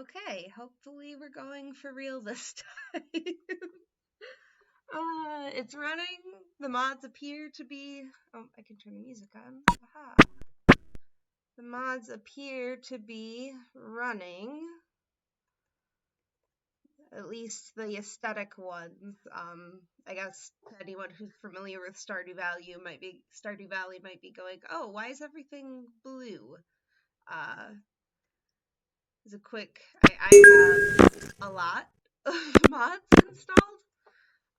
Okay, hopefully we're going for real this time. It's running. The mods appear to be. Oh, I can turn the music on. Aha. The mods appear to be running. At least the aesthetic ones. I guess anyone who's familiar with Stardew Valley might be going, oh, why is everything blue? Uh, as a quick, I have a lot of mods installed.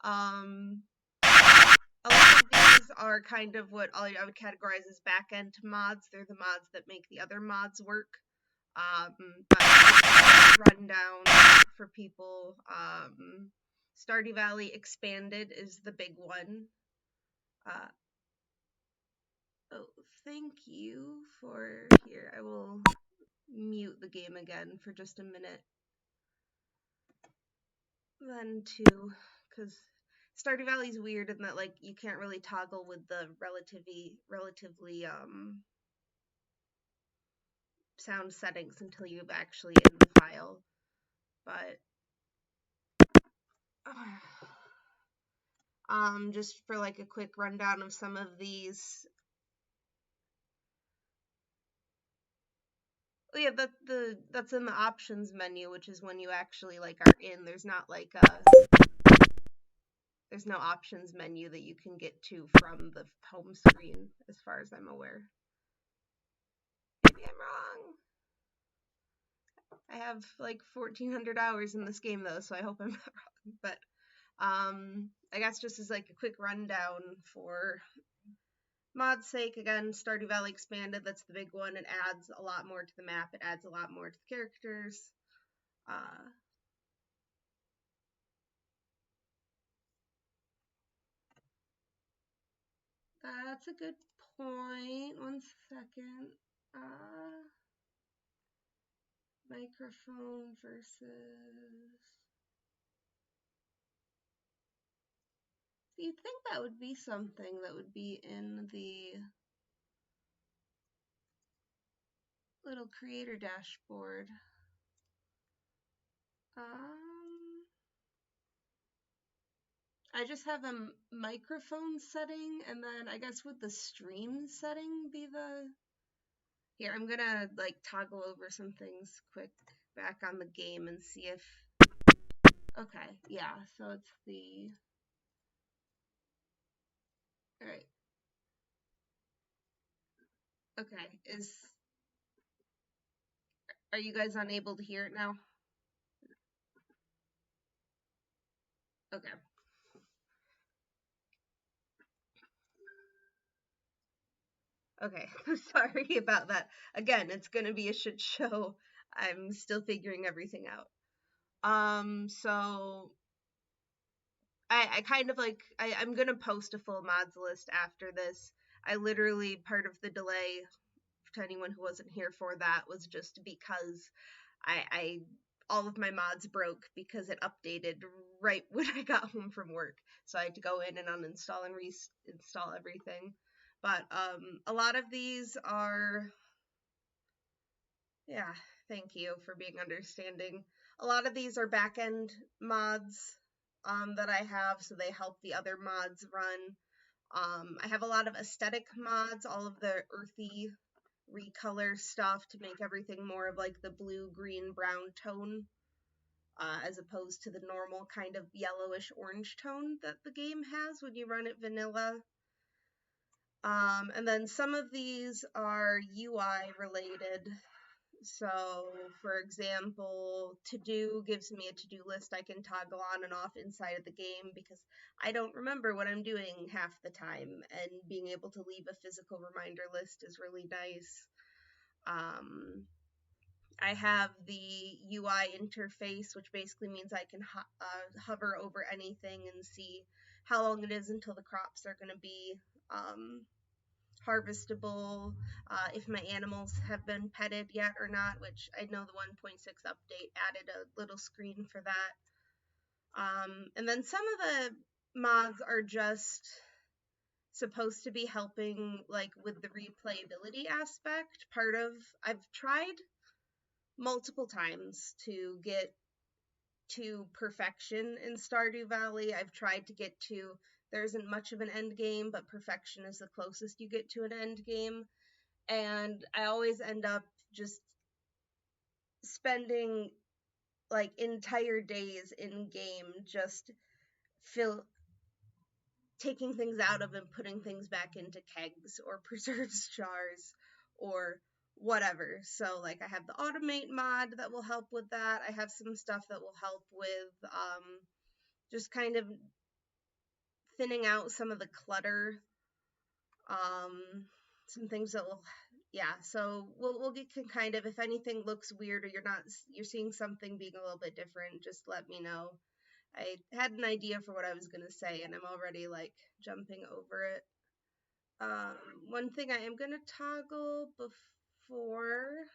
Um, a lot of these are kind of what I would categorize as back-end mods. They're the mods that make the other mods work. But rundown for people. Stardew Valley Expanded is the big one. Uh, oh, thank you for here. I will mute the game again for just a minute. Then too, because Stardew Valley's weird in that like you can't really toggle with the relatively sound settings until you've actually in the file. But just for like a quick rundown of some of these. Oh yeah, that's in the options menu, which is when you actually like are in. There's not like there's no options menu that you can get to from the home screen, as far as I'm aware. Maybe I'm wrong. I have like 1,400 hours in this game though, so I hope I'm not wrong. But I guess just as like a quick rundown for mod's sake, again, Stardew Valley Expanded, that's the big one. It adds a lot more to the map. It adds a lot more to the characters. That's a good point. 1 second. Microphone versus. Do you think that would be something that would be in the little creator dashboard? I just have a microphone setting, and then I guess would the stream setting be the. Here, I'm gonna like toggle over some things quick back on the game and see if. Okay, yeah, so it's the. Alright. Okay, are you guys unable to hear it now? Okay. Okay, sorry about that. Again, it's gonna be a shit show. I'm still figuring everything out. So I kind of like I'm gonna post a full mods list after this. I literally part of the delay to anyone who wasn't here for that was just because I all of my mods broke because it updated right when I got home from work. So I had to go in and uninstall and reinstall everything. But a lot of these are, yeah, thank you for being understanding. A lot of these are back-end mods that I have, so they help the other mods run. I have a lot of aesthetic mods, all of the earthy recolor stuff to make everything more of like the blue, green, brown tone, as opposed to the normal kind of yellowish orange tone that the game has when you run it vanilla. And then some of these are UI related. So, for example, to do gives me a to-do list I can toggle on and off inside of the game because I don't remember what I'm doing half the time, and being able to leave a physical reminder list is really nice. I have the UI interface, which basically means I can hover over anything and see how long it is until the crops are going to be harvestable, if my animals have been petted yet or not, which I know the 1.6 update added a little screen for that. And then some of the mods are just supposed to be helping like with the replayability aspect. I've tried multiple times to get to perfection in Stardew Valley. I've tried to get to, there isn't much of an end game, but perfection is the closest you get to an end game. And I always end up just spending like entire days in game just fill taking things out of and putting things back into kegs or preserves jars or whatever. So like I have the automate mod that will help with that. I have some stuff that will help with just kind of thinning out some of the clutter. Some things that will, yeah. So we'll get kind of, if anything looks weird or you're seeing something being a little bit different, just let me know. I had an idea for what I was gonna say, and I'm already like jumping over it. One thing I am gonna toggle before.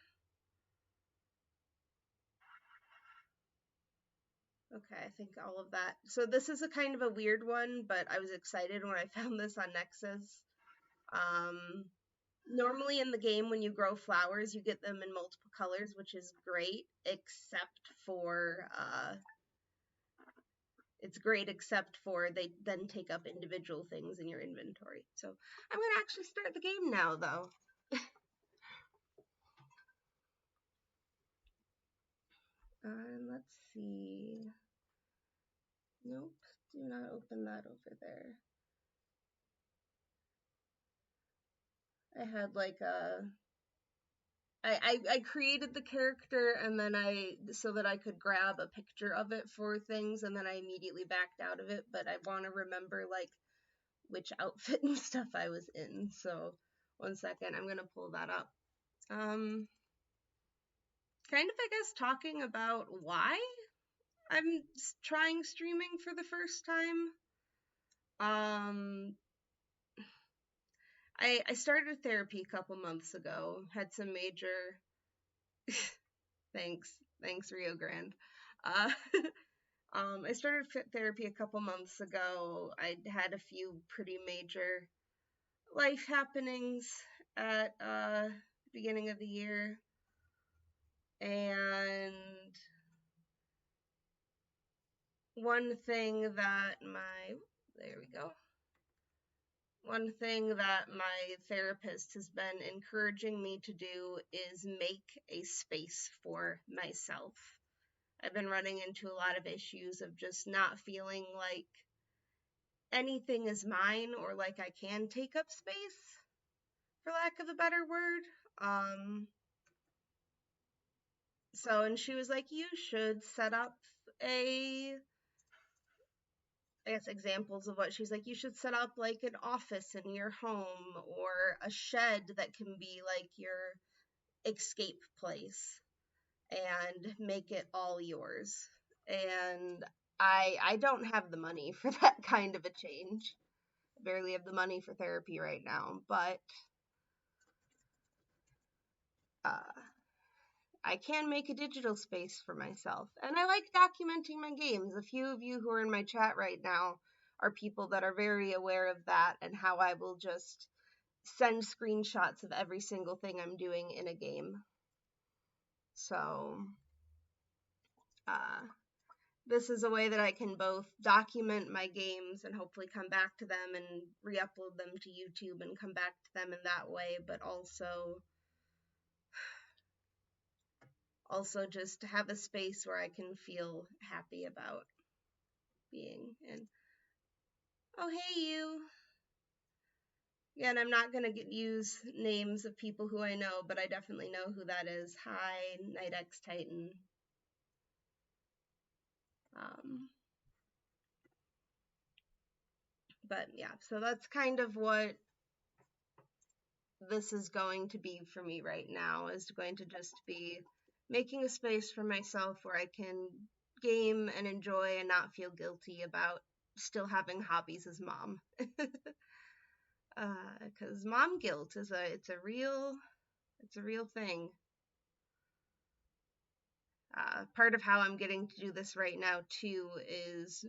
Okay, I think all of that. So this is a kind of a weird one, but I was excited when I found this on Nexus. Um, Normally in the game, when you grow flowers, you get them in multiple colors, which is great, except for it's great except for they then take up individual things in your inventory. So I'm gonna actually start the game now, though. Let's see. Nope, do not open that over there. I had like I created the character and then so that I could grab a picture of it for things, and then I immediately backed out of it, but I want to remember like which outfit and stuff I was in. So one second, I'm gonna pull that up. Kind of, I guess, talking about why I'm trying streaming for the first time. I started therapy a couple months ago. Had some major thanks Rio Grande. Uh, I started therapy a couple months ago. I had a few pretty major life happenings at the beginning of the year, and one thing that there we go. One thing that my therapist has been encouraging me to do is make a space for myself. I've been running into a lot of issues of just not feeling like anything is mine or like I can take up space, for lack of a better word. And she was like, you should set up I guess examples of what she's like, you should set up like an office in your home or a shed that can be like your escape place and make it all yours. And I don't have the money for that kind of a change. I barely have the money for therapy right now, but uh, I can make a digital space for myself. And I like documenting my games. A few of you who are in my chat right now are people that are very aware of that and how I will just send screenshots of every single thing I'm doing in a game. So, this is a way that I can both document my games and hopefully come back to them and re-upload them to YouTube and come back to them in that way, but also just have a space where I can feel happy about being in. Oh, hey, you. Yeah, and I'm not going to use names of people who I know, but I definitely know who that is. Hi, Night X Titan. But yeah, so that's kind of what this is going to be for me right now, is going to just be making a space for myself where I can game and enjoy and not feel guilty about still having hobbies as mom. Because mom guilt is it's a real thing. Part of how I'm getting to do this right now too is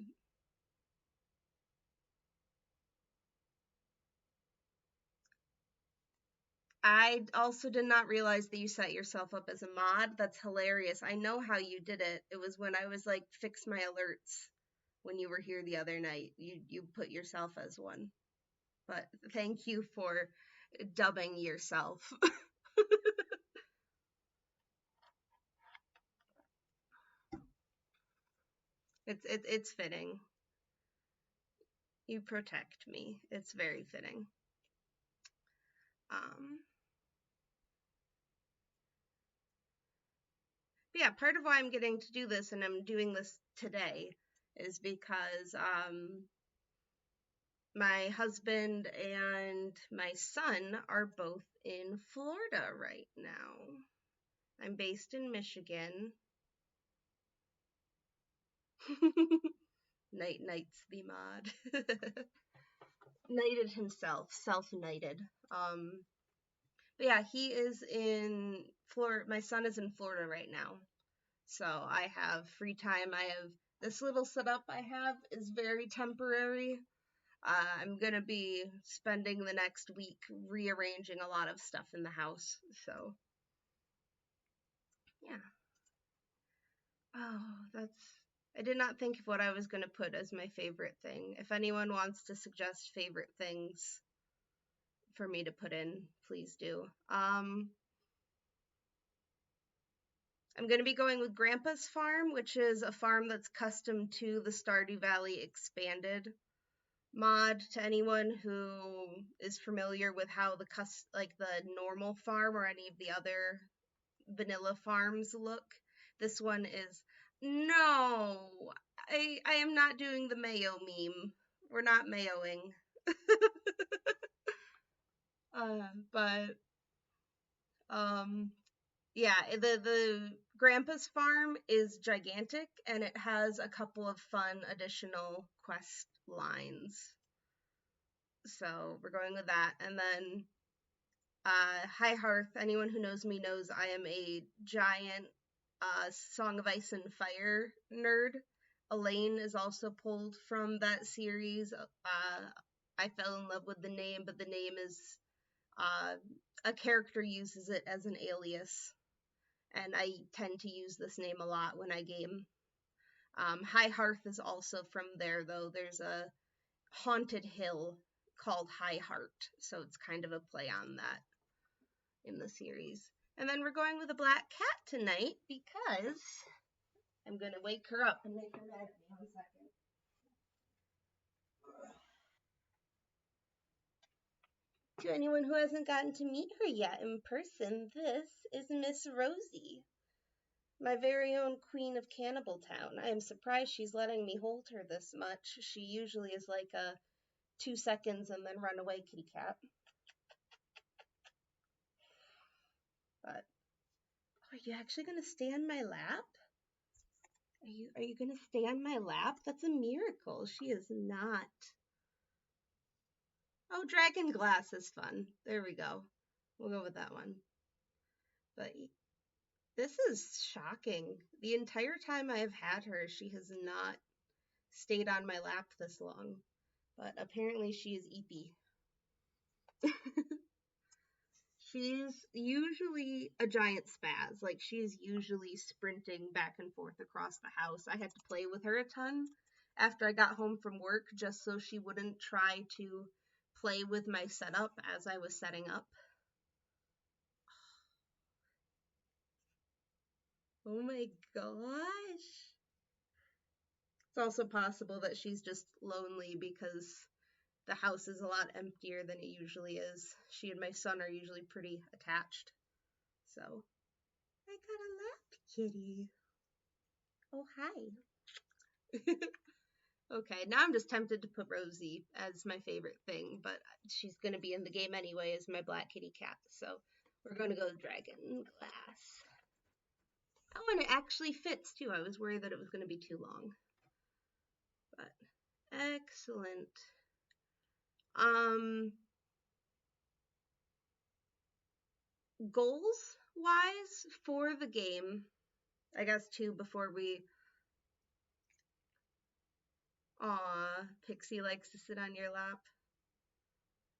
I also did not realize that you set yourself up as a mod. That's hilarious. I know how you did it. It was when I was like, fix my alerts when you were here the other night. You put yourself as one. But thank you for dubbing yourself. It's fitting. You protect me. It's very fitting. Um, but yeah, part of why I'm getting to do this and I'm doing this today is because my husband and my son are both in Florida right now. I'm based in Michigan. Night Knight's the mod. Knighted himself, self-knighted. But yeah, he is in Florida. My son is in Florida right now. So I have free time. I have this little setup I have is very temporary. I'm gonna be spending the next week rearranging a lot of stuff in the house. So yeah. Oh, that's. I did not think of what I was gonna put as my favorite thing. If anyone wants to suggest favorite things for me to put in, please do. I'm going to be going with Grandpa's Farm, which is a farm that's custom to the Stardew Valley expanded mod. To anyone who is familiar with how the normal farm or any of the other vanilla farms look, this one is no. I am not doing the mayo meme. We're not mayoing. But um yeah, the Grandpa's farm is gigantic and it has a couple of fun additional quest lines. So we're going with that. And then High Hearth, anyone who knows me knows I am a giant Song of Ice and Fire nerd. Alayne is also pulled from that series. I fell in love with the name, but the name is uh, a character uses it as an alias, and I tend to use this name a lot when I game. High Hearth is also from there, though. There's a haunted hill called High Heart, so it's kind of a play on that in the series. And then we're going with a black cat tonight because I'm going to wake her up and make her mad at me. 1 second. To anyone who hasn't gotten to meet her yet in person, this is Miss Rosie, my very own queen of Cannibal Town. I am surprised she's letting me hold her this much. She usually is like a 2 seconds and then run away kitty cat. But are you actually gonna stay on my lap? Are you gonna stay on my lap? That's a miracle. She is not. Oh, dragon glass is fun. There we go. We'll go with that one. But this is shocking. The entire time I have had her, she has not stayed on my lap this long. But apparently she is eepy. She's usually a giant spaz. Like, she is usually sprinting back and forth across the house. I had to play with her a ton after I got home from work just so she wouldn't try to play with my setup as I was setting up. Oh my gosh. It's also possible that she's just lonely because the house is a lot emptier than it usually is. She and my son are usually pretty attached. So, I got a lap kitty. Oh, hi. Okay, now I'm just tempted to put Rosie as my favorite thing, but she's going to be in the game anyway as my black kitty cat, so we're going to go Dragon Glass. Oh, and it actually fits too. I was worried that it was going to be too long. But excellent. Goals wise for the game, I guess too before we. Aw, Pixie likes to sit on your lap.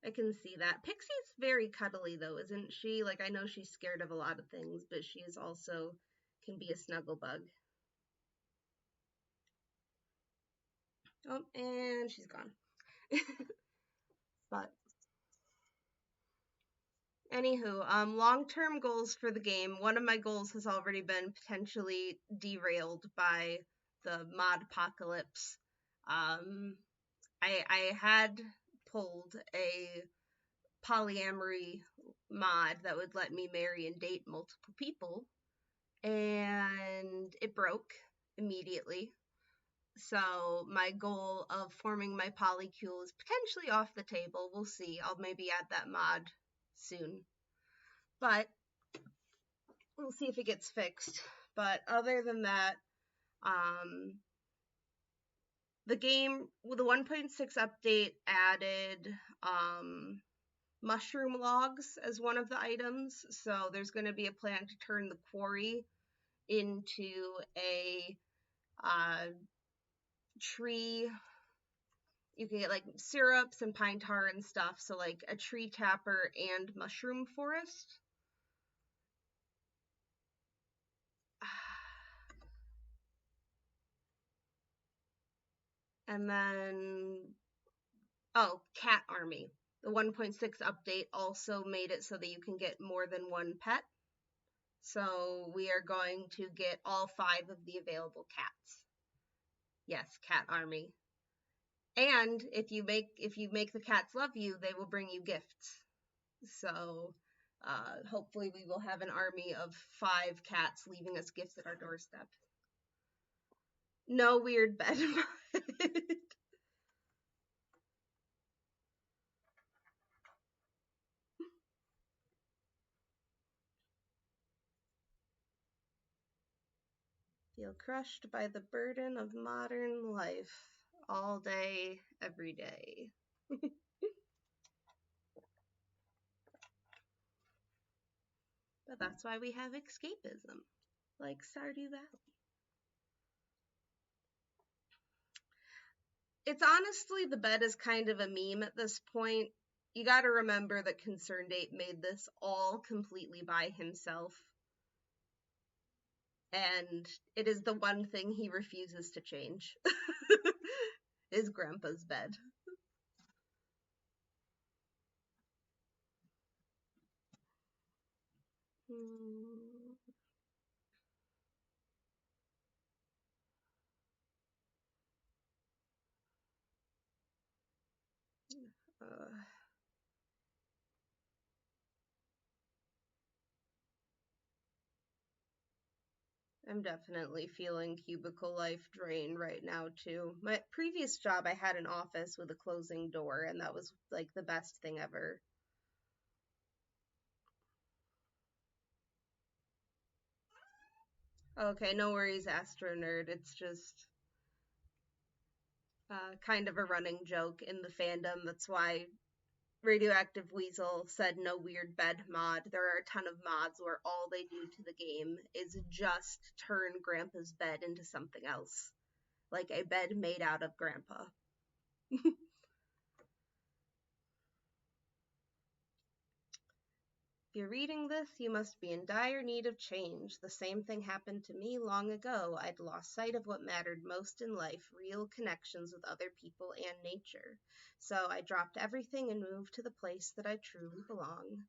I can see that. Pixie's very cuddly though, isn't she? Like I know she's scared of a lot of things, but she is also can be a snuggle bug. Oh, and she's gone. But anywho, long-term goals for the game. One of my goals has already been potentially derailed by the mod apocalypse. Um, I had pulled a polyamory mod that would let me marry and date multiple people, and it broke immediately. So my goal of forming my polycule is potentially off the table. We'll see. I'll maybe add that mod soon. But we'll see if it gets fixed. But other than that, um, the game, with the 1.6 update, added mushroom logs as one of the items. So there's going to be a plan to turn the quarry into a tree. You can get like syrups and pine tar and stuff. So like a tree tapper and mushroom forest. And then, oh, cat army. The 1.6 update also made it so that you can get more than one pet. So we are going to get all 5 of the available cats. Yes, cat army. And if you make the cats love you, they will bring you gifts. So hopefully we will have an army of 5 cats leaving us gifts at our doorstep. No weird bed. Feel crushed by the burden of modern life all day, every day. But that's why we have escapism, like Stardew Valley. It's honestly, the bed is kind of a meme at this point. You gotta remember that ConcernedApe made this all completely by himself. And it is the one thing he refuses to change. Is Grandpa's bed. Uh, I'm definitely feeling cubicle life drain right now too. My previous job, I had an office with a closing door, and that was like the best thing ever. Okay, no worries, Astro Nerd. It's just kind of a running joke in the fandom. That's why Radioactive Weasel said no weird bed mod. There are a ton of mods where all they do to the game is just turn Grandpa's bed into something else. Like a bed made out of Grandpa. If you're reading this, you must be in dire need of change. The same thing happened to me long ago. I'd lost sight of what mattered most in life, real connections with other people and nature. So I dropped everything and moved to the place that I truly belong.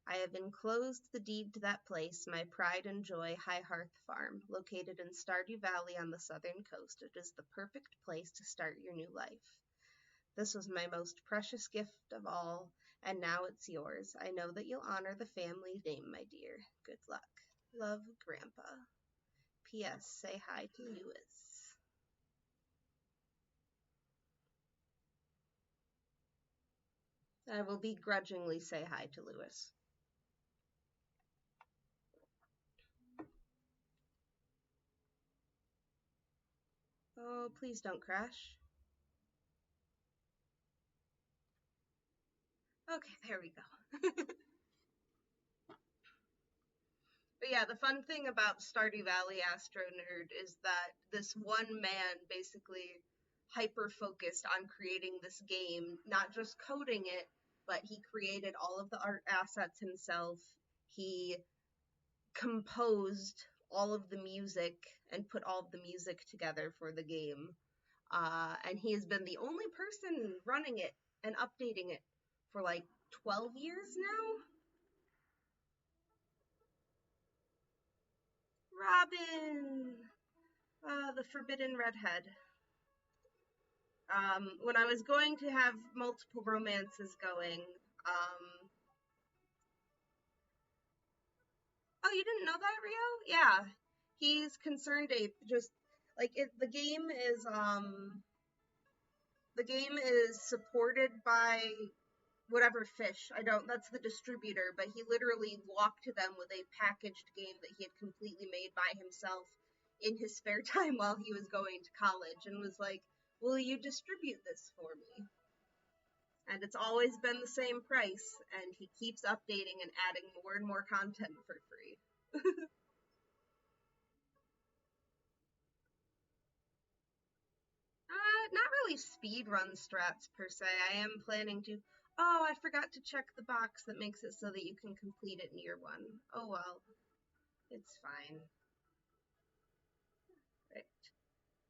I have enclosed the deed to that place, my pride and joy, High Hearth Farm, located in Stardew Valley on the southern coast. It is the perfect place to start your new life. This was my most precious gift of all, and now it's yours. I know that you'll honor the family name, my dear. Good luck. Love, Grandpa. P.S. Say hi to Lewis. I will begrudgingly say hi to Lewis. Oh, please don't crash. Okay, there we go. But yeah, the fun thing about Stardew Valley Astro Nerd is that this one man basically hyper focused on creating this game, not just coding it, but he created all of the art assets himself. He composed all of the music and put all of the music together for the game. And he has been the only person running it and updating it for like 12 years now. Robin, the forbidden redhead. When I was going to have multiple romances going, oh, you didn't know that, Rio? Yeah, he's concerned ape. Just like the game is supported by whatever fish. I don't. That's the distributor, but he literally walked to them with a packaged game that he had completely made by himself in his spare time while he was going to college, and was like, "Will you distribute this for me?" And it's always been the same price, and he keeps updating and adding more and more content for free. Not really speed run strats per se. I am planning to. Oh, I forgot to check the box that makes it so that you can complete it in year one. Oh well, it's fine. Right.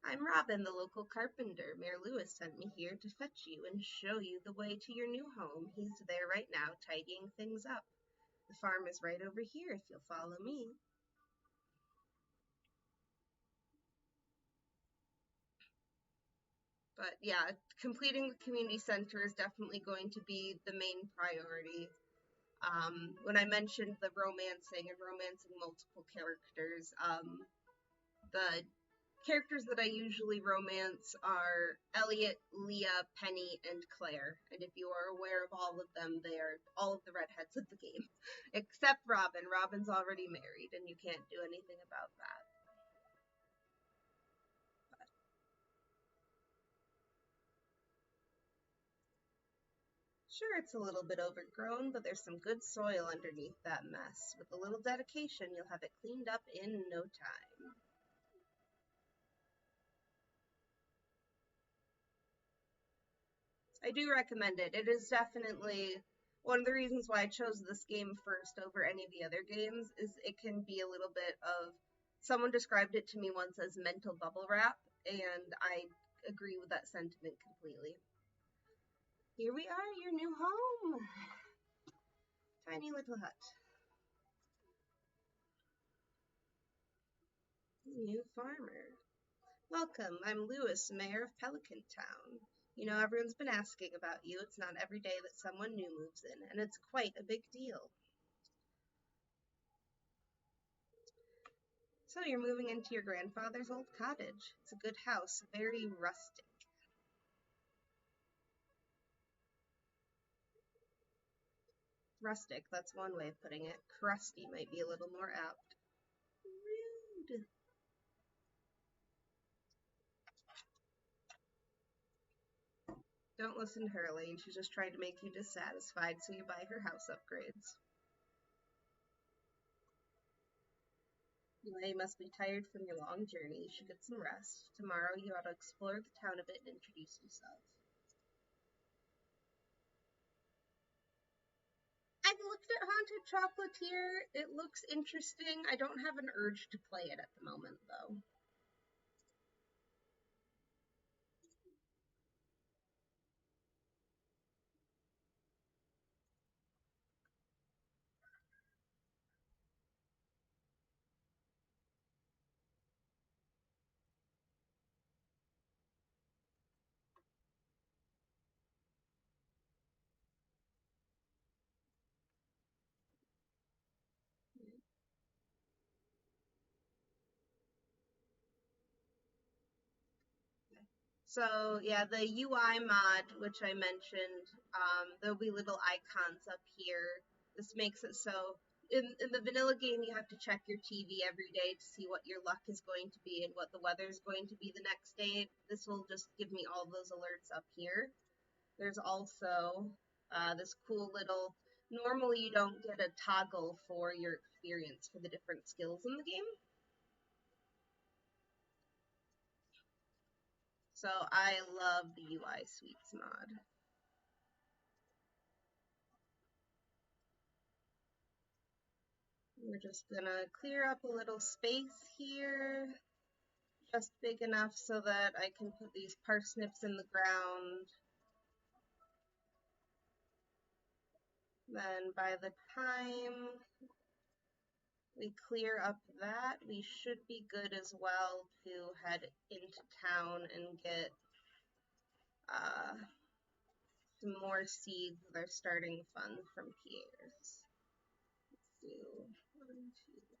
I'm Robin, the local carpenter. Mayor Lewis sent me here to fetch you and show you the way to your new home. He's there right now, tidying things up. The farm is right over here if you'll follow me. But yeah, completing the community center is definitely going to be the main priority. When I mentioned the romancing and romancing multiple characters, the characters that I usually romance are Elliot, Leah, Penny, and Claire. And if you are aware of all of them, they are all of the redheads of the game. Except Robin. Robin's already married, and you can't do anything about that. Sure, it's a little bit overgrown, but there's some good soil underneath that mess. With a little dedication, you'll have it cleaned up in no time. I do recommend it. It is definitely one of the reasons why I chose this game first over any of the other games is it can be a little bit of someone described it to me once as mental bubble wrap, and I agree with that sentiment completely. Here we are, your new home. Tiny little hut. New farmer. Welcome, I'm Lewis, mayor of Pelican Town. You know, everyone's been asking about you. It's not every day that someone new moves in, and it's quite a big deal. So you're moving into your grandfather's old cottage. It's a good house, very rustic. Rustic, that's one way of putting it. Crusty might be a little more apt. Rude. Don't listen to her, Elaine. She's just trying to make you dissatisfied so you buy her house upgrades. You must be tired from your long journey. You should get some rest. Tomorrow you ought to explore the town a bit and introduce yourself. I've looked at Haunted Chocolatier. It looks interesting. I don't have an urge to play it at the moment, though. So yeah, the UI mod, which I mentioned, there'll be little icons up here. This makes it so in the vanilla game you have to check your TV every day to see what your luck is going to be and what the weather is going to be the next day. This will just give me all those alerts up here. There's also this cool little. Normally you don't get a toggle for your experience for the different skills in the game. So I love the UI Suites mod. We're just gonna clear up a little space here, just big enough so that I can put these parsnips in the ground. Then by the time we clear up that, we should be good as well to head into town and get some more seeds with our starting fund from Pierre's. Let's do 1, 2, 3.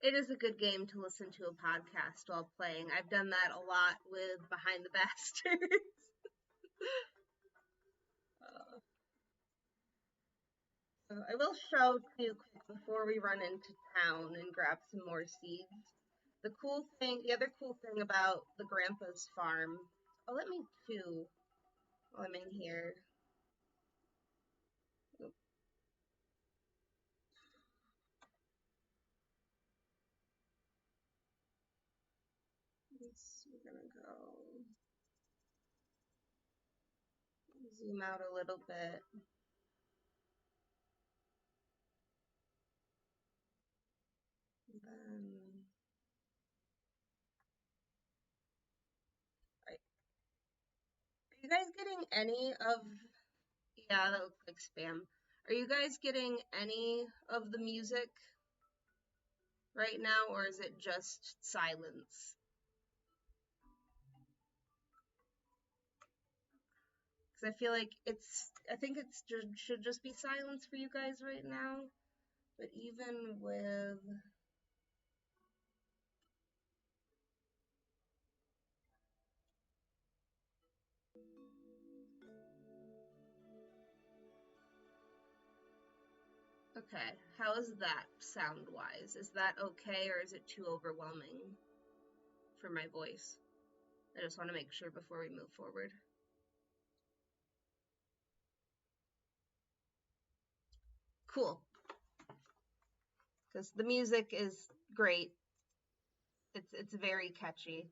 It is a good game to listen to a podcast while playing. I've done that a lot with Behind the Bastards. I will show too quick before we run into town and grab some more seeds. The other cool thing about the grandpa's farm. Oh, let me too while I'm in here. We're gonna go zoom out a little bit. Then, are you guys getting any of? Yeah, that looks like spam. Are you guys getting any of the music right now, or is it just silence? Because I feel like I think should just be silence for you guys right now. But even with okay, how is that sound wise? Is that okay, or is it too overwhelming for my voice? I just want to make sure before we move forward. Cool. Because the music is great. It's very catchy.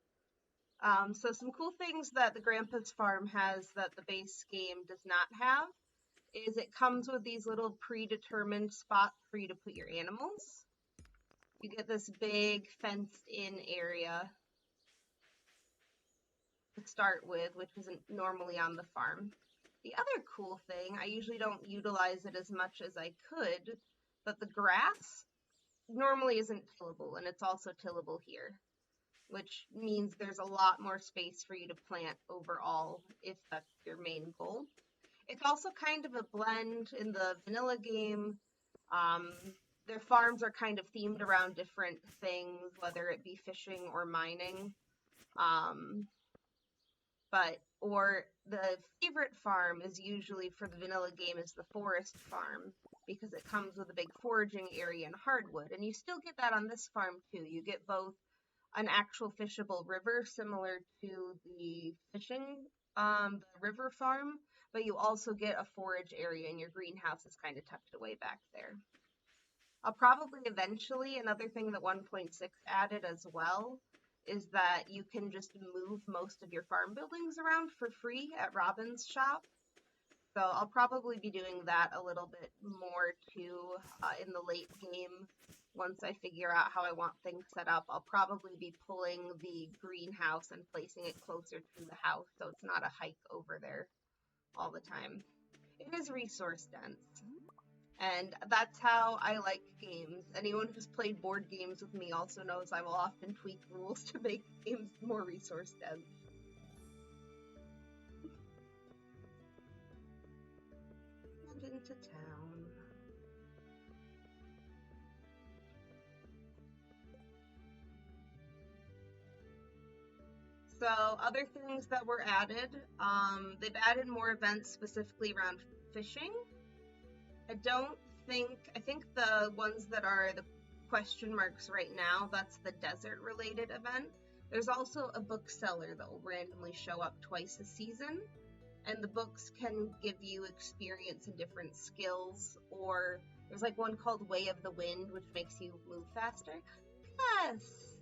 So some cool things that the Grandpa's Farm has that the base game does not have is it comes with these little predetermined spots for you to put your animals. You get this big fenced in area to start with, which isn't normally on the farm. The other cool thing, I usually don't utilize it as much as I could, but the grass normally isn't tillable, and it's also tillable here, which means there's a lot more space for you to plant overall if that's your main goal. It's also kind of a blend in the vanilla game. Um, their farms are kind of themed around different things, whether it be fishing or mining. Um, or the favorite farm is usually for the vanilla game is the forest farm because it comes with a big foraging area and hardwood. And you still get that on this farm too. You get both an actual fishable river similar to the river farm, but you also get a forage area and your greenhouse is kind of tucked away back there. I'll probably eventually, another thing that 1.6 added as well is that you can just move most of your farm buildings around for free at Robin's shop. So I'll probably be doing that a little bit more too in the late game. Once I figure out how I want things set up, I'll probably be pulling the greenhouse and placing it closer to the house so it's not a hike over there all the time. It is resource dense. And that's how I like games. Anyone who's played board games with me also knows I will often tweak rules to make games more resource dense. to town. So other things that were added, they've added more events specifically around fishing. I think the ones that are the question marks right now, that's the desert related event. There's also a bookseller that will randomly show up twice a season, and the books can give you experience in different skills, or there's like one called Way of the Wind, which makes you move faster. Yes!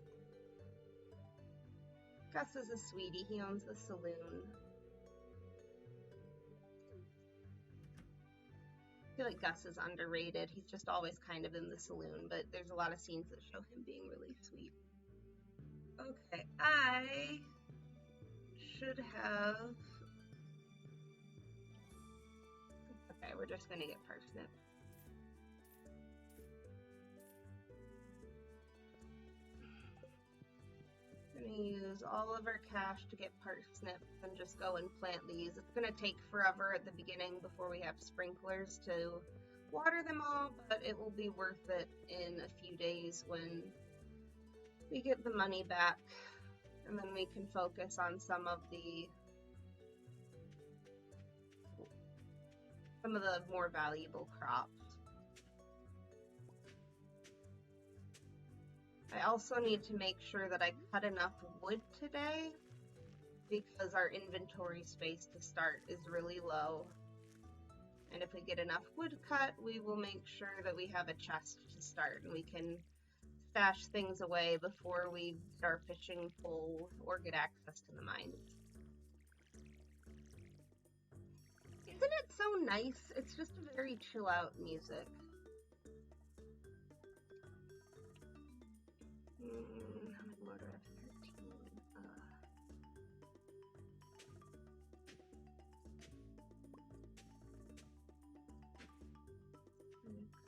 Gus is a sweetie. He owns the saloon. I feel like Gus is underrated. He's just always kind of in the saloon, but there's a lot of scenes that show him being really sweet. Okay, I should have... Okay, we're just gonna get parsnip. We're gonna use all of our cash to get parsnip and just go and plant these. It's gonna take forever at the beginning before we have sprinklers to water them all, but it will be worth it in a few days when we get the money back, and then we can focus on some of the more valuable crops. I also need to make sure that I cut enough wood today because our inventory space to start is really low. And if we get enough wood cut, we will make sure that we have a chest to start and we can stash things away before we get our fishing pole or get access to the mines. Isn't it so nice? It's just a very chill out music. How many more do I have? 13.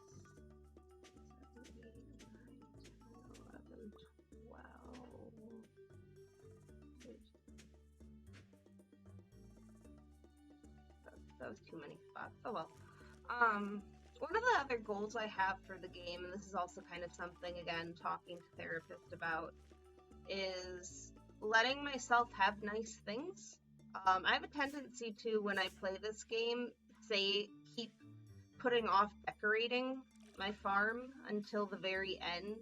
6, 7, 8, 9, 10, 11, 12. That was too many spots. Oh well. One of the other goals I have for the game, and this is also kind of something, again, talking to therapist about, is letting myself have nice things. I have a tendency to, when I play this game, keep putting off decorating my farm until the very end,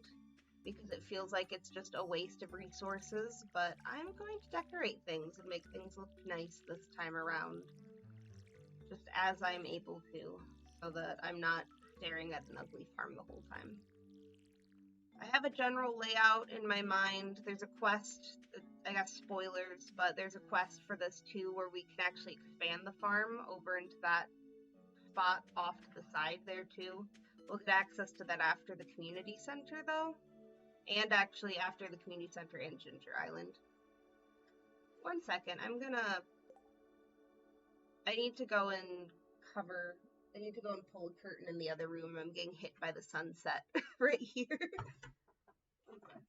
because it feels like it's just a waste of resources, but I'm going to decorate things and make things look nice this time around, just as I'm able to, so that I'm not staring at an ugly farm the whole time. I have a general layout in my mind. There's a quest, I guess spoilers, but there's a quest for this too where we can actually expand the farm over into that spot off to the side there too. We'll get access to that after the community center though, and actually after the community center and Ginger Island. One second, I need to go and pull a curtain in the other room. I'm getting hit by the sunset right here. Okay.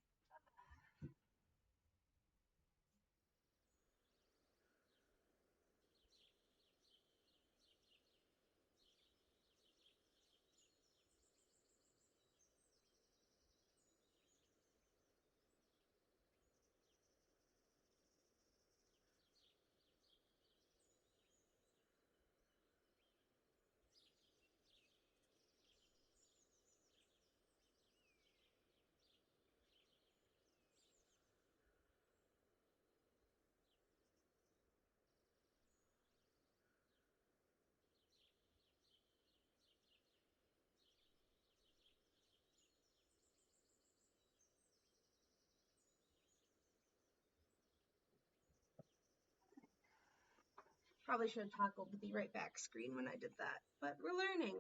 Probably should have toggled the be right back screen when I did that, but we're learning.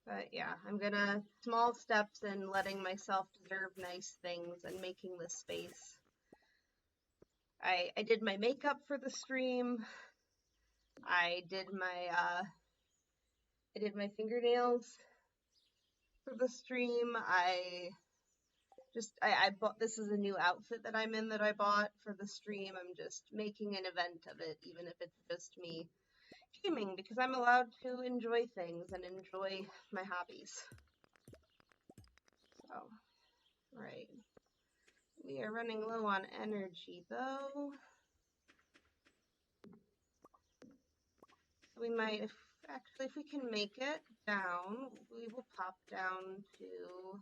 But yeah, I'm gonna small steps in letting myself deserve nice things and making this space. I did my makeup for the stream. I did my fingernails for the stream. I bought, this is a new outfit that I'm in that I bought for the stream. I'm just making an event of it, even if it's just me gaming, because I'm allowed to enjoy things and enjoy my hobbies. So, right. We are running low on energy though. We might, if we can make it down, we will pop down to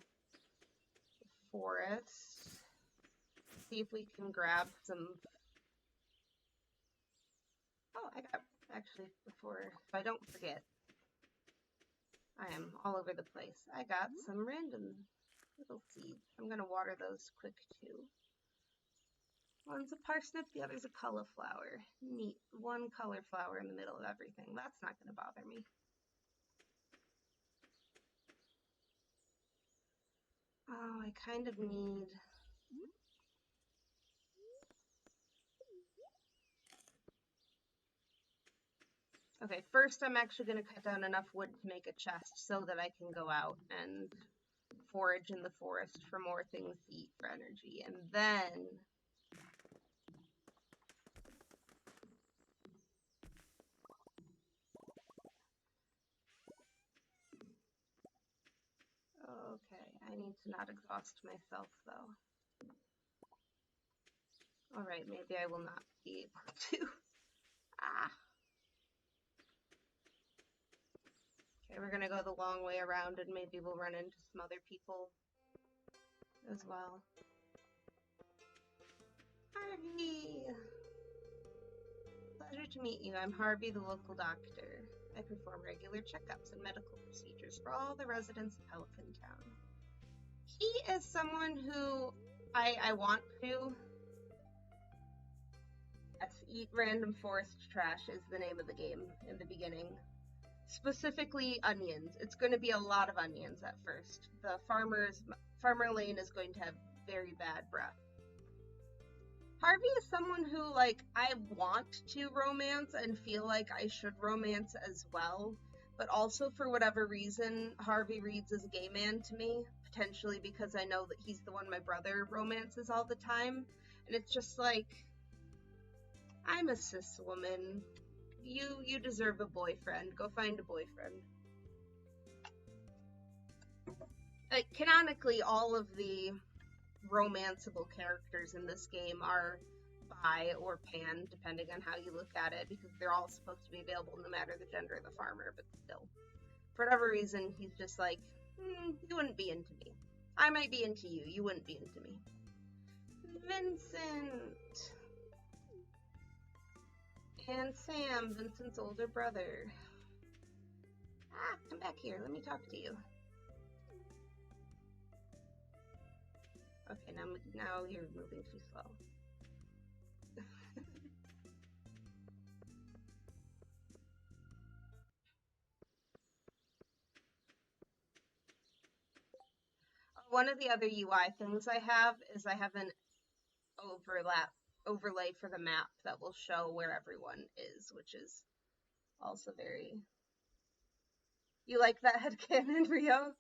the forest. See if we can grab some. Oh, I got, actually, before, if I don't forget, I am all over the place. I got some random little seeds. I'm gonna water those quick too. One's a parsnip, the other's a cauliflower. Neat. One cauliflower in the middle of everything. That's not gonna bother me. Oh, I kind of need... Okay, first I'm actually going to cut down enough wood to make a chest so that I can go out and forage in the forest for more things to eat for energy. And then... Okay, I need to not exhaust myself though. Alright, maybe I will not be able to. Ah! Okay, we're gonna go the long way around and maybe we'll run into some other people as well. Harvey! Pleasure to meet you. I'm Harvey, the local doctor. I perform regular checkups and medical procedures for all the residents of Pelican Town. He is someone who I want to. Yes, eat random forest trash is the name of the game in the beginning. Specifically onions. It's going to be a lot of onions at first. Farmer Alayne is going to have very bad breath. Harvey is someone who, like, I want to romance and feel like I should romance as well, but also for whatever reason, Harvey reads as a gay man to me, potentially because I know that he's the one my brother romances all the time, and it's just like, I'm a cis woman. You deserve a boyfriend. Go find a boyfriend. Like, canonically, all of the romanceable characters in this game are bi or pan, depending on how you look at it, because they're all supposed to be available no matter the gender of the farmer, but still. For whatever reason, he's just like, you wouldn't be into me. I might be into you, you wouldn't be into me. Vincent! And Sam, Vincent's older brother. Ah, come back here, let me talk to you. Okay, now you're moving too slow. One of the other UI things I have is I have an overlay for the map that will show where everyone is, which is also very... You like that headcanon, Rio?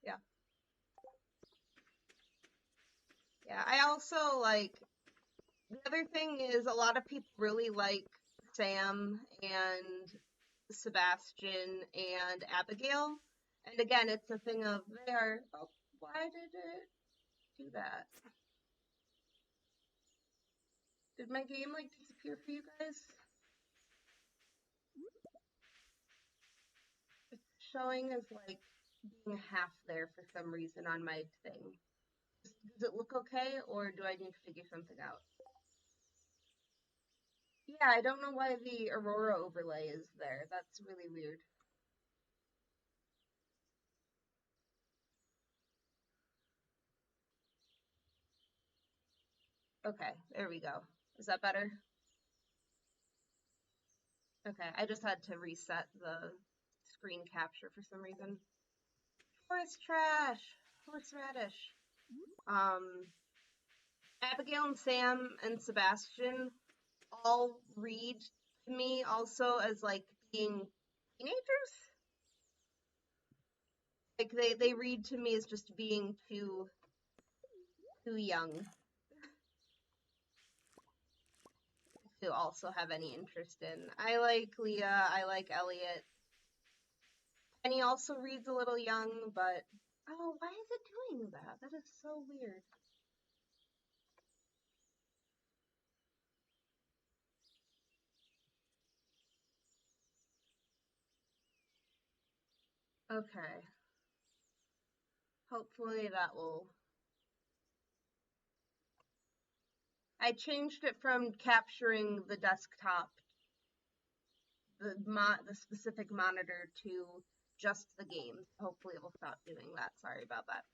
Yeah. Yeah, I also like... The other thing is a lot of people really like Sam and Sebastian and Abigail. And again, it's a thing of they are... Oh, why did it do that? Did my game, like, disappear for you guys? It's showing as, like, being half there for some reason on my thing. Does it look okay, or do I need to figure something out? Yeah, I don't know why the Aurora overlay is there. That's really weird. Okay, there we go. Is that better? Okay, I just had to reset the screen capture for some reason. Forest trash! Horseradish. Abigail and Sam and Sebastian all read to me also as like being teenagers. Like they read to me as just being too young to also have any interest in. I like Leah, I like Elliot. Penny also reads a little young, but oh, why is it doing that? That is so weird. Okay. Hopefully that will. I changed it from capturing the desktop, the specific monitor to just the game. Hopefully it will stop doing that. Sorry about that.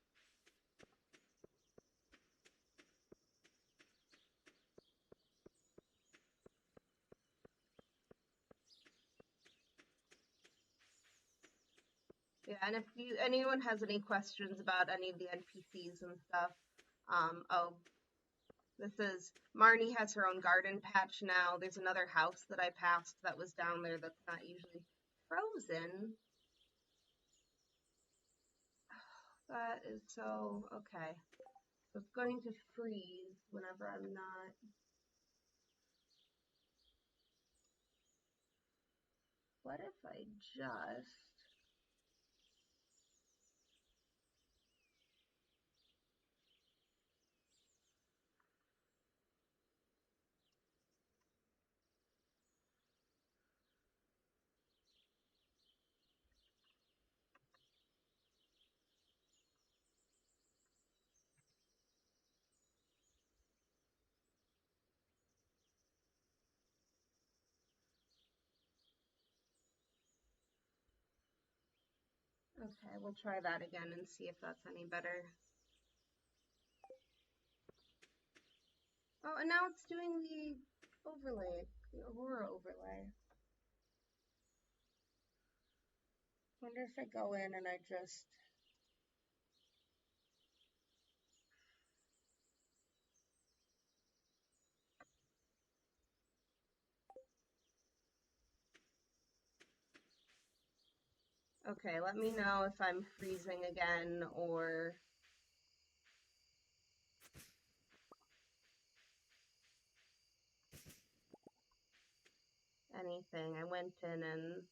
Yeah, and if anyone has any questions about any of the NPCs and stuff, oh, this is Marnie has her own garden patch now. There's another house that I passed that was down there that's not usually frozen. That is so okay. So it's going to freeze whenever I'm not. What if I just. Okay, we'll try that again and see if that's any better. Oh, and now it's doing the overlay, the Aurora overlay. Wonder if I go in and I just. Okay, let me know if I'm freezing again or anything. I went in and.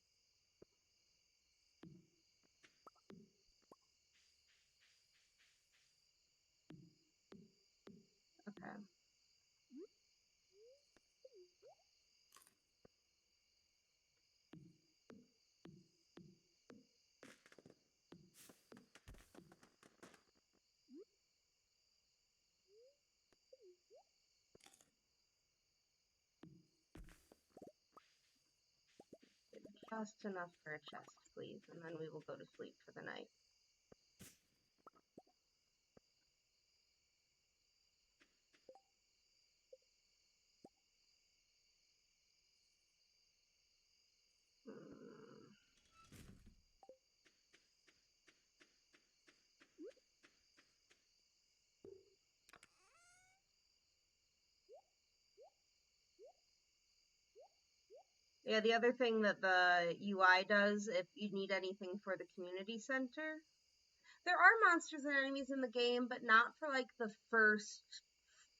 Okay. Just enough for a chest, please, and then we will go to sleep for the night. Yeah, the other thing that the UI does, if you need anything for the community center, there are monsters and enemies in the game, but not for like the first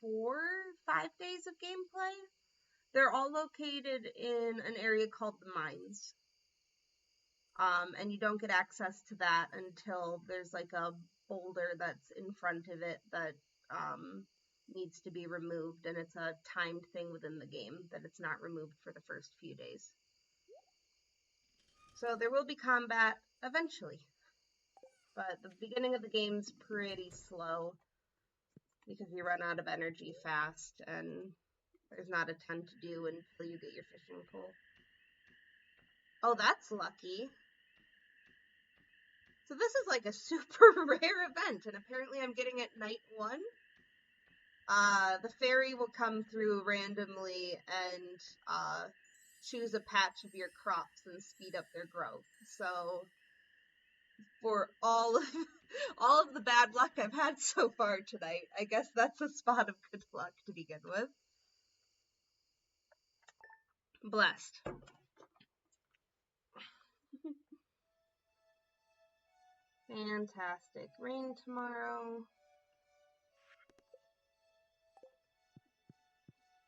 4, 5 days of gameplay. They're all located in an area called the mines. And you don't get access to that until there's like a boulder that's in front of it that needs to be removed, and it's a timed thing within the game that it's not removed for the first few days. So there will be combat eventually, but the beginning of the game's pretty slow because you run out of energy fast and there's not a ton to do until you get your fishing pole. Oh, that's lucky. So this is like a super rare event, and apparently I'm getting it night 1. The fairy will come through randomly and choose a patch of your crops and speed up their growth. So for all of all of the bad luck I've had so far tonight, I guess that's a spot of good luck to begin with. Blessed. Fantastic. Rain tomorrow.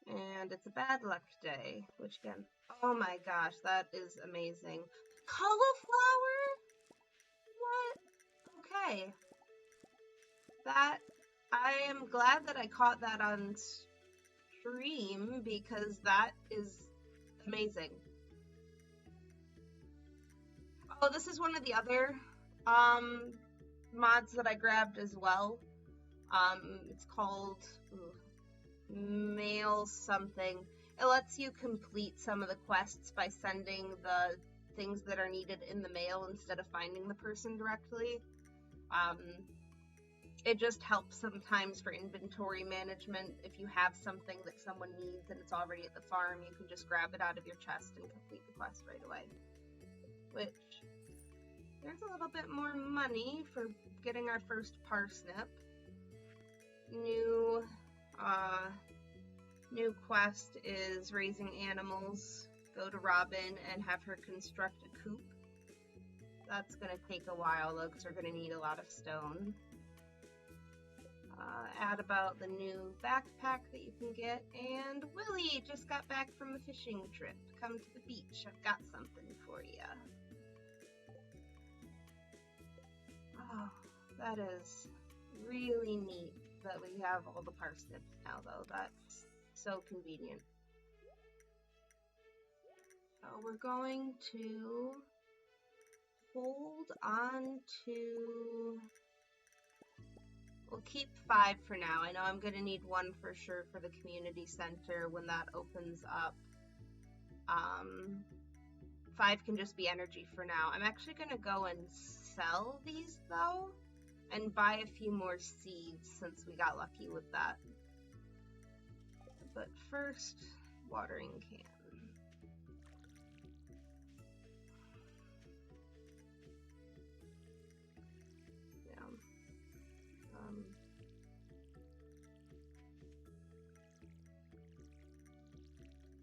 And it's a bad luck day, which again, oh my gosh, that is amazing. Cauliflower? What? Okay. That, I am glad that I caught that on stream because that is amazing. Oh, this is one of the other mods that I grabbed as well. It's called Mail something. It lets you complete some of the quests by sending the things that are needed in the mail instead of finding the person directly. It just helps sometimes for inventory management. If you have something that someone needs and it's already at the farm, you can just grab it out of your chest and complete the quest right away. Which, there's a little bit more money for getting our first parsnip. New quest is raising animals. Go to Robin and have her construct a coop. That's gonna take a while though, because we're gonna need a lot of stone. Add about the new backpack that you can get, and Willie just got back from a fishing trip. Come to the beach, I've got something for you. Oh, that is really neat that we have all the parsnips now though. That's so convenient. So we're going to hold on to... We'll keep 5 for now. I know I'm going to need 1 for sure for the community center when that opens up. 5 can just be energy for now. I'm actually going to go and sell these though and buy a few more seeds since we got lucky with that. But first, watering can.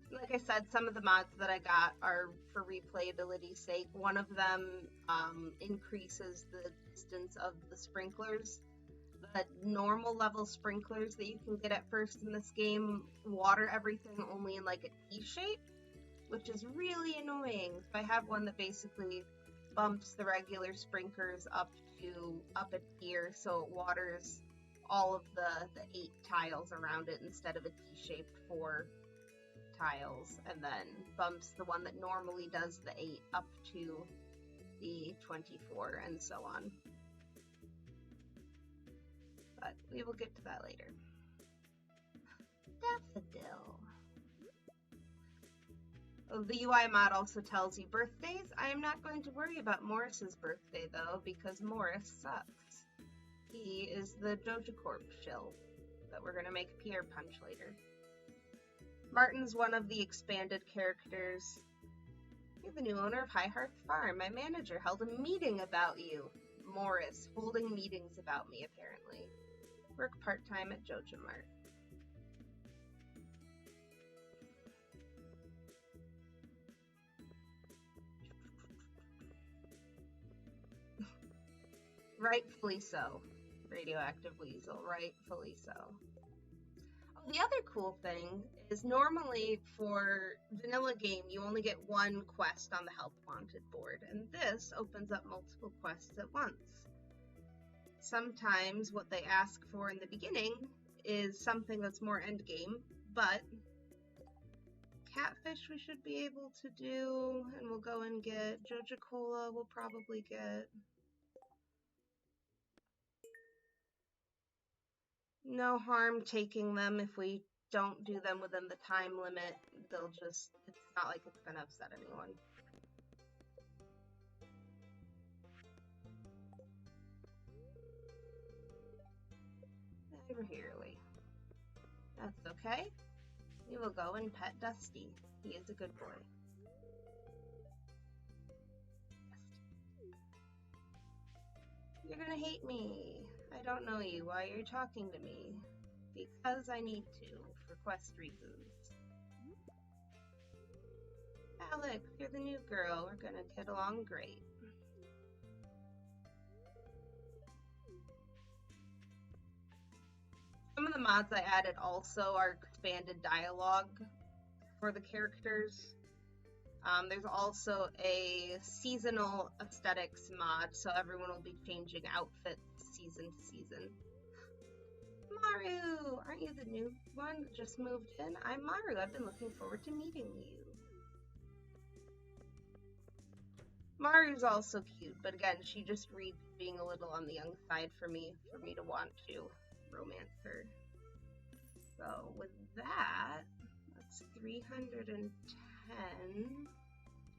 Like I said, some of the mods that I got are for replayability's sake. One of them increases the distance of the sprinklers. The normal level sprinklers that you can get at first in this game water everything only in like a T shape, which is really annoying. So I have one that basically bumps the regular sprinklers up a tier, so it waters all of the 8 tiles around it instead of a T-shaped 4 tiles, and then bumps the one that normally does the 8 up to the 24, and so on. But we will get to that later. Daffodil. Oh, the UI mod also tells you birthdays. I am not going to worry about Morris's birthday though, because Morris sucks. He is the Doja Corp shill that we're gonna make Pierre Punch later. Martin's one of the expanded characters. You're the new owner of High Hearth Farm. My manager held a meeting about you. Morris, holding meetings about me, apparently. Work part-time at Joja Mart. Rightfully so. Radioactive Weasel, rightfully so. Oh, the other cool thing is normally for vanilla game, you only get 1 quest on the Help Wanted board, and this opens up multiple quests at once. Sometimes what they ask for in the beginning is something that's more endgame, but catfish we should be able to do, and we'll go and get Joja Cola we'll probably get. No harm taking them if we don't do them within the time limit. They'll just, it's not like it's gonna upset anyone. Over here, Lee. That's okay. We will go and pet Dusty. He is a good boy. You're gonna hate me. I don't know you. Why are you talking to me? Because I need to, for quest reasons. Alex, you're the new girl. We're gonna get along great. Some of the mods I added also are expanded dialogue for the characters. There's also a seasonal aesthetics mod, so everyone will be changing outfits season to season. Maru! Aren't you the new one that just moved in? I'm Maru. I've been looking forward to meeting you. Maru's also cute, but again, she just reads being a little on the young side for me to want to romance her. So with that, that's 310.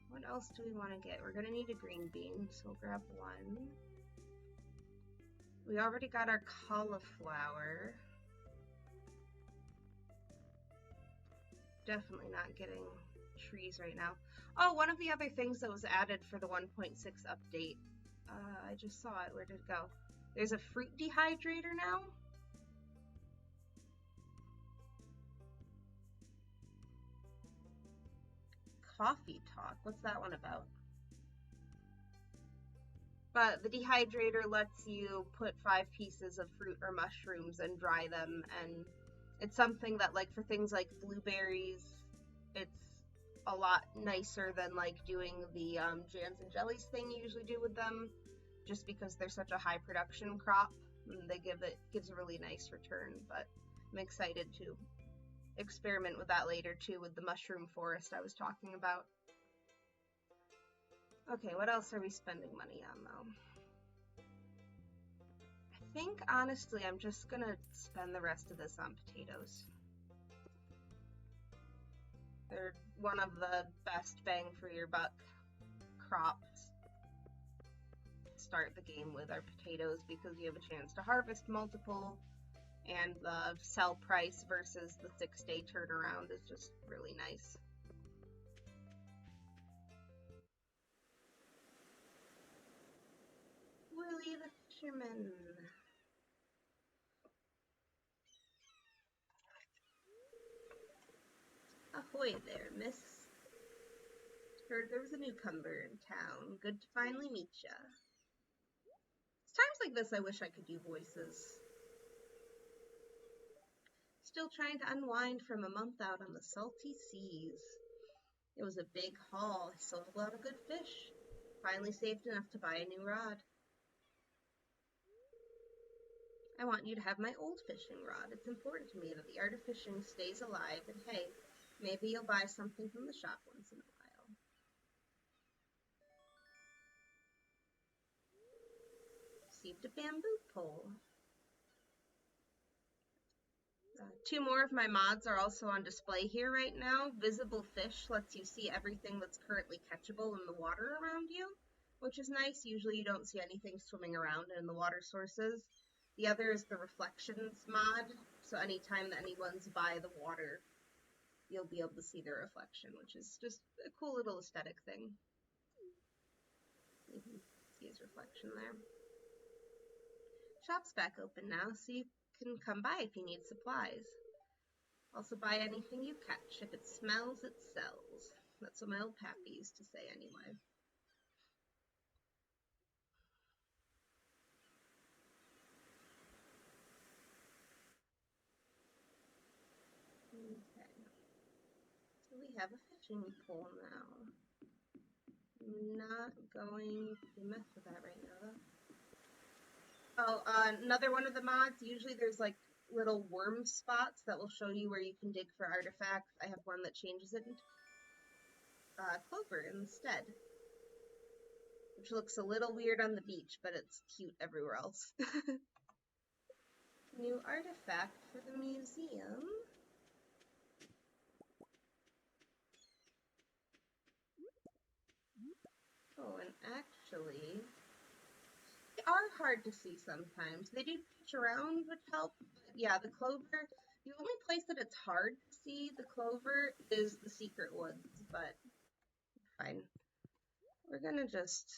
What else do we want to get? We're gonna need a green bean, so we'll grab one. We already got our cauliflower. Definitely not getting trees right now. Oh, one of the other things that was added for the 1.6 update. I just saw it. Where did it go? There's a fruit dehydrator now. Coffee talk. What's that one about? But the dehydrator lets you put 5 pieces of fruit or mushrooms and dry them, and it's something that, like, for things like blueberries, it's a lot nicer than like doing the jams and jellies thing you usually do with them, just because they're such a high production crop. And they gives a really nice return. But I'm excited to experiment with that later too, with the mushroom forest I was talking about. Okay, what else are we spending money on though? I think honestly I'm just gonna spend the rest of this on potatoes. They're one of the best bang for your buck crops to start the game with are potatoes, because you have a chance to harvest multiple, and the sell price versus the 6-day turnaround is just really nice. Willie the Fisherman. Ahoy there, miss. Heard there was a newcomer in town. Good to finally meet ya. It's times like this I wish I could do voices. Still trying to unwind from a month out on the salty seas. It was a big haul. I sold a lot of good fish. Finally saved enough to buy a new rod. I want you to have my old fishing rod. It's important to me that the art of fishing stays alive, and hey, maybe you'll buy something from the shop once in a while. Received a bamboo pole. 2 more of my mods are also on display here right now. Visible fish lets you see everything that's currently catchable in the water around you, which is nice. Usually you don't see anything swimming around in the water sources. The other is the reflections mod, so anytime that anyone's by the water, you'll be able to see their reflection, which is just a cool little aesthetic thing. You can see his reflection there. Shop's back open now, so you can come by if you need supplies. Also buy anything you catch. If it smells, it sells. That's what my old pappy used to say anyway. Okay. So we have a fishing pole now. I'm not going to mess with that right now though. Oh, another one of the mods, usually there's like little worm spots that will show you where you can dig for artifacts. I have one that changes it into clover instead, which looks a little weird on the beach, but it's cute everywhere else. New artifact for the museum. Oh, and actually, they are hard to see sometimes. They do pitch around, which helps. But yeah, the clover, the only place that it's hard to see the clover is the secret woods, but fine. We're gonna just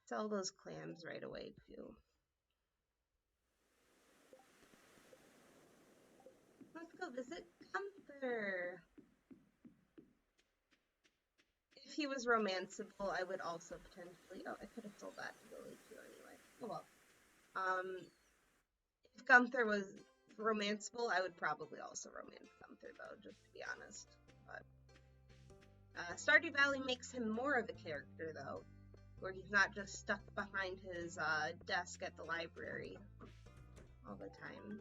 sell those clams right away, too. Let's go visit Gunther. he was romanceable, I would also potentially. Oh, I could have sold that to Lily too anyway. Oh well. If Gunther was romanceable, I would probably also romance Gunther though, just to be honest. But Stardew Valley makes him more of a character though, where he's not just stuck behind his desk at the library all the time.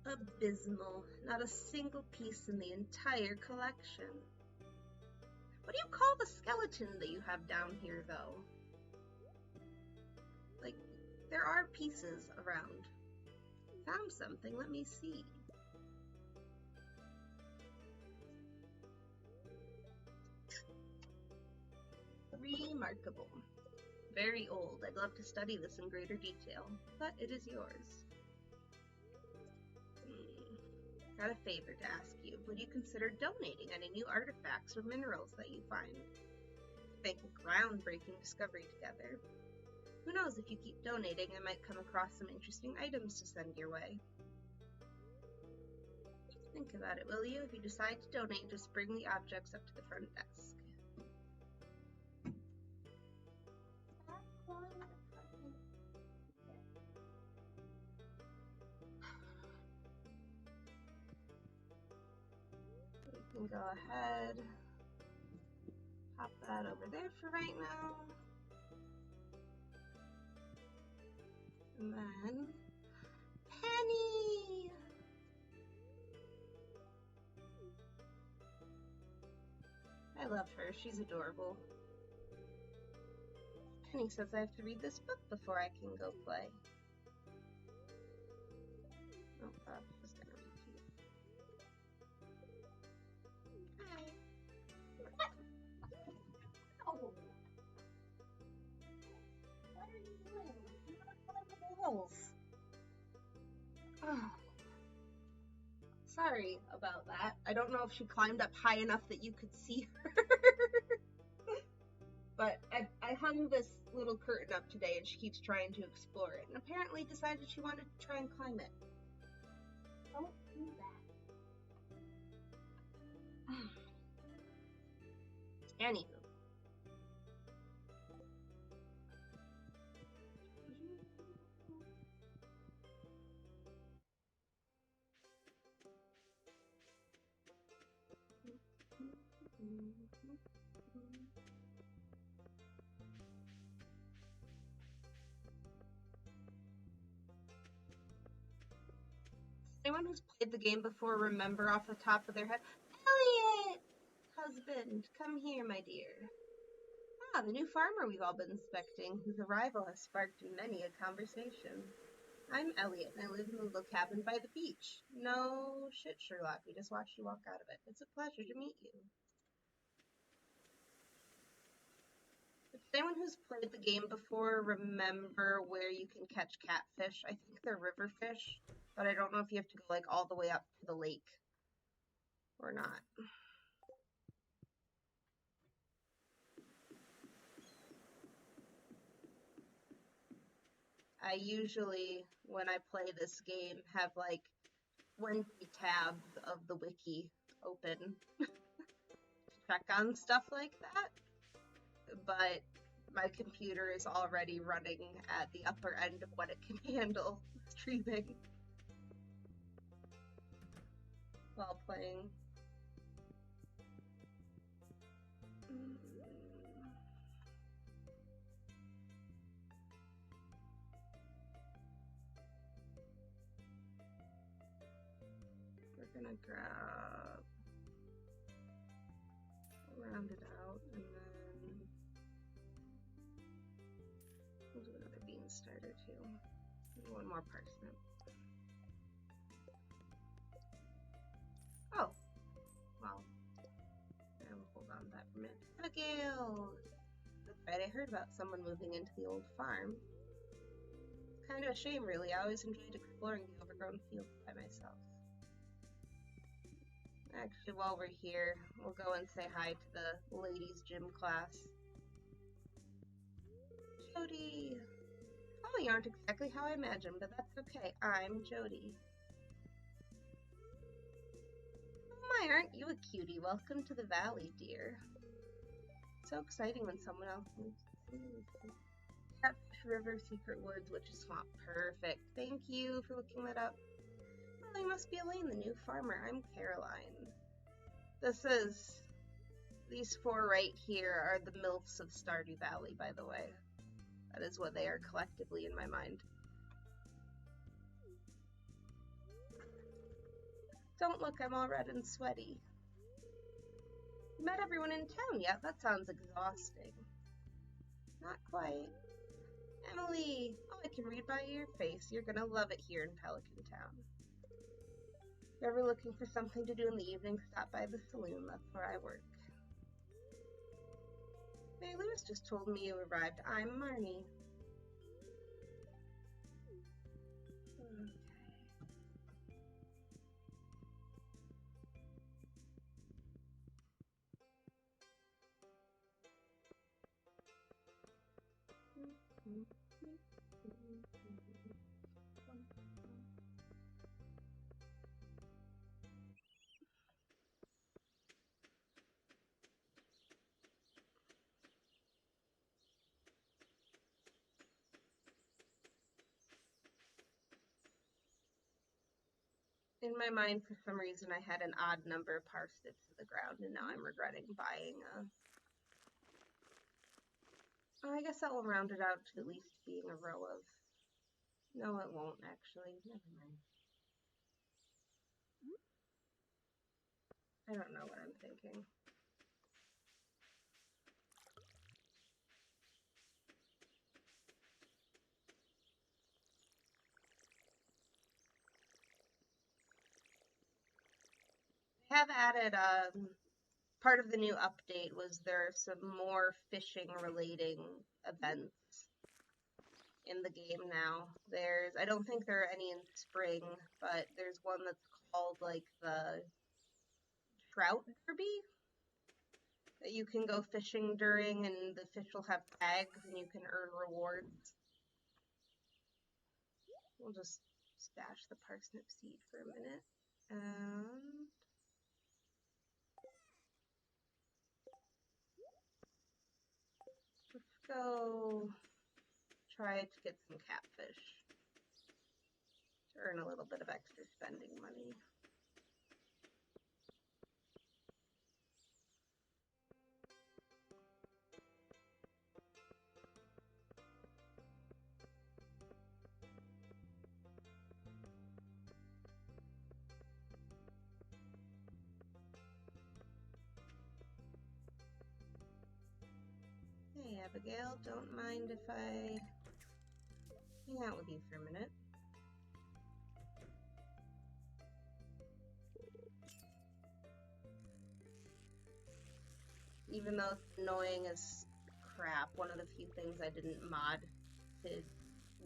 Abysmal. Not a single piece in the entire collection. What do you call the skeleton that you have down here, though? Like, there are pieces around. Found something, let me see. Remarkable. Very old. I'd love to study this in greater detail, but it is yours. Got a favor to ask you. Would you consider donating any new artifacts or minerals that you find? Make a groundbreaking discovery together. Who knows, if you keep donating, I might come across some interesting items to send your way. Think about it, will you? If you decide to donate, just bring the objects up to the front desk. We can go ahead, pop that over there for right now. And then, Penny! I love her, she's adorable. Penny says I have to read this book before I can go play. Oh, I was gonna read to you. Hi. Oh. What are you doing? You're not one of the walls. Oh. Sorry about that. I don't know if she climbed up high enough that you could see her. But I hung this little curtain up today and she keeps trying to explore it and apparently decided she wanted to try and climb it. Don't do that. Anywho. Anyone who's played the game before remember off the top of their head? Elliot! Husband, come here, my dear. Ah, the new farmer we've all been inspecting, whose arrival has sparked many a conversation. I'm Elliot, and I live in the little cabin by the beach. No shit, Sherlock, we just watched you walk out of it. It's a pleasure to meet you. Does anyone who's played the game before remember where you can catch catfish? I think they're river fish, but I don't know if you have to go like all the way up to the lake or not. I usually, when I play this game, have like 20 tabs of the wiki open to check on stuff like that, but my computer is already running at the upper end of what it can handle streaming while playing. We're gonna grab, round it out, and then we'll do another bean starter too. And one more parsnip. Oh, well, I will hold on to that for a minute. Abigail! That's right, I heard about someone moving into the old farm. It's kind of a shame, really. I always enjoyed exploring the overgrown fields by myself. Actually, while we're here, we'll go and say hi to the ladies' gym class. Jody! Oh, you aren't exactly how I imagined, but that's okay. I'm Jody. My, aren't you a cutie? Welcome to the valley, dear. So exciting when someone else moves. Catfish River, Secret Woods, Witch's Swamp. Perfect. Thank you for looking that up. Oh, you must be Alayne, the new farmer. I'm Caroline. These four right here are the MILFs of Stardew Valley, by the way. That is what they are collectively in my mind. Don't look, I'm all red and sweaty. You met everyone in town yet? That sounds exhausting. Not quite. Emily! Oh, I can read by your face. You're gonna love it here in Pelican Town. If you're ever looking for something to do in the evening, stop by the saloon. That's where I work. Hey, Lewis just told me you arrived. I'm Marnie. Okay. In my mind, for some reason, I had an odd number of parsnips to the ground, and now I'm regretting buying a... Oh, I guess that will round it out to at least being a row of... No, it won't, actually. Never mind. I don't know what I'm thinking. They have added, part of the new update was there are some more fishing relating events in the game now. I don't think there are any in spring, but there's one that's called like the Trout Derby that you can go fishing during, and the fish will have tags and you can earn rewards. We'll just stash the parsnip seed for a minute. And let's go try to get some catfish to earn a little bit of extra spending money. Hey Abigail, don't mind if I hang out with you for a minute. Even though it's annoying as crap, one of the few things I didn't mod to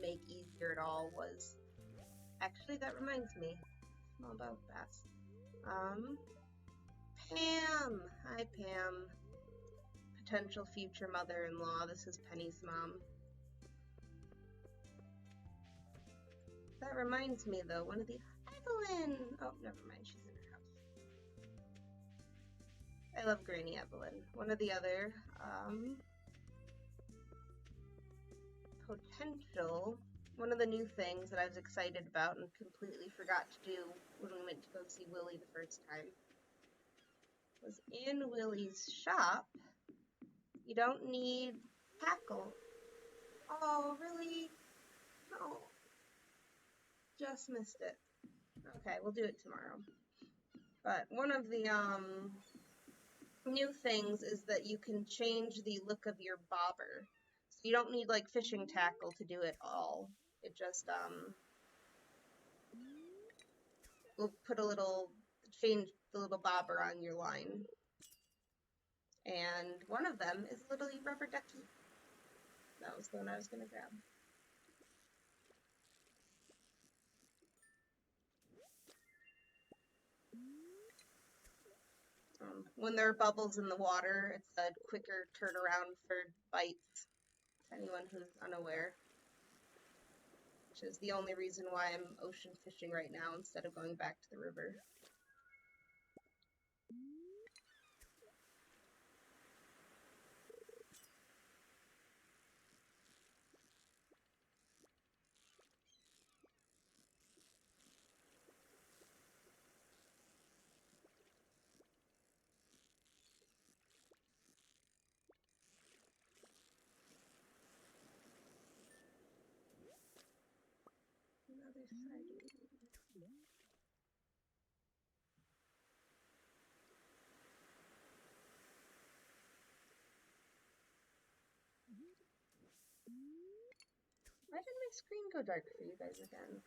make easier at all was... Actually, that reminds me. Small dog bass. Pam! Hi, Pam. Potential future mother-in-law. This is Penny's mom. That reminds me, though, one of the... Evelyn! Oh, never mind, she's in her house. I love Granny Evelyn. One of the other, one of the new things that I was excited about and completely forgot to do when we went to go see Willie the first time was in Willie's shop. You don't need tackle. Oh, really? No. Just missed it. Okay, we'll do it tomorrow. But one of the new things is that you can change the look of your bobber. So you don't need like fishing tackle to do it all. It just will put change the little bobber on your line. And one of them is a little rubber ducky. That was the one I was going to grab. When there are bubbles in the water, it's a quicker turnaround for bites, to anyone who's unaware. Which is the only reason why I'm ocean fishing right now instead of going back to the river. Why did my screen go dark for you guys again?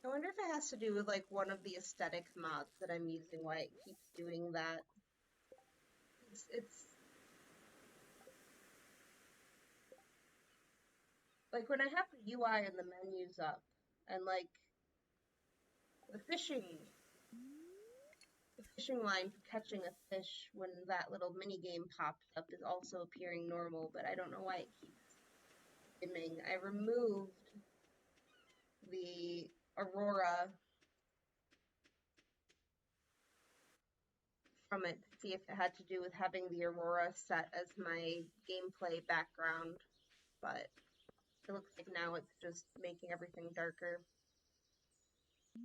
I wonder if it has to do with like one of the aesthetic mods that I'm using, why it keeps doing that. It's like when I have the UI and the menus up, and like the fishing line for catching a fish when that little mini game pops up is also appearing normal, but I don't know why it keeps dimming. I removed the Aurora from it to see if it had to do with having the Aurora set as my gameplay background, but it looks like now it's just making everything darker. Ah.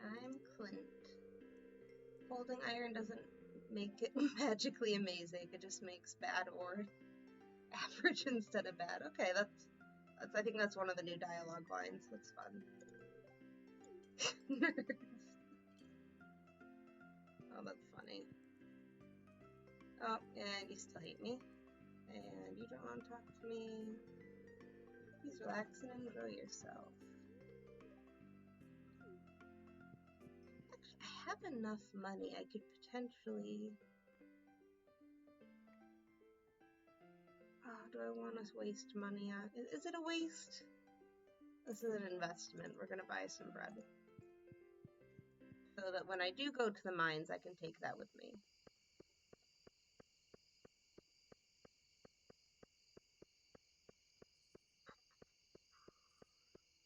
Hi, I'm Clint. Holding iron doesn't make it magically amazing. It just makes bad or average instead of bad. Okay, that's I think that's one of the new dialogue lines. That's fun. Oh, that's funny. Oh, and you still hate me. And you don't want to talk to me. Please relax and enjoy yourself. Actually, I have enough money. I could potentially... Oh, do I want to waste money on... Is it a waste? This is an investment. We're going to buy some bread. So that when I do go to the mines, I can take that with me.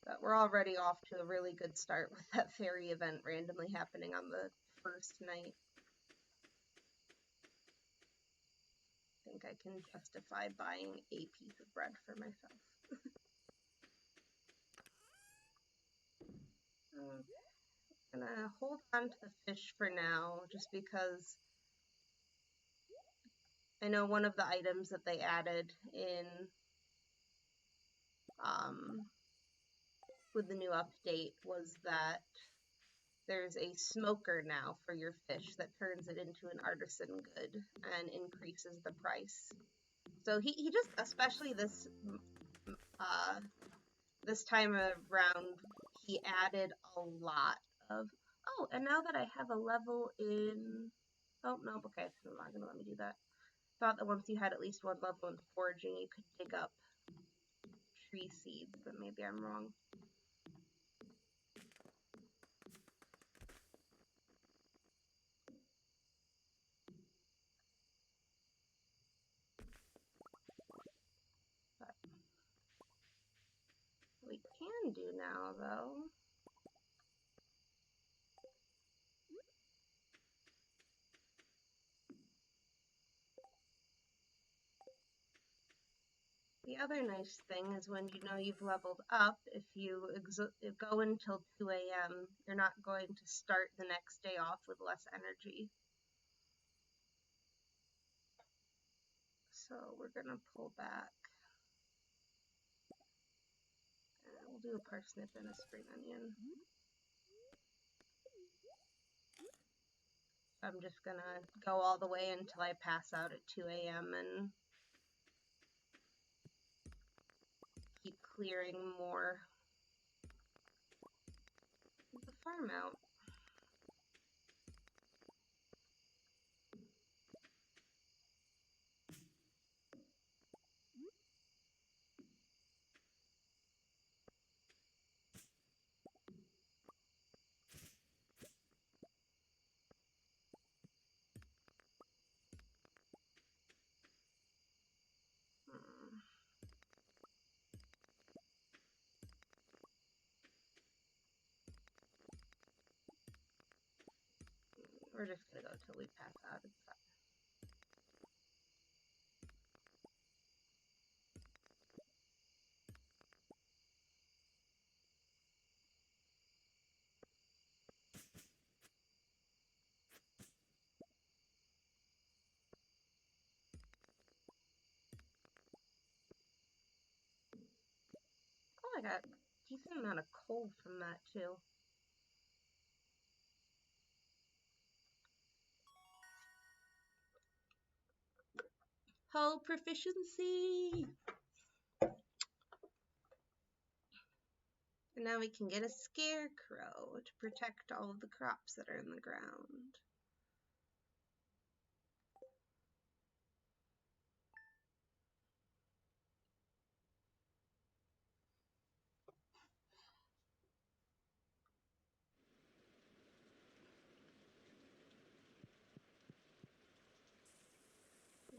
But we're already off to a really good start with that fairy event randomly happening on the first night. I think I can justify buying a piece of bread for myself. I'm gonna hold on to the fish for now, just because I know one of the items that they added in with the new update was that there's a smoker now for your fish that turns it into an artisan good and increases the price. So he just, especially this time around, he added a lot of. Oh, and now that I have a level in, oh no, okay, it's not gonna let me do that. Thought that once you had at least one level in foraging, you could dig up tree seeds, but maybe I'm wrong. But we can do now, though. The other nice thing is when you know you've leveled up, if you go until 2 a.m., you're not going to start the next day off with less energy. So we're going to pull back. And we'll do a parsnip and a spring onion. I'm just going to go all the way until I pass out at 2 a.m. and keep clearing more of the farm out. We're just going to go till we pass out. It's fine. Oh, I got a decent amount of coal from that, too. Hull proficiency! And now we can get a scarecrow to protect all of the crops that are in the ground.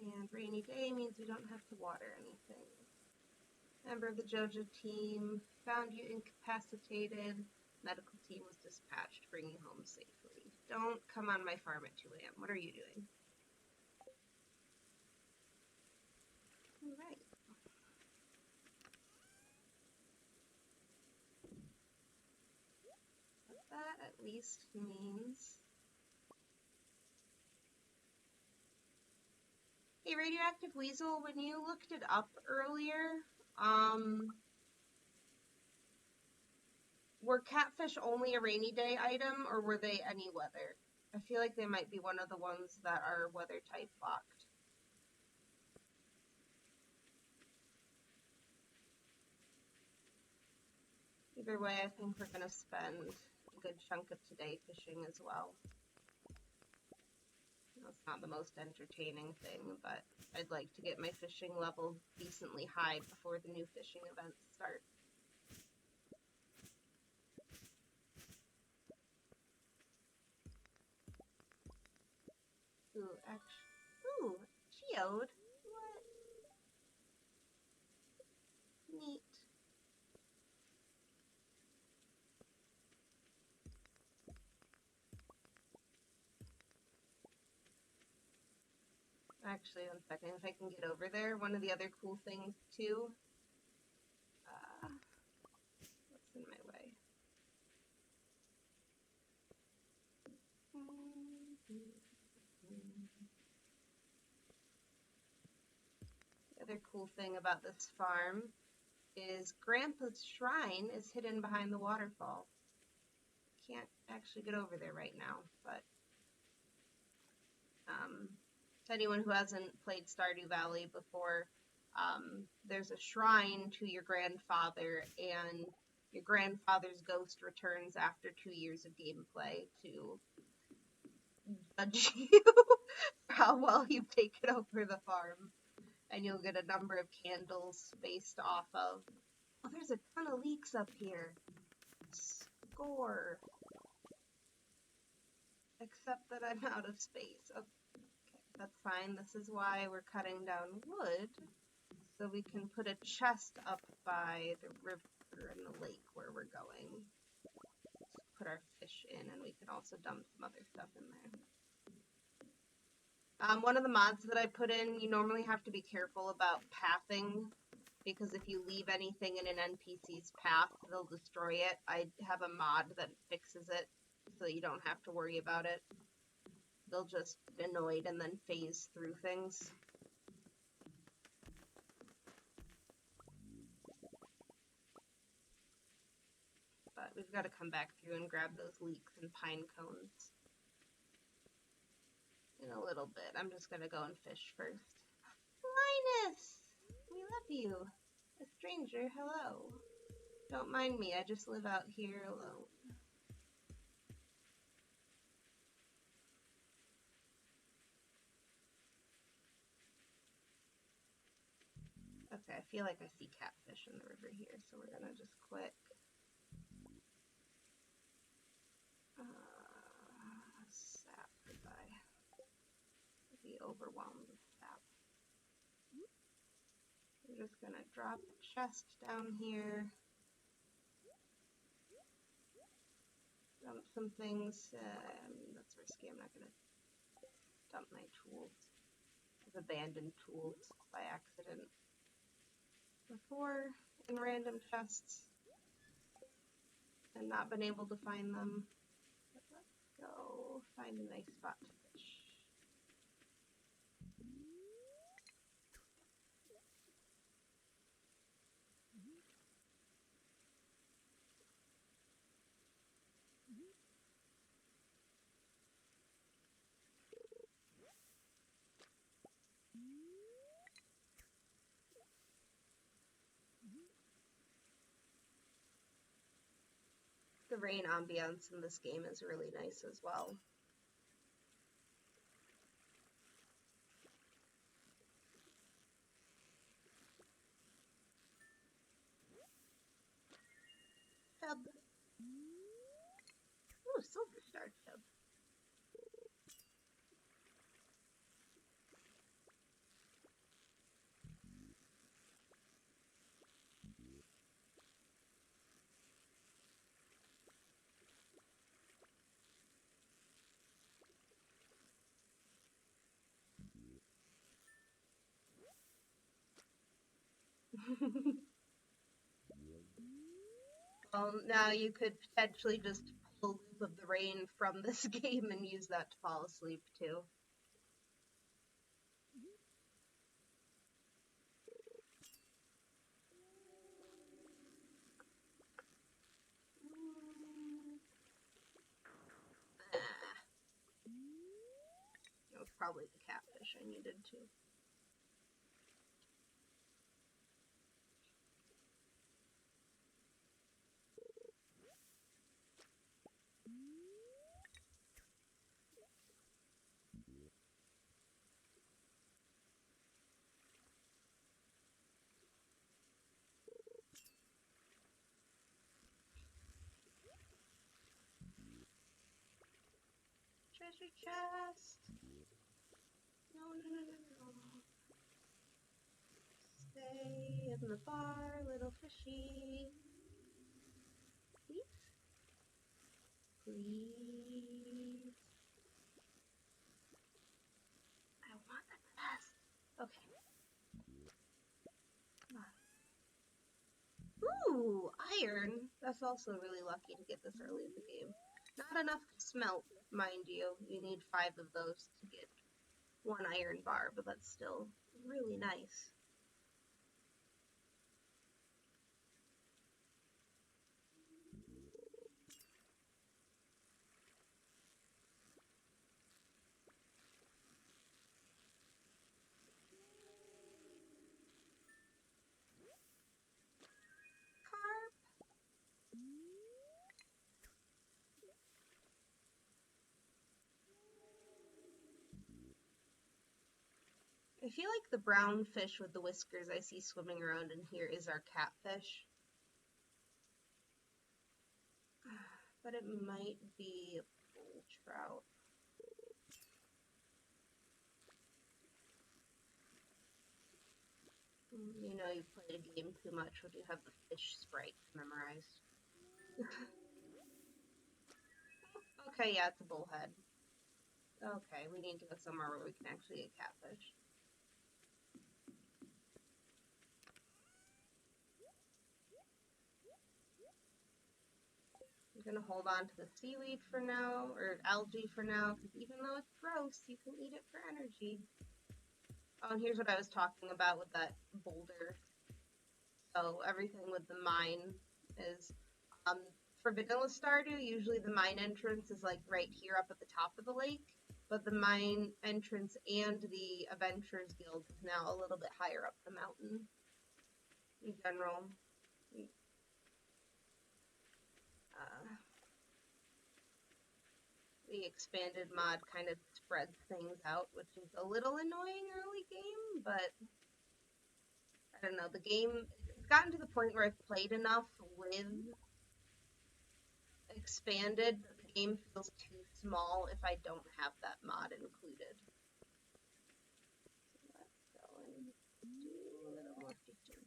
And rainy day means we don't have to water anything. Member of the JoJo team found you incapacitated. Medical team was dispatched, bring you home safely. Don't come on my farm at 2 a.m. What are you doing? All right. But that at least means... Hey, Radioactive Weasel, when you looked it up earlier, were catfish only a rainy day item, or were they any weather? I feel like they might be one of the ones that are weather type locked. Either way, I think we're going to spend a good chunk of today fishing as well. That's not the most entertaining thing, but I'd like to get my fishing level decently high before the new fishing events start. Ooh, actually, ooh, geode. What? Neat. Actually, one second, if I can get over there, one of the other cool things too, what's in my way? Another cool thing about this farm is Grandpa's shrine is hidden behind the waterfall. Can't actually get over there right now, but to anyone who hasn't played Stardew Valley before, there's a shrine to your grandfather, and your grandfather's ghost returns after 2 years of gameplay to judge you for how well you've taken over the farm. And you'll get a number of candles based off of... Oh, there's a ton of leeks up here. Score. Except that I'm out of space. Okay, that's fine. This is why we're cutting down wood, so we can put a chest up by the river and the lake where we're going. Put our fish in, and we can also dump some other stuff in there. One of the mods that I put in, you normally have to be careful about pathing, because if you leave anything in an NPC's path, they'll destroy it. I have a mod that fixes it, so you don't have to worry about it. They'll just get annoyed and then phase through things. But we've got to come back through and grab those leeks and pine cones in a little bit. I'm just going to go and fish first. Linus! We love you. A stranger, hello. Don't mind me, I just live out here alone. Okay, I feel like I see catfish in the river here, so we're gonna just quick sap goodbye. Be overwhelmed with sap. We're just gonna drop the chest down here. Dump some things. That's risky. I'm not gonna dump my tools. I've abandoned tools by accident before in random chests and not been able to find them. But let's go find a nice spot to fish. The rain ambiance in this game is really nice as well. Chub. Ooh, silver star chub. Well, now you could potentially just pull a loop of the rain from this game and use that to fall asleep too. That was probably the catfish I needed too. Treasure chest! No, no, no, no, no. Stay in the bar, little fishy. Please? Please? I want the chest. Okay. Come on. Ooh, iron. That's also really lucky to get this early in the game. Not enough to smelt, mind you. You need 5 of those to get 1 iron bar, but that's still really nice. I feel like the brown fish with the whiskers I see swimming around in here is our catfish. But it might be a bull trout. You know you played a game too much when you have the fish sprite memorized. Okay, yeah, it's a bullhead. Okay, we need to go somewhere where we can actually get catfish. I'm gonna hold on to the seaweed for now, or algae for now, because even though it's gross, you can eat it for energy. Oh, and here's what I was talking about with that boulder. So everything with the mine is, um, for vanilla Stardew, usually the mine entrance is like right here up at the top of the lake, but the mine entrance and the Adventurers Guild is now a little bit higher up the mountain. In general, uh, the expanded mod kind of spreads things out, which is a little annoying early game, but I don't know, the game, it's gotten to the point where I've played enough with expanded that the game feels too small if I don't have that mod included. So let's go and do a little more fishing.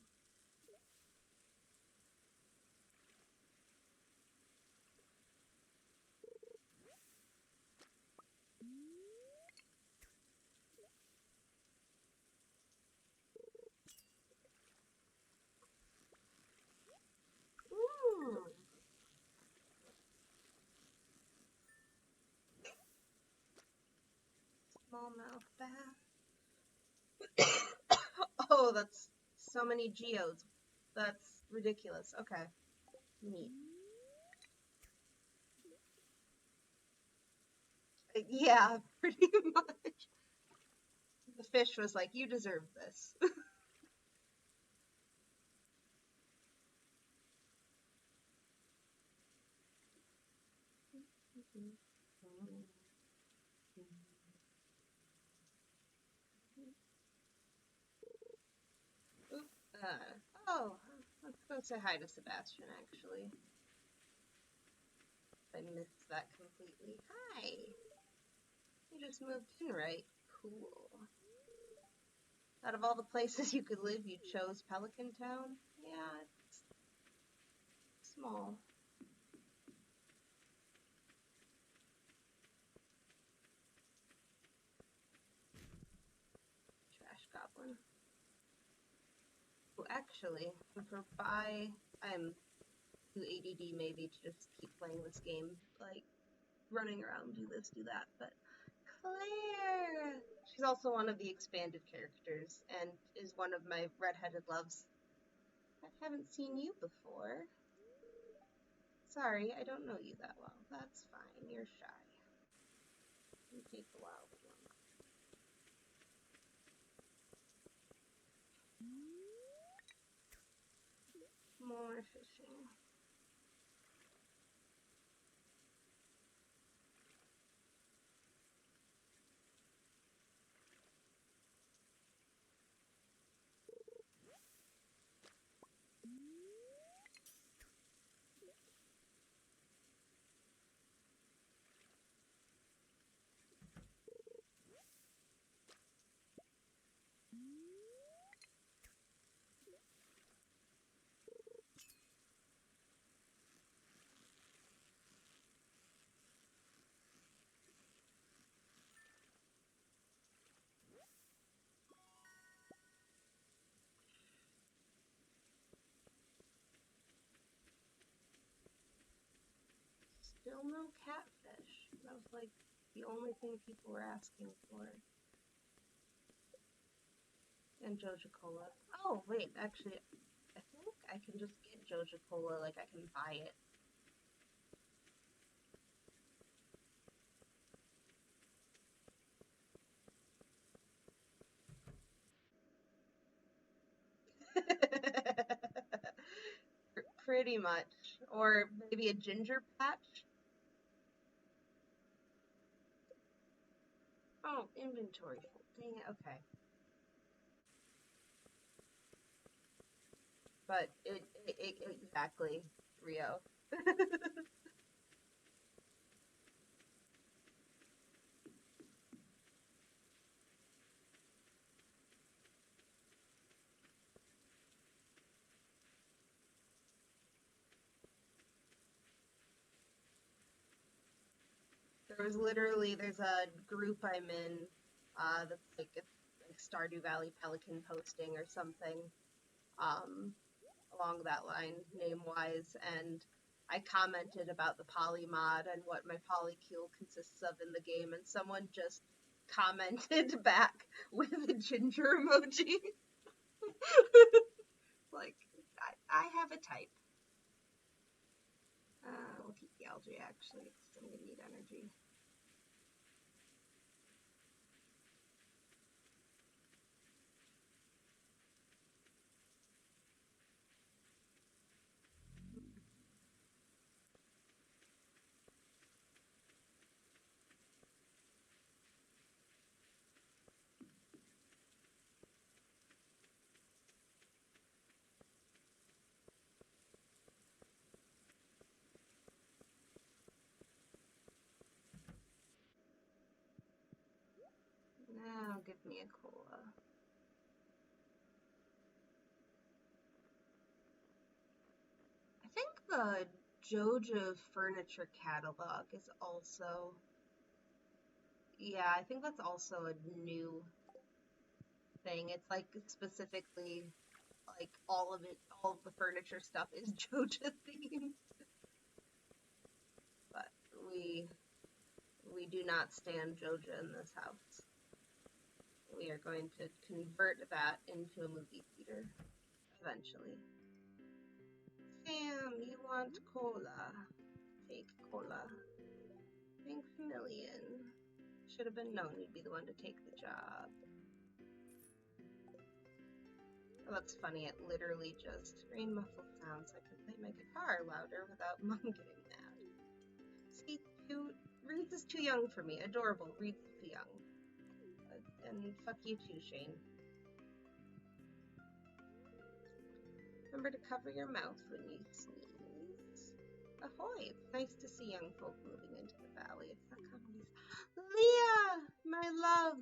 Ooh. Smallmouth bass. Oh, that's so many geodes. That's ridiculous. Okay. Neat. Yeah, pretty much. The fish was like, you deserve this. Oh, let's go say hi to Sebastian, actually. I missed that completely. Hi! You just moved in, right? Cool. Out of all the places you could live, you chose Pelican Town? Yeah, it's small. Trash goblin. Oh, actually, for I'm too ADD maybe to just keep playing this game, like running around, do this, do that, but Claire! She's also one of the expanded characters and is one of my redheaded loves. I haven't seen you before. Sorry, I don't know you that well. That's fine, you're shy. You take the wild one. More fishing. Still no catfish. That was like the only thing people were asking for. And Joja Cola. Oh, wait, actually, I think I can just get Joja Cola, like I can buy it. Pretty much. Or maybe a ginger patch. Oh, inventory full. Dang it, okay. But exactly, Rio. There's a group I'm in, that's like it's like Stardew Valley Pelican posting or something, um, along that line, name wise, and I commented about the polymod and what my polycule consists of in the game, and someone just commented back with a ginger emoji. Like, I have a type. We'll keep the algae actually, because I'm gonna need energy. Now give me a cola. I think the JoJo furniture catalog is also, yeah, I think that's also a new thing. It's like specifically like all of it, all of the furniture stuff is JoJo themed. But we we do not stand JoJo in this house. We are going to convert that into a movie theater eventually. Sam, you want cola? Take cola. Thanks a million. Should have been known you'd be the one to take the job. Oh, that's funny. It literally just rain muffled sounds. I can play my guitar louder without mom getting mad. See, Reeds is too young for me. Adorable. Reeds is too young. And fuck you too, Shane. Remember to cover your mouth when you sneeze. Ahoy! It's nice to see young folk moving into the valley. It's not comedy. Leah! My love!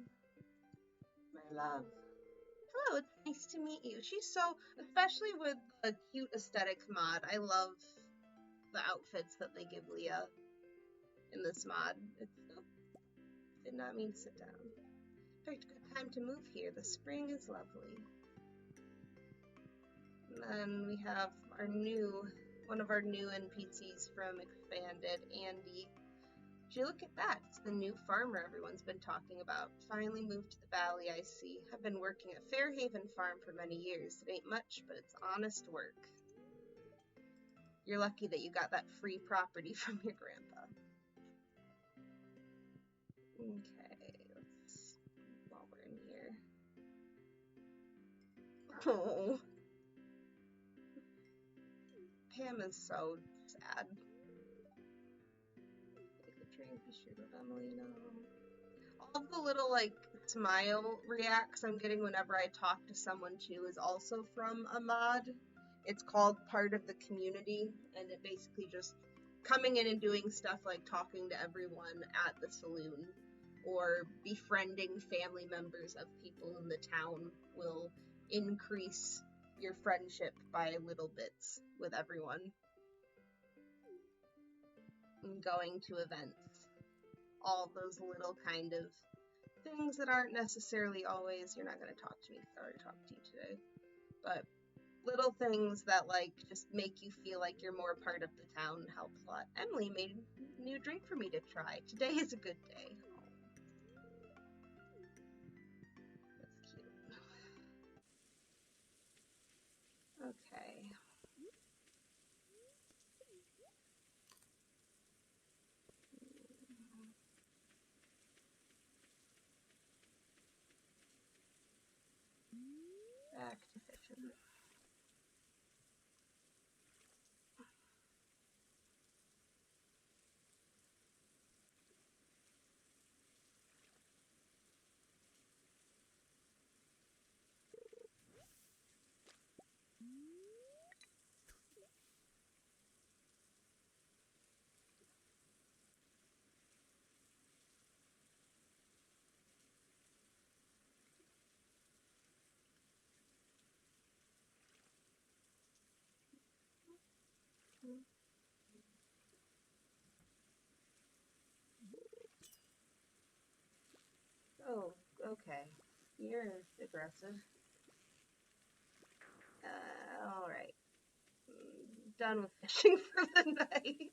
My love. Hello, it's nice to meet you. She's so, especially with the cute aesthetic mod, I love the outfits that they give Leah in this mod. It's so, did not mean to sit down. Picked a good time to move here. The spring is lovely. And then we have one of our new NPCs from Expanded, Andy. Would you look at that? It's the new farmer everyone's been talking about. Finally moved to the valley, I see. I've been working at Fairhaven Farm for many years. It ain't much, but it's honest work. You're lucky that you got that free property from your grandpa. Okay, let's, while we're in here. Oh. Pam is so sad. Take the train, be sure to let Emily know. All of the little, like, smile reacts I'm getting whenever I talk to someone, too, is also from a mod. It's called Part of the Community, and it basically just coming in and doing stuff like talking to everyone at the saloon or befriending family members of people in the town will increase your friendship by little bits with everyone. And going to events. All those little kind of things that aren't necessarily always, you're not going to talk to me because I already talked to you today, but little things that like just make you feel like you're more part of the town helps a lot. Emily made a new drink for me to try. Today is a good day. That's cute. Okay. Back to fishing. Oh, okay. You're aggressive. Alright. Done with fishing for the night.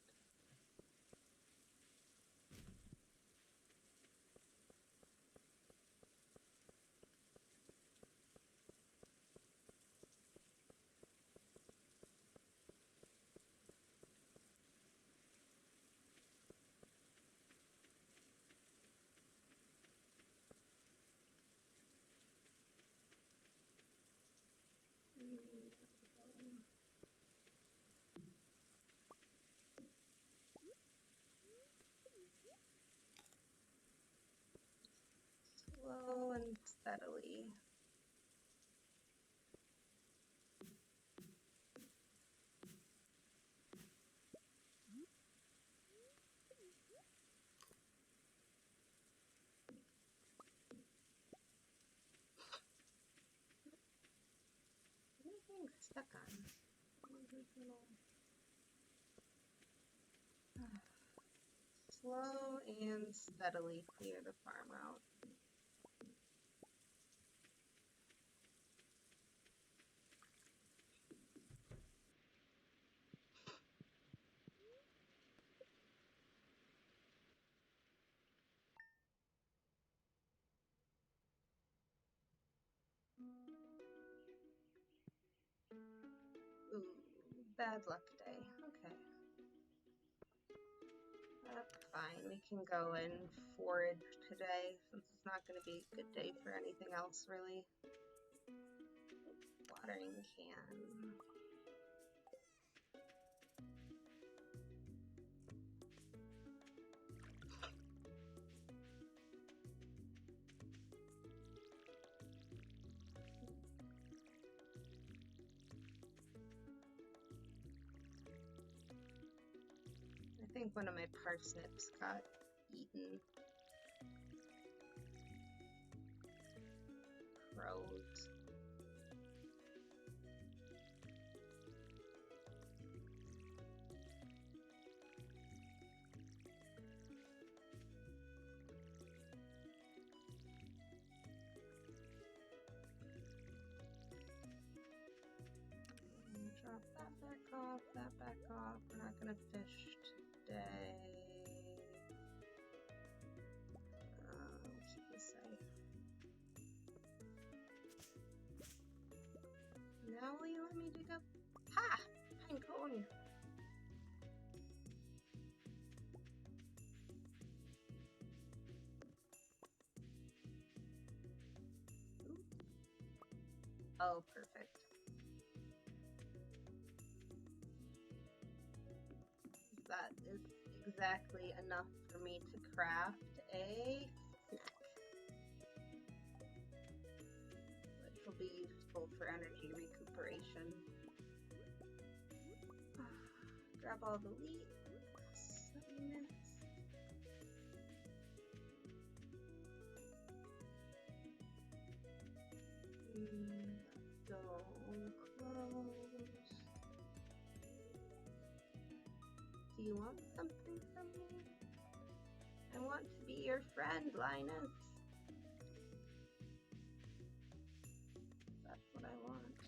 Slow and steadily. Anything stuck on? Slow and steadily clear the farm out. Ooh, bad luck day. Okay. That's fine. We can go and forage today since it's not going to be a good day for anything else, really. Watering can. I think one of my parsnips got eaten. Crows. Drop that back off, that back off. We're not gonna fish today. Keep this safe. Now will you let me dig up? Ha! Pine cone! Ooh. Oh, perfect. That is exactly enough for me to craft a snack, which will be useful for energy recuperation. Grab all the leeks that we missed. So close. Do you want something from me? I want to be your friend, Linus. That's what I want.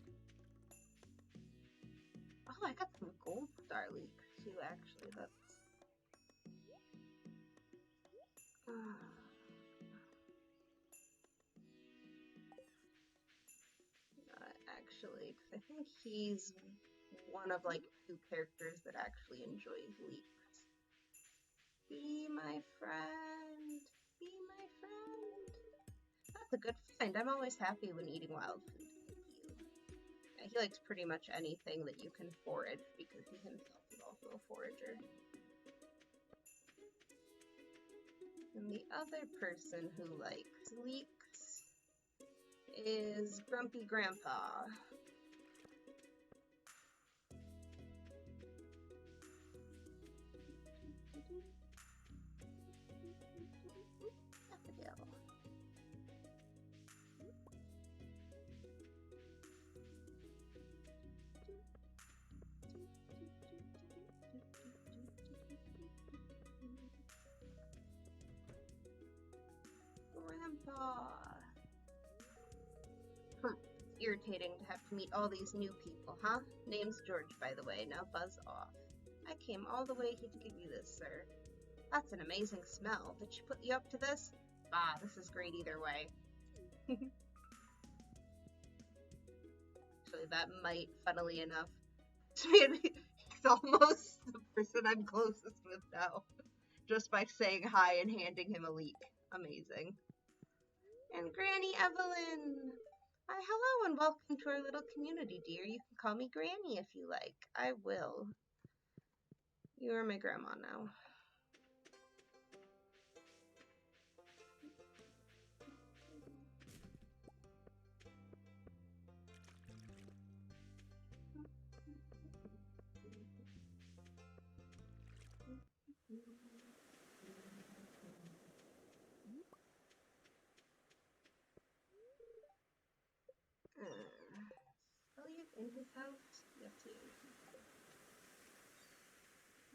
Oh, I got some gold star leeks too, actually. That's... actually, because I think he's one of like 2 characters that actually enjoys leeks. Be my friend. Be my friend. That's a good find. I'm always happy when eating wild food. Thank you. Yeah, he likes pretty much anything that you can forage because he himself is also a forager. And the other person who likes leeks is Grumpy Grandpa. Aw. Irritating to have to meet all these new people, huh? Name's George, by the way. Now buzz off. I came all the way here to give you this, sir. That's an amazing smell. Did she put you up to this? Ah, this is great either way. Actually, that might, funnily enough, he's almost the person I'm closest with now. Just by saying hi and handing him a leek. Amazing. And Granny Evelyn! Hi, hello and welcome to our little community, dear. You can call me Granny if you like. I will. You are my grandma now. Elliot in his house? Yes, he is.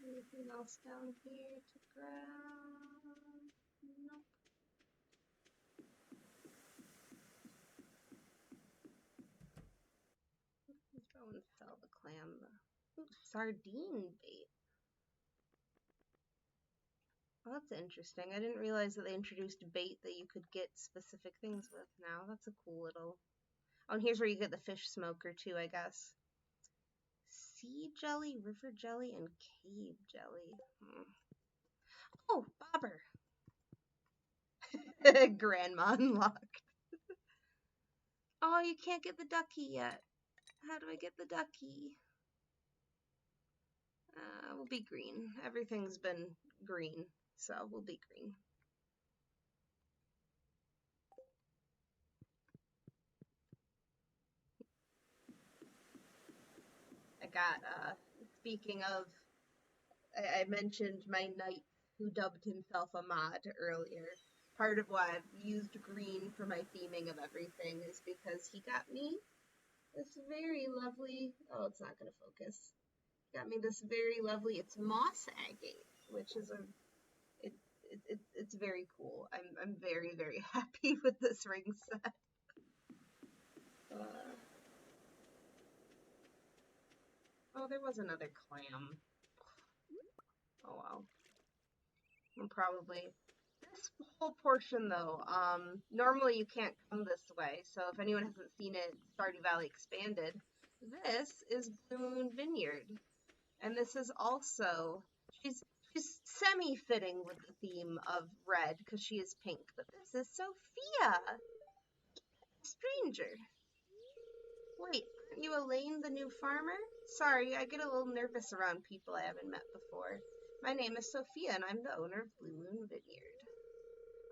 Anything else down here to grab? Nope. Let's go and sell the clam. Ooh, sardine bait. Well, that's interesting. I didn't realize that they introduced bait that you could get specific things with now. That's a cool little... Oh, and here's where you get the fish smoker too, I guess. Sea jelly, river jelly, and cave jelly. Oh, bobber! Grandma unlocked. Oh, you can't get the ducky yet. How do I get the ducky? We'll be green. Everything's been green, so we'll be green. I got, speaking of, I mentioned my knight who dubbed himself a mod earlier. Part of why I've used green for my theming of everything is because he got me this very lovely, oh, it's not going to focus. Got me this very lovely, it's moss agate, which is it's very cool. I'm very, very happy with this ring set. Oh, there was another clam. Oh wow. And probably this whole portion though, normally you can't come this way, so if anyone hasn't seen it, Stardew Valley Expanded, this is Blue Moon Vineyard. And this is also, she's semi-fitting with the theme of red because she is pink, but this is Sophia, stranger. Wait, aren't you Alayne, the new farmer? Sorry, I get a little nervous around people I haven't met before. My name is Sophia, and I'm the owner of Blue Moon Vineyard.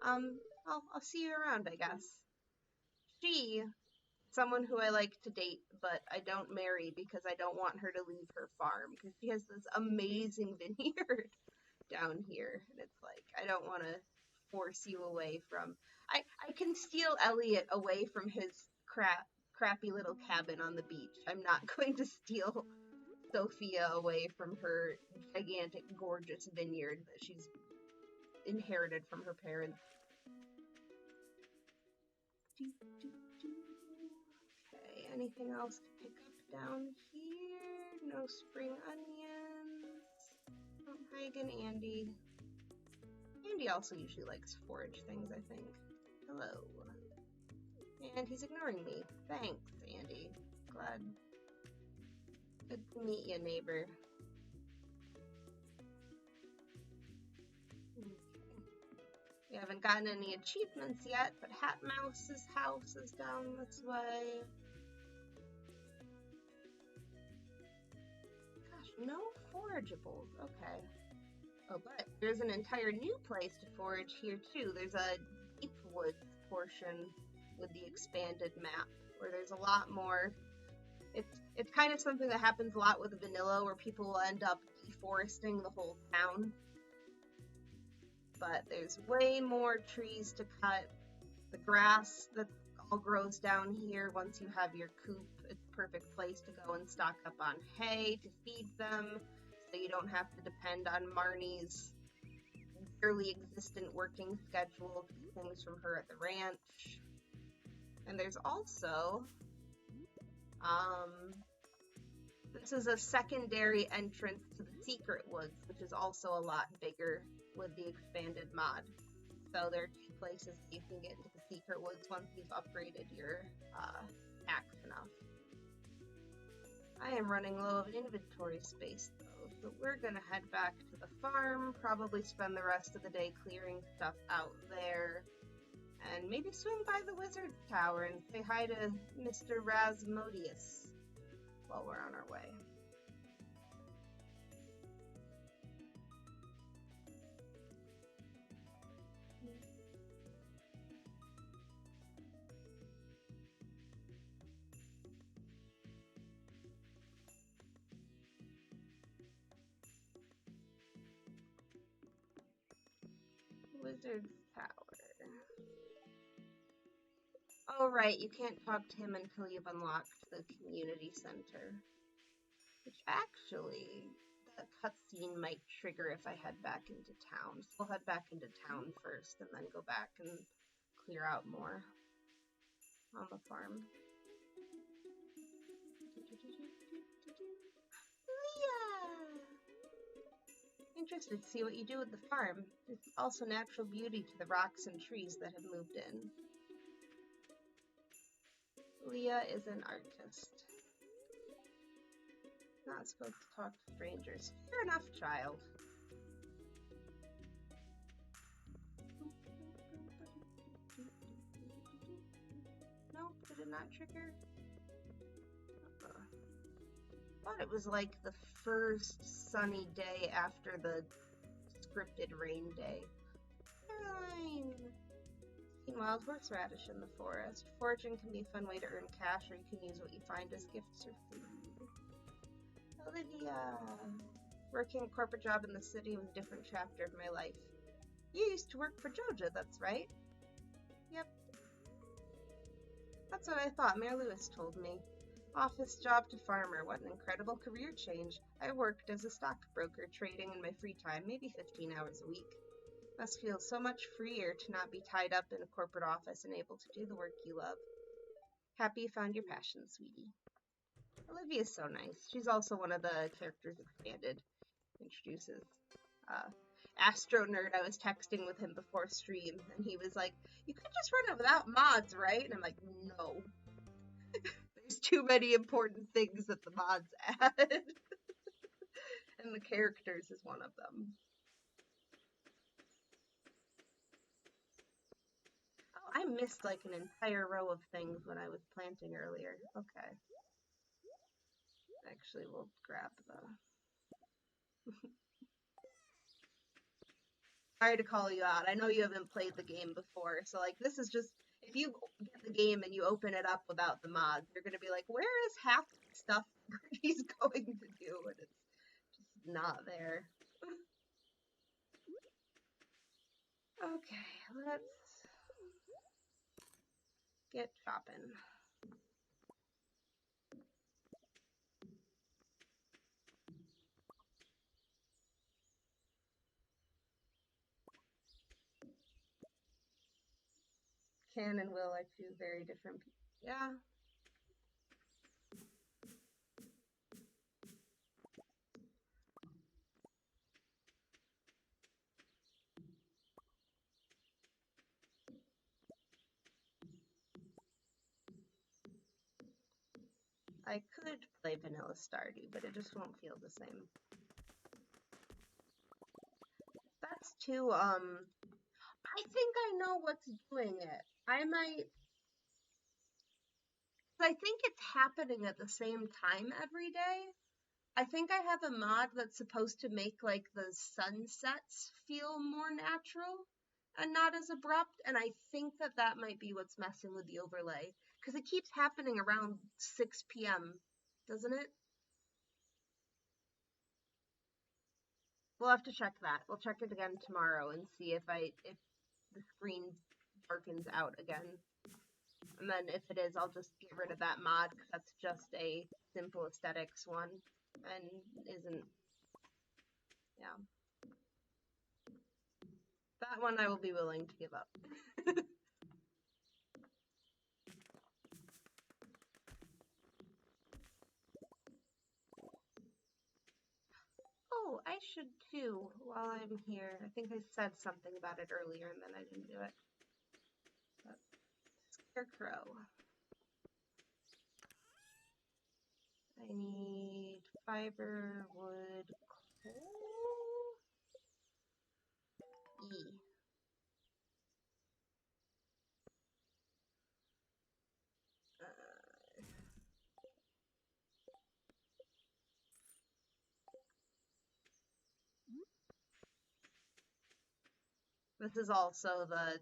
I'll see you around, I guess. She, someone who I like to date, but I don't marry because I don't want her to leave her farm, because she has this amazing vineyard down here, and it's like, I don't want to force you away from... I can steal Elliot away from his crappy little cabin on the beach. I'm not going to steal Sophia away from her gigantic, gorgeous vineyard that she's inherited from her parents. Okay, anything else to pick up down here? No spring onions. Oh, hi again, Andy. Andy also usually likes forage things, I think. Hello. And he's ignoring me. Thanks, Andy. Glad. Good to meet you, neighbor. Okay. We haven't gotten any achievements yet, but Hat Mouse's house is down this way. Gosh, no forageables. Okay. Oh, but there's an entire new place to forage here, too. There's a deep woods portion with the expanded map, where there's a lot more. It's kind of something that happens a lot with vanilla, where people will end up deforesting the whole town. But there's way more trees to cut. The grass that all grows down here once you have your coop, it's a perfect place to go and stock up on hay to feed them, so you don't have to depend on Marnie's barely existent working schedule, things from her at the ranch. And there's also, this is a secondary entrance to the Secret Woods, which is also a lot bigger with the expanded mod. So there are 2 places you can get into the Secret Woods once you've upgraded your axe enough. I am running low of inventory space though, so we're gonna head back to the farm, probably spend the rest of the day clearing stuff out there, and maybe swing by the Wizard's Tower and say hi to Mr. Rasmodius while we're on our way. Wizard's Tower. Oh right, you can't talk to him until you've unlocked the community center. Which actually, that cutscene might trigger if I head back into town. So we'll head back into town first and then go back and clear out more on the farm. Leah! Interested to see what you do with the farm. There's also natural beauty to the rocks and trees that have moved in. Leah is an artist. Not supposed to talk to strangers. Fair enough, child. Nope, did it not trigger? Thought it was like the first sunny day after the scripted rain day. Caroline! Seen wild horseradish in the forest. Foraging can be a fun way to earn cash, or you can use what you find as gifts or food. Olivia! Working a corporate job in the city was a different chapter of my life. You used to work for Joja, that's right? Yep. That's what I thought. Mayor Lewis told me. Office job to farmer. What an incredible career change. I worked as a stockbroker, trading in my free time, maybe 15 hours a week. Must feel so much freer to not be tied up in a corporate office and able to do the work you love. Happy you found your passion, sweetie. Olivia's so nice. She's also one of the characters expanded. Introduces Astro Nerd. I was texting with him before stream, and he was like, "You could just run it without mods, right?" And I'm like, "No." There's too many important things that the mods add. And the characters is one of them. Oh, I missed like an entire row of things when I was planting earlier. Okay. Actually, we'll grab the... Sorry to call you out. I know you haven't played the game before, so like this is just... If you get the game and you open it up without the mods, you're going to be like, where is half the stuff he's going to do? And it's just not there. Okay, let's get chopping. Can and will are 2 very different people. Yeah. I could play vanilla Stardew, but it just won't feel the same. That's too, I think I know what's doing it. I think it's happening at the same time every day. I think I have a mod that's supposed to make, like, the sunsets feel more natural and not as abrupt, and I think that that might be what's messing with the overlay. Because it keeps happening around 6 p.m., doesn't it? We'll have to check that. We'll check it again tomorrow and see if the screen darkens out again. And then if it is, I'll just get rid of that mod because that's just a simple aesthetics one and isn't, yeah. That one I will be willing to give up. Oh, I should too, while I'm here. I think I said something about it earlier and then I didn't do it. But Scarecrow. I need fiber, wood, coal. E. This is also the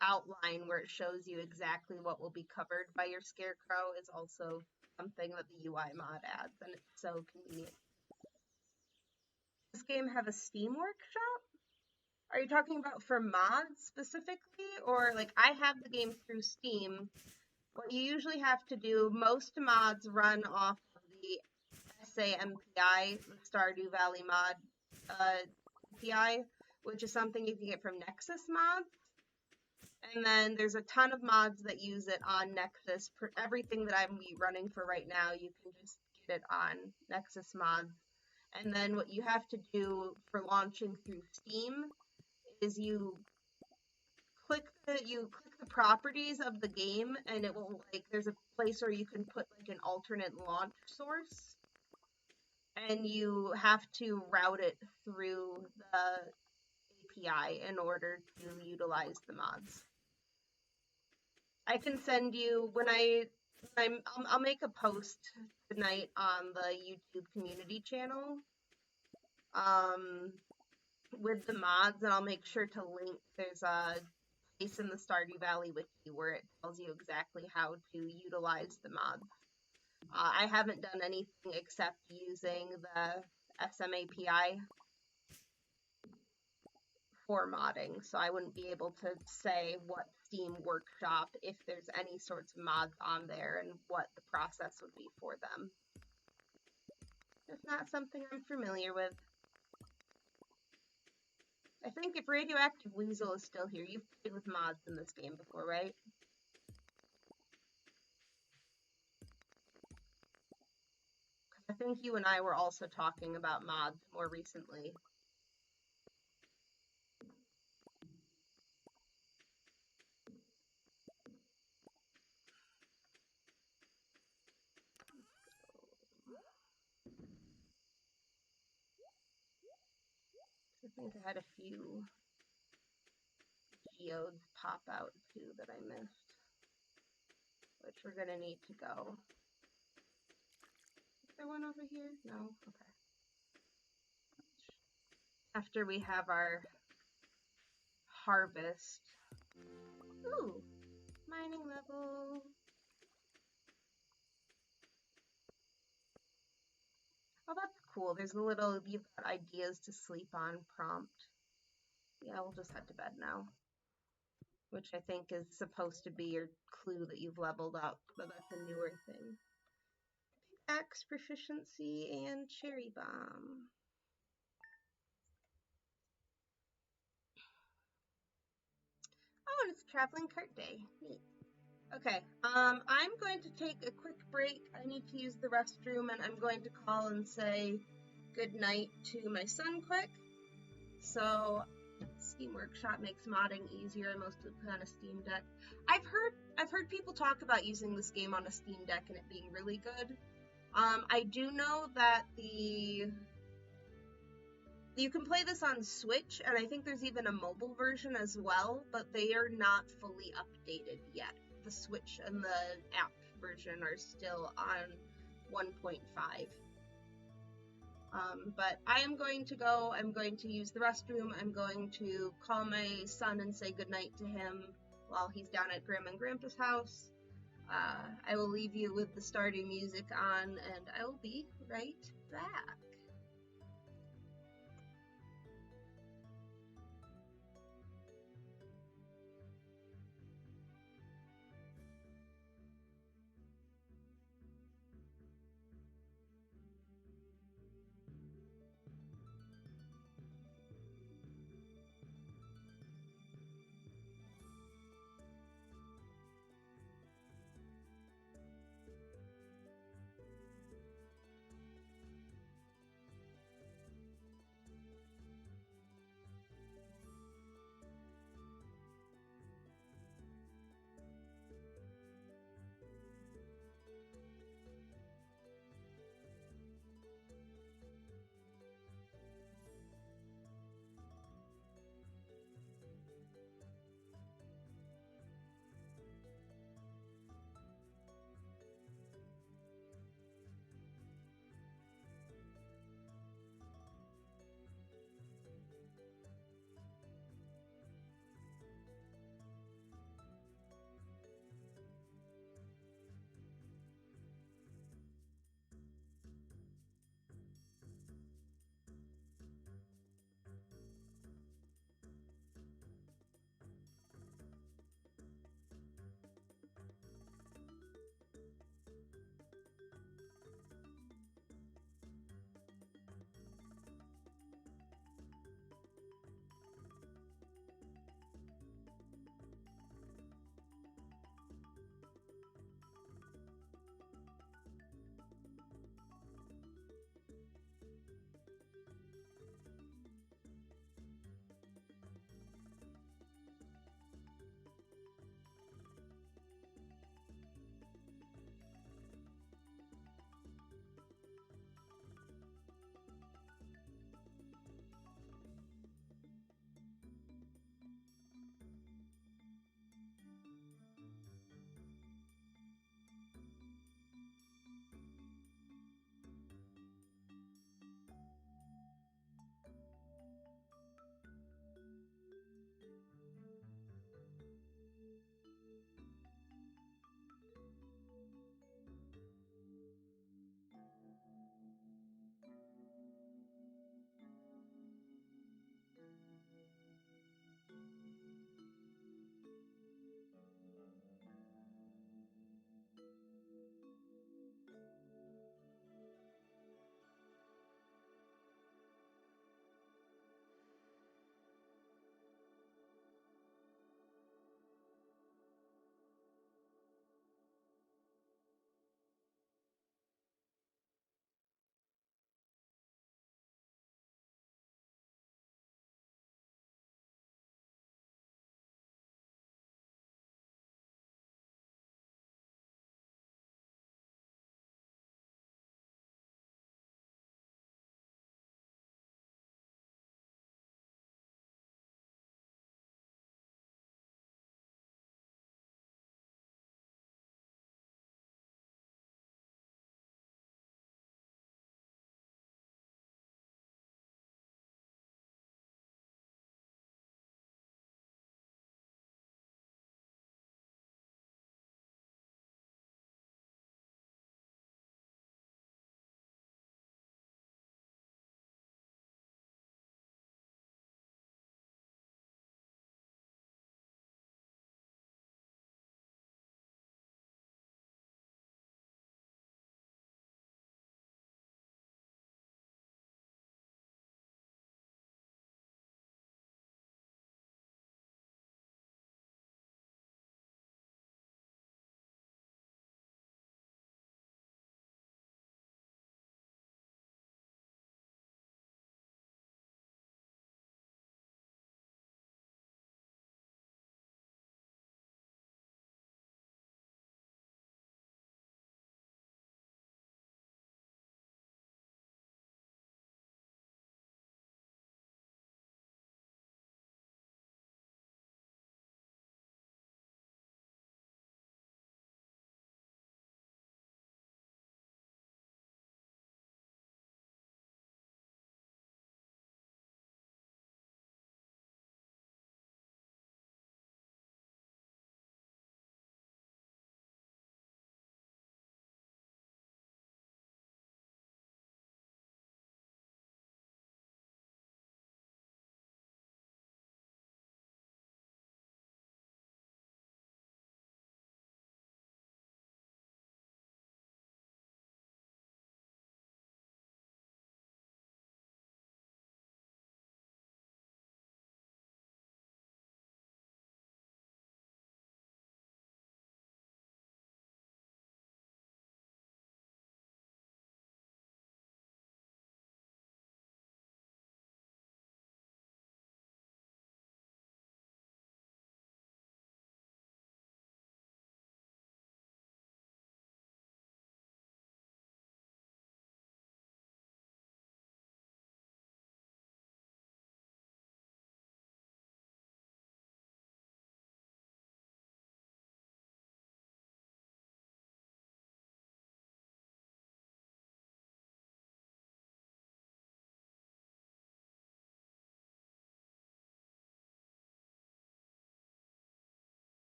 outline where it shows you exactly what will be covered by your Scarecrow is also something that the UI mod adds, and it's so convenient. Does this game have a Steam workshop? Are you talking about for mods specifically? Or like I have the game through Steam. What you usually have to do, most mods run off of the SAMPI, the Stardew Valley mod API, which is something you can get from Nexus mods. And then there's a ton of mods that use it on Nexus. Everything that I'm running for right now, you can just get it on Nexus mods. And then what you have to do for launching through Steam is you click the properties of the game, and it will there's a place where you can put like an alternate launch source, and you have to route it through the API in order to utilize the mods. I can send you I'll make a post tonight on the YouTube community channel with the mods, and I'll make sure to link. There's a place in the Stardew Valley wiki where it tells you exactly how to utilize the mods. I haven't done anything except using the SMAPI for modding, so I wouldn't be able to say what Steam Workshop, if there's any sorts of mods on there, and what the process would be for them. It's not something I'm familiar with. I think if Radioactive Weasel is still here, you've played with mods in this game before, right? I think you and I were also talking about mods more recently. I think I had a few geodes pop out too that I missed, which we're gonna need to go. Is there one over here? No? Okay. After we have our harvest. Ooh, mining level. Oh, that's cool. There's a little, you've got ideas to sleep on prompt. Yeah, we'll just head to bed now. Which I think is supposed to be your clue that you've leveled up, but that's a newer thing. Axe proficiency and cherry bomb. Oh, and it's traveling cart day. Neat. Okay, I'm going to take a quick break. I need to use the restroom, and I'm going to call and say good night to my son quick. So, Steam Workshop makes modding easier. I mostly play on a Steam Deck. I've heard people talk about using this game on a Steam Deck and it being really good. I do know that you can play this on Switch, and I think there's even a mobile version as well, but they are not fully updated yet. The Switch and the app version are still on 1.5. But I am going to go, I'm going to use the restroom, I'm going to call my son and say goodnight to him while he's down at Grandma and Grandpa's house. I will leave you with the Stardew music on, and I will be right back.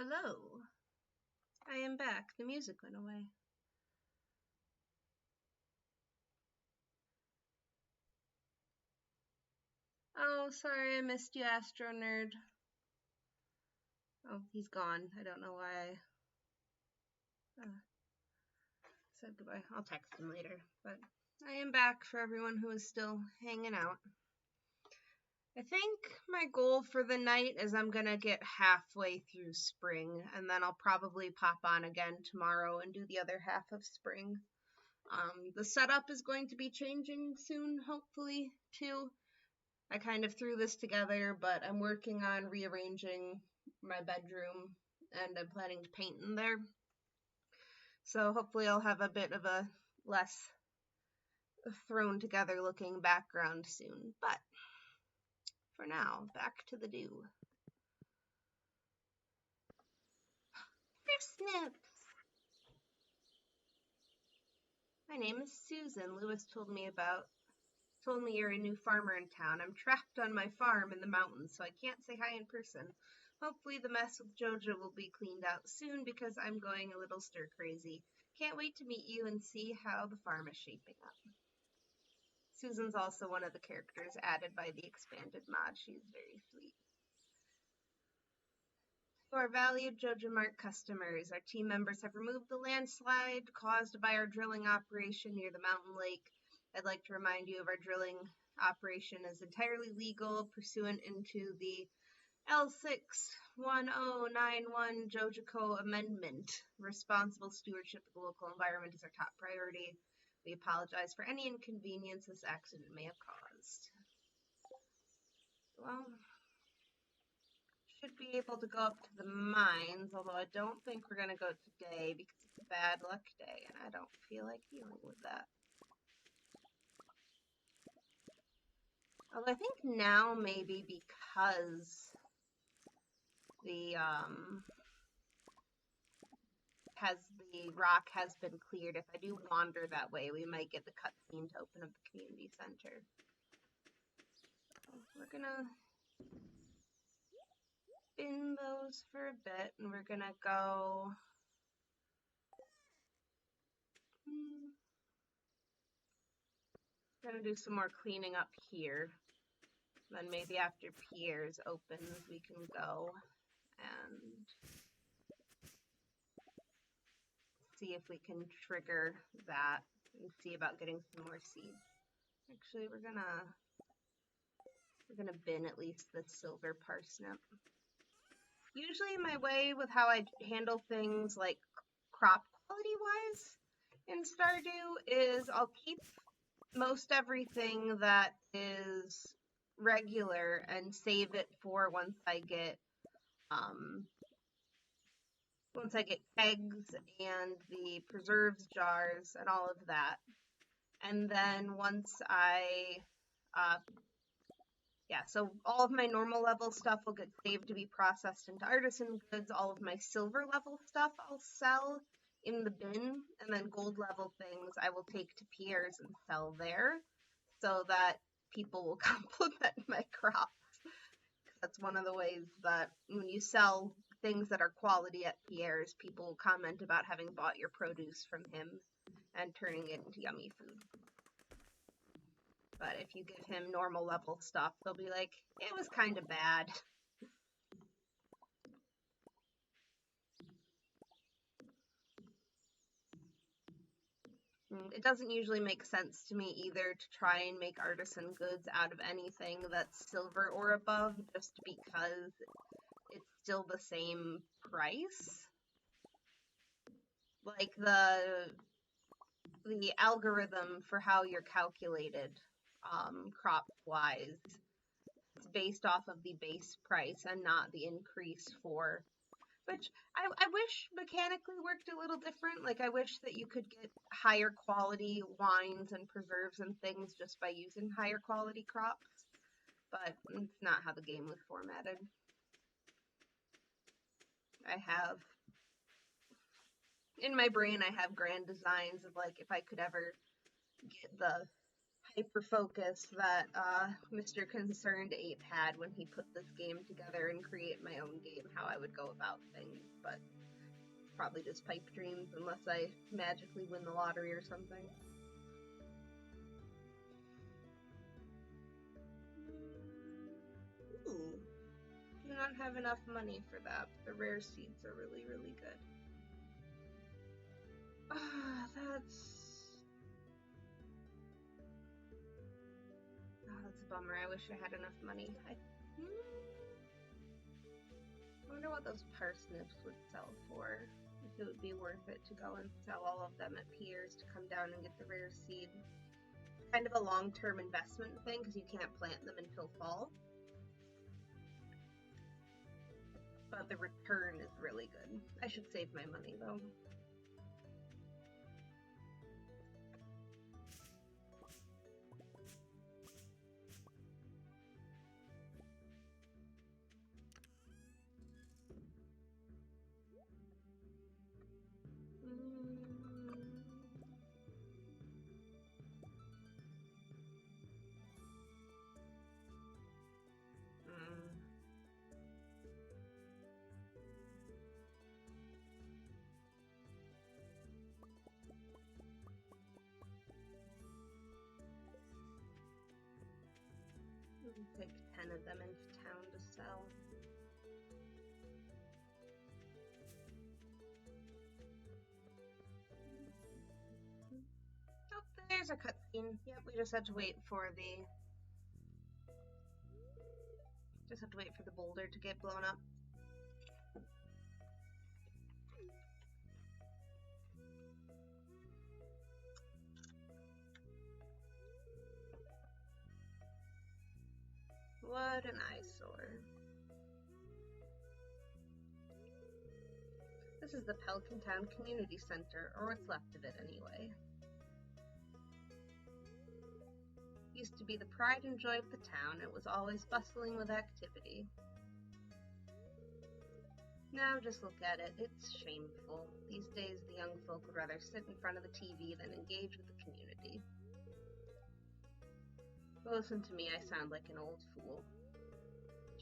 Hello. I am back. The music went away. Oh, sorry, I missed you, Astro Nerd. Oh, he's gone. I don't know why I said goodbye. I'll text him later. But I am back for everyone who is still hanging out. I think my goal for the night is I'm gonna get halfway through spring, and then I'll probably pop on again tomorrow and do the other half of spring. The setup is going to be changing soon, hopefully, too. I kind of threw this together, but I'm working on rearranging my bedroom, and I'm planning to paint in there. So hopefully I'll have a bit of a less thrown together looking background soon. But for now, back to the do. Snips! My name is Susan. Lewis told me you're a new farmer in town. I'm trapped on my farm in the mountains, so I can't say hi in person. Hopefully the mess with Jojo will be cleaned out soon because I'm going a little stir crazy. Can't wait to meet you and see how the farm is shaping up. Susan's also one of the characters added by the expanded mod. She's very sweet. To our valued Jojo Mart customers, our team members have removed the landslide caused by our drilling operation near the mountain lake. I'd like to remind you of our drilling operation is entirely legal pursuant into the L61091 Jojico Amendment. Responsible stewardship of the local environment is our top priority. We apologize for any inconvenience this accident may have caused. Well, should be able to go up to the mines, although I don't think we're going to go today because it's a bad luck day, and I don't feel like dealing with that. Although I think now maybe because the rock has been cleared, if I do wander that way, we might get the cutscene to open up the community center. So we're gonna bin those for a bit, and we're gonna go. We're gonna do some more cleaning up here. Then maybe after Pierre's opens, we can go and see if we can trigger that and see about getting some more seeds. Actually, we're gonna bin at least the silver parsnip. Usually my way with how I handle things like crop quality wise in Stardew is I'll keep most everything that is regular and save it for once I get eggs and the preserves jars and all of that. And then once so all of my normal level stuff will get saved to be processed into artisan goods. All of my silver level stuff I'll sell in the bin, and then gold level things I will take to Pierre's and sell there so that people will compliment my crops. That's one of the ways that when you sell things that are quality at Pierre's, people will comment about having bought your produce from him and turning it into yummy food. But if you give him normal level stuff, they'll be like, it was kind of bad. It doesn't usually make sense to me either to try and make artisan goods out of anything that's silver or above, just because it's still the same price. Like the algorithm for how you're calculated crop-wise, it's based off of the base price and not the increase for, which I wish mechanically worked a little different. Like, I wish that you could get higher quality wines and preserves and things just by using higher quality crops, but it's not how the game was formatted. In my brain, I have grand designs of, like, if I could ever get the hyper focus that Mr. Concerned Ape had when he put this game together and create my own game, how I would go about things, but probably just pipe dreams unless I magically win the lottery or something. Ooh, do not have enough money for that. The rare seeds are really, really good. Ah, that's a bummer. I wish I had enough money. I wonder what those parsnips would sell for. If it would be worth it to go and sell all of them at Pierre's to come down and get the rare seed. Kind of a long-term investment thing because you can't plant them until fall. But the return is really good. I should save my money though. Take 10 of them into town to sell. Oh, there's a cutscene. Yep, we just had to wait for the boulder to get blown up. What an eyesore. This is the Pelican Town Community Center, or what's left of it anyway. Used to be the pride and joy of the town. It was always bustling with activity. Now just look at it. It's shameful. These days the young folk would rather sit in front of the TV than engage with the community. Listen to me, I sound like an old fool.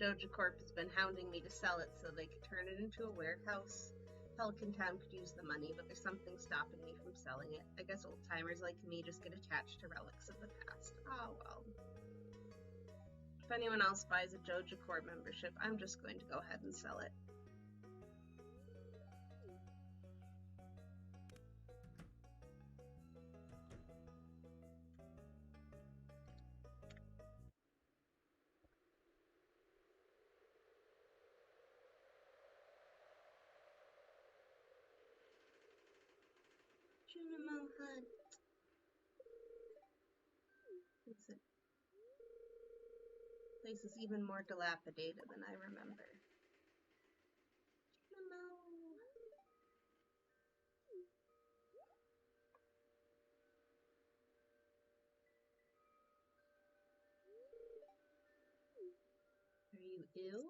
Joja Corp has been hounding me to sell it so they could turn it into a warehouse. Pelican Town could use the money, but there's something stopping me from selling it. I guess old-timers like me just get attached to relics of the past. Oh well. If anyone else buys a Joja Corp membership, I'm just going to go ahead and sell it. Junimo Hunt. This place is even more dilapidated than I remember. Junimo. Are you ill?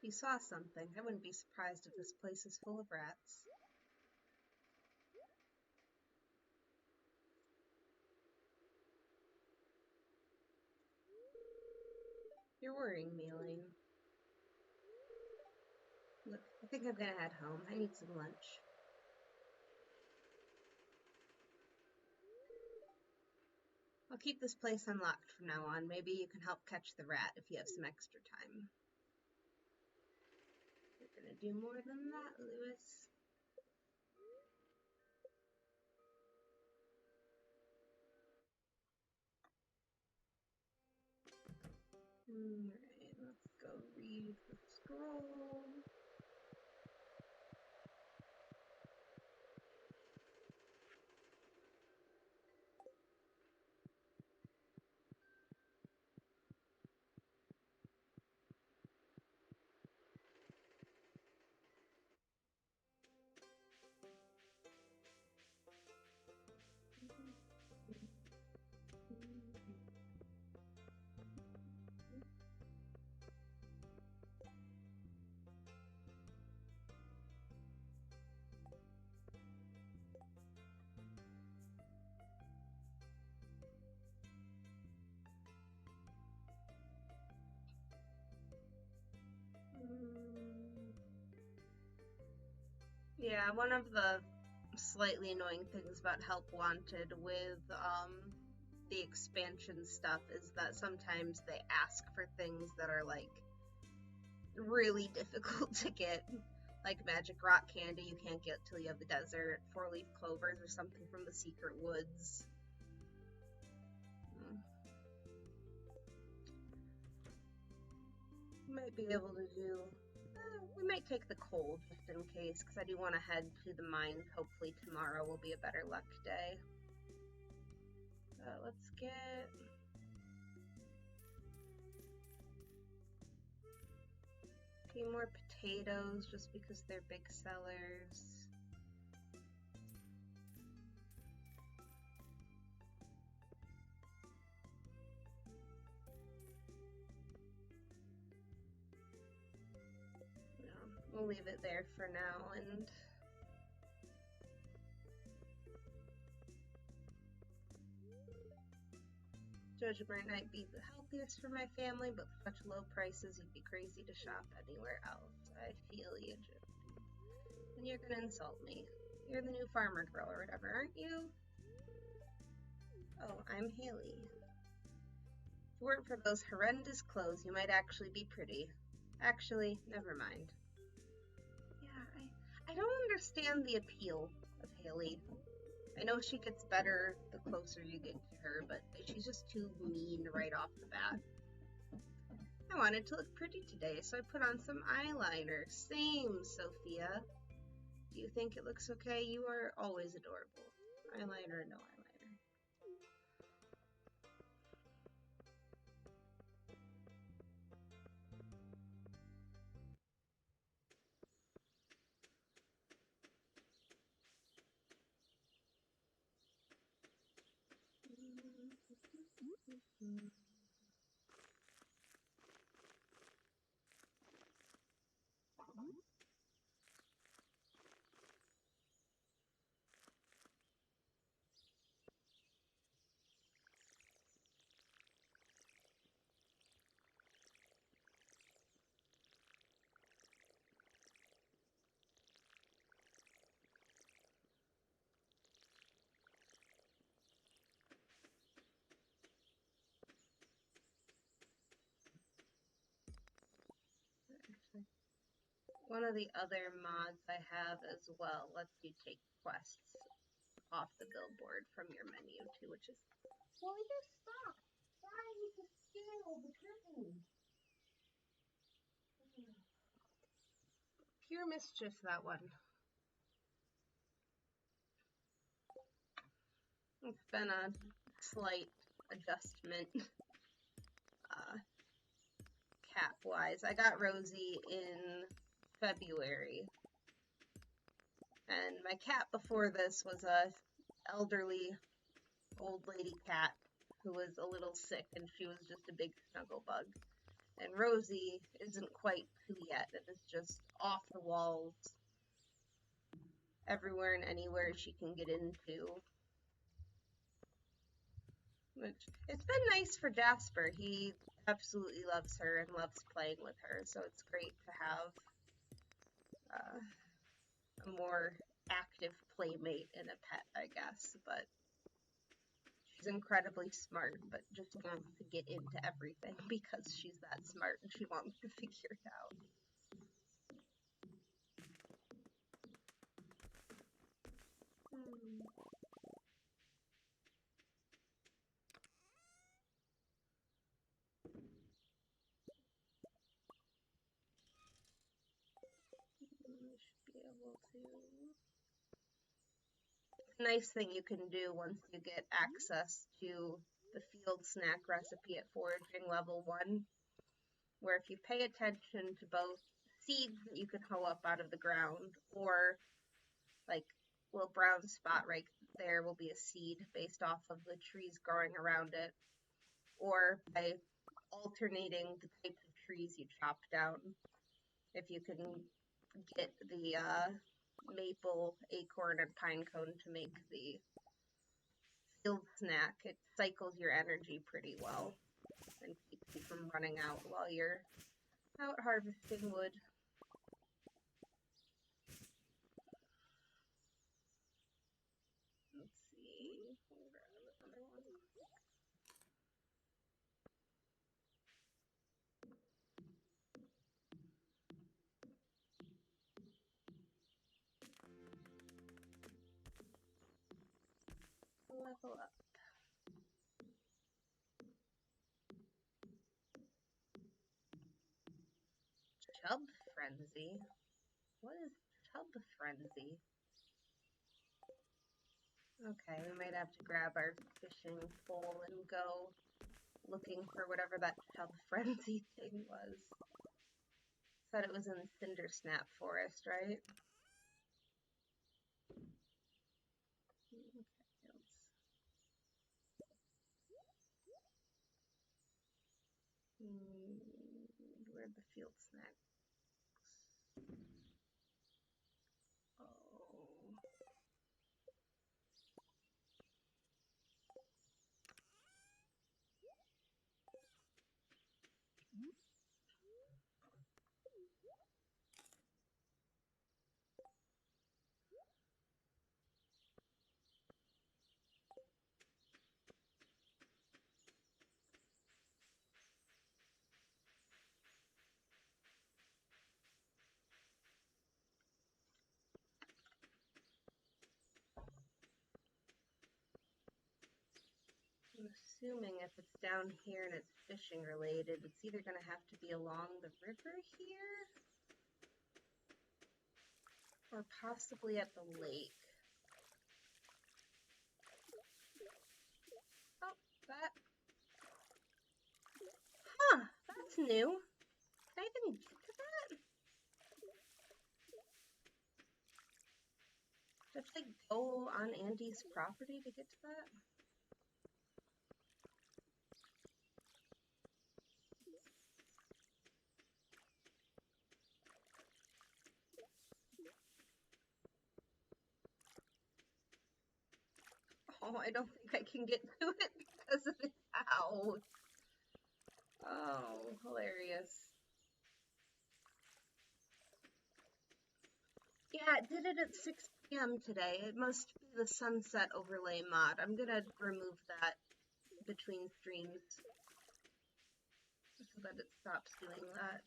You saw something. I wouldn't be surprised if this place is full of rats. You're worrying me, Alayne. Look, I think I'm gonna head home. I need some lunch. I'll keep this place unlocked from now on. Maybe you can help catch the rat if you have some extra time. You're gonna do more than that, Lewis. Alright, let's go read the scroll. Yeah, one of the slightly annoying things about Help Wanted with the expansion stuff is that sometimes they ask for things that are like really difficult to get. Like magic rock candy you can't get till you have the desert, 4-leaf clovers or something from the secret woods. Might be able to do. We might take the coal just in case, because I do want to head to the mines. Hopefully tomorrow will be a better luck day. Let's get. A few more potatoes just because they're big sellers. We'll leave it there for now, and Judgment might be the healthiest for my family, but with such low prices, you'd be crazy to shop anywhere else. I feel you, and you're gonna insult me. You're the new farmer girl or whatever, aren't you? Oh, I'm Haley. If it weren't for those horrendous clothes, you might actually be pretty. Actually, never mind. Yeah, I don't understand the appeal of Haley. I know she gets better the closer you get to her, but she's just too mean right off the bat. I wanted to look pretty today, so I put on some eyeliner. Same, Sophia. Do you think it looks okay? You are always adorable. Eyeliner or no eyeliner. One of the other mods I have as well lets you take quests off the billboard from your menu too, which is. Will you stop trying to scale the curtain? Pure mischief, that one. It's been a slight adjustment cat-wise. I got Rosie in February, and my cat before this was a elderly old lady cat who was a little sick, and she was just a big snuggle bug. And Rosie isn't quite two yet, and is just off the walls everywhere and anywhere she can get into. Which, it's been nice for Jasper. He absolutely loves her and loves playing with her, so it's great to have a more active playmate and a pet, I guess. But she's incredibly smart, but just wants to get into everything because she's that smart and she wants to figure it out. Should be able to. Nice thing you can do once you get access to the field snack recipe at foraging level 1, where if you pay attention to both seeds that you can hoe up out of the ground, or like a little brown spot right there will be a seed based off of the trees growing around it, or by alternating the types of trees you chop down. If you can get the maple, acorn, and pine cone to make the field snack, it cycles your energy pretty well and keeps you from running out while you're out harvesting wood. Grab another one. Level up. Chub Frenzy? What is Chub Frenzy? Okay, we might have to grab our fishing pole and go looking for whatever that Chub Frenzy thing was. Said it was in Cinder Snap Forest, right? Okay, where'd the field snacks? Oh. I'm assuming if it's down here and it's fishing related, it's either going to have to be along the river here or possibly at the lake. Oh, that. Huh, that's new. Can I even get to that? Do I have to like go on Andy's property to get to that? Oh, I don't think I can get to it because of its out. Oh, hilarious. Yeah, it did it at 6 p.m. today. It must be the sunset overlay mod. I'm gonna remove that between streams so that it stops doing that.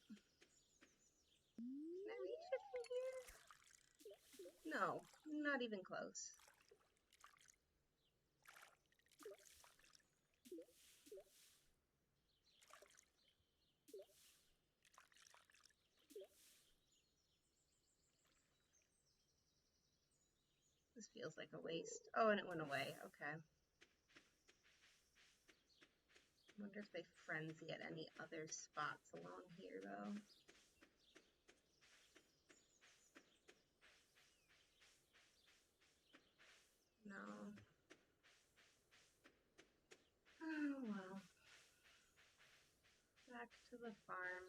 Can I reach it from here? No, not even close. This feels like a waste. Oh, and it went away. Okay. I wonder if they frenzy at any other spots along here, though. No. Oh, well. Back to the farm.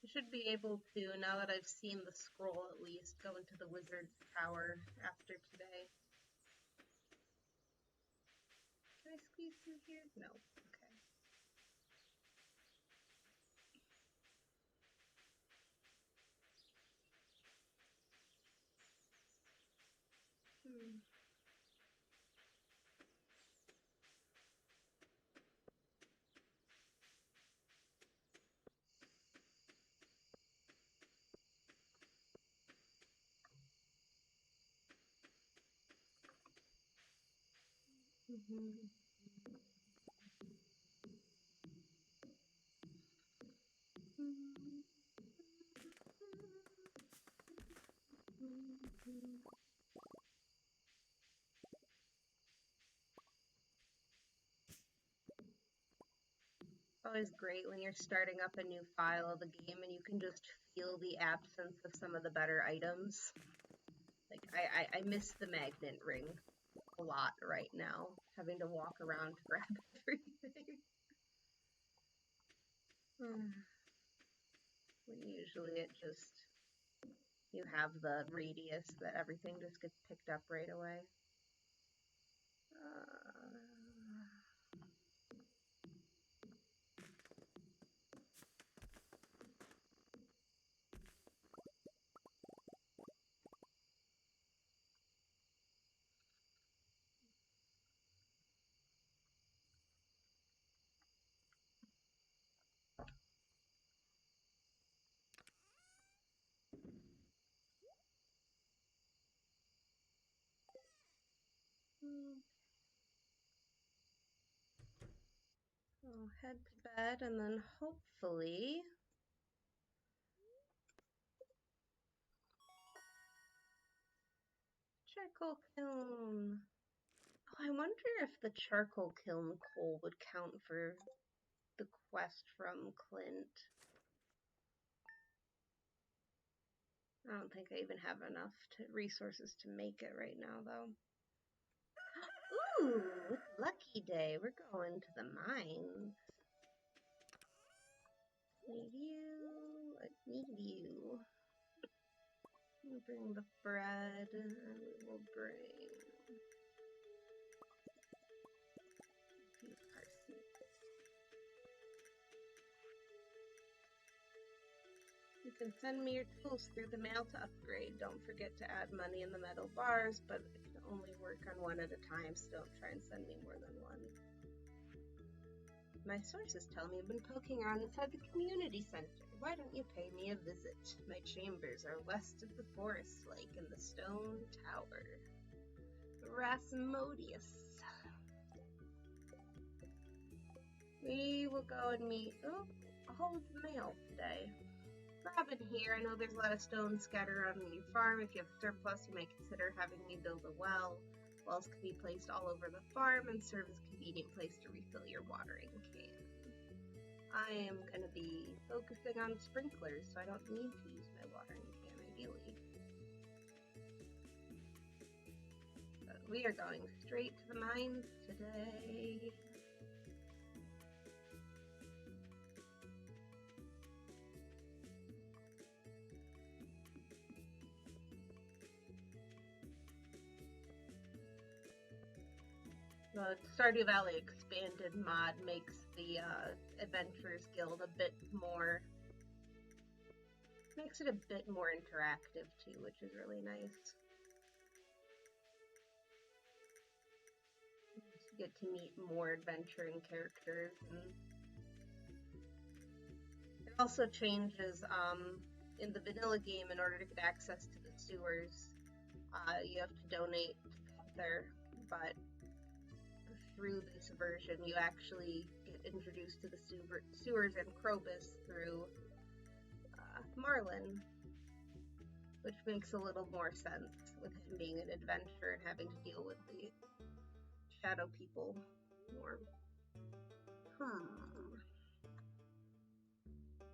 I should be able to, now that I've seen the scroll at least, go into the wizard's tower after today. Can I squeeze through here? No. Okay. Always great when you're starting up a new file of the game and you can just feel the absence of some of the better items. Like, I miss the magnet ring a lot right now, having to walk around to grab everything. When usually it just, you have the radius that everything just gets picked up right away. I'll head to bed and then hopefully charcoal kiln. Oh, I wonder if the charcoal kiln coal would count for the quest from Clint. I don't think I even have enough resources to make it right now, though. Ooh, it's lucky day. We're going to the mines. Need you. I need you. We'll bring the bread, and we'll bring a few parsnips. You can send me your tools through the mail to upgrade. Don't forget to add money in the metal bars, but it can only work on one at a time, so don't try and send me more than one. My sources tell me you've been poking around inside the community center. Why don't you pay me a visit? My chambers are west of the forest lake in the stone tower. Rasmodius. We will go and meet all of the mail today. Robin here. I know there's a lot of stone scattered around on your farm. If you have a surplus, you may consider having me build a well. Wells can be placed all over the farm and serve as a convenient place to refill your watering can. I am going to be focusing on sprinklers, so I don't need to use my watering can, ideally. But we are going straight to the mines today. The Stardew Valley expanded mod makes the Adventurers Guild makes it a bit more interactive too, which is really nice. You get to meet more adventuring characters, and it also changes in the vanilla game. In order to get access to the sewers, you have to donate to Panther, but through this version, you actually get introduced to the sewers and Krobus through Marlin, which makes a little more sense with him being an adventurer and having to deal with the shadow people more.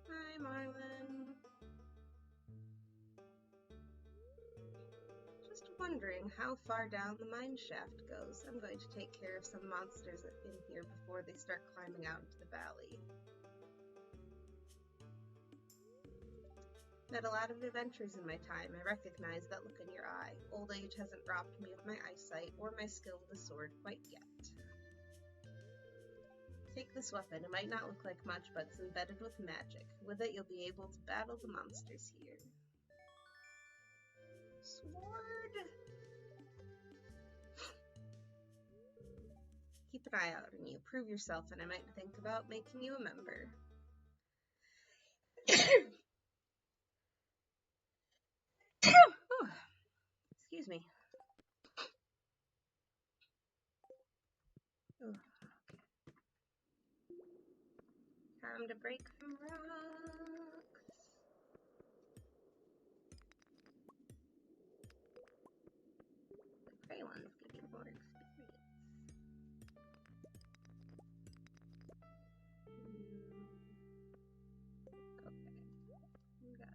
Hi, Marlin. Just wondering how far down the mine shaft goes. I'm going to take care of some monsters in here before they start climbing out into the valley. Met a lot of adventures in my time. I recognize that look in your eye. Old age hasn't robbed me of my eyesight or my skill with the sword quite yet. Take this weapon. It might not look like much, but it's embedded with magic. With it, you'll be able to battle the monsters here. Sword! Keep an eye out on you. Prove yourself, and I might think about making you a member. Excuse me. Oh, okay. Time to break some rocks. The gray ones give you more experience. Okay, you got it.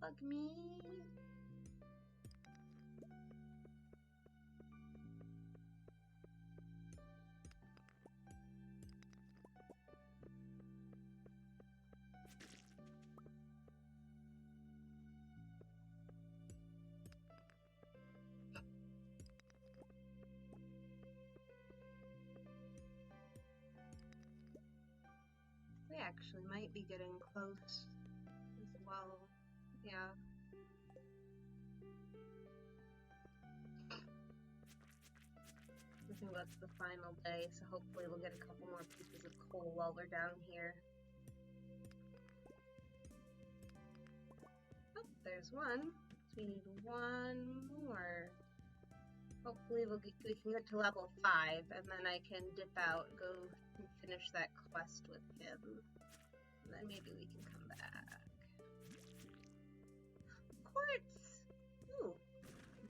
Bug me. We actually might be getting close as well. Yeah. I think that's the final day, so hopefully we'll get a couple more pieces of coal while we're down here. There's one. So we need one more. Hopefully we can get to level 5, and then I can dip out, go and finish that quest with him. And then maybe we can come back. Quartz! Ooh,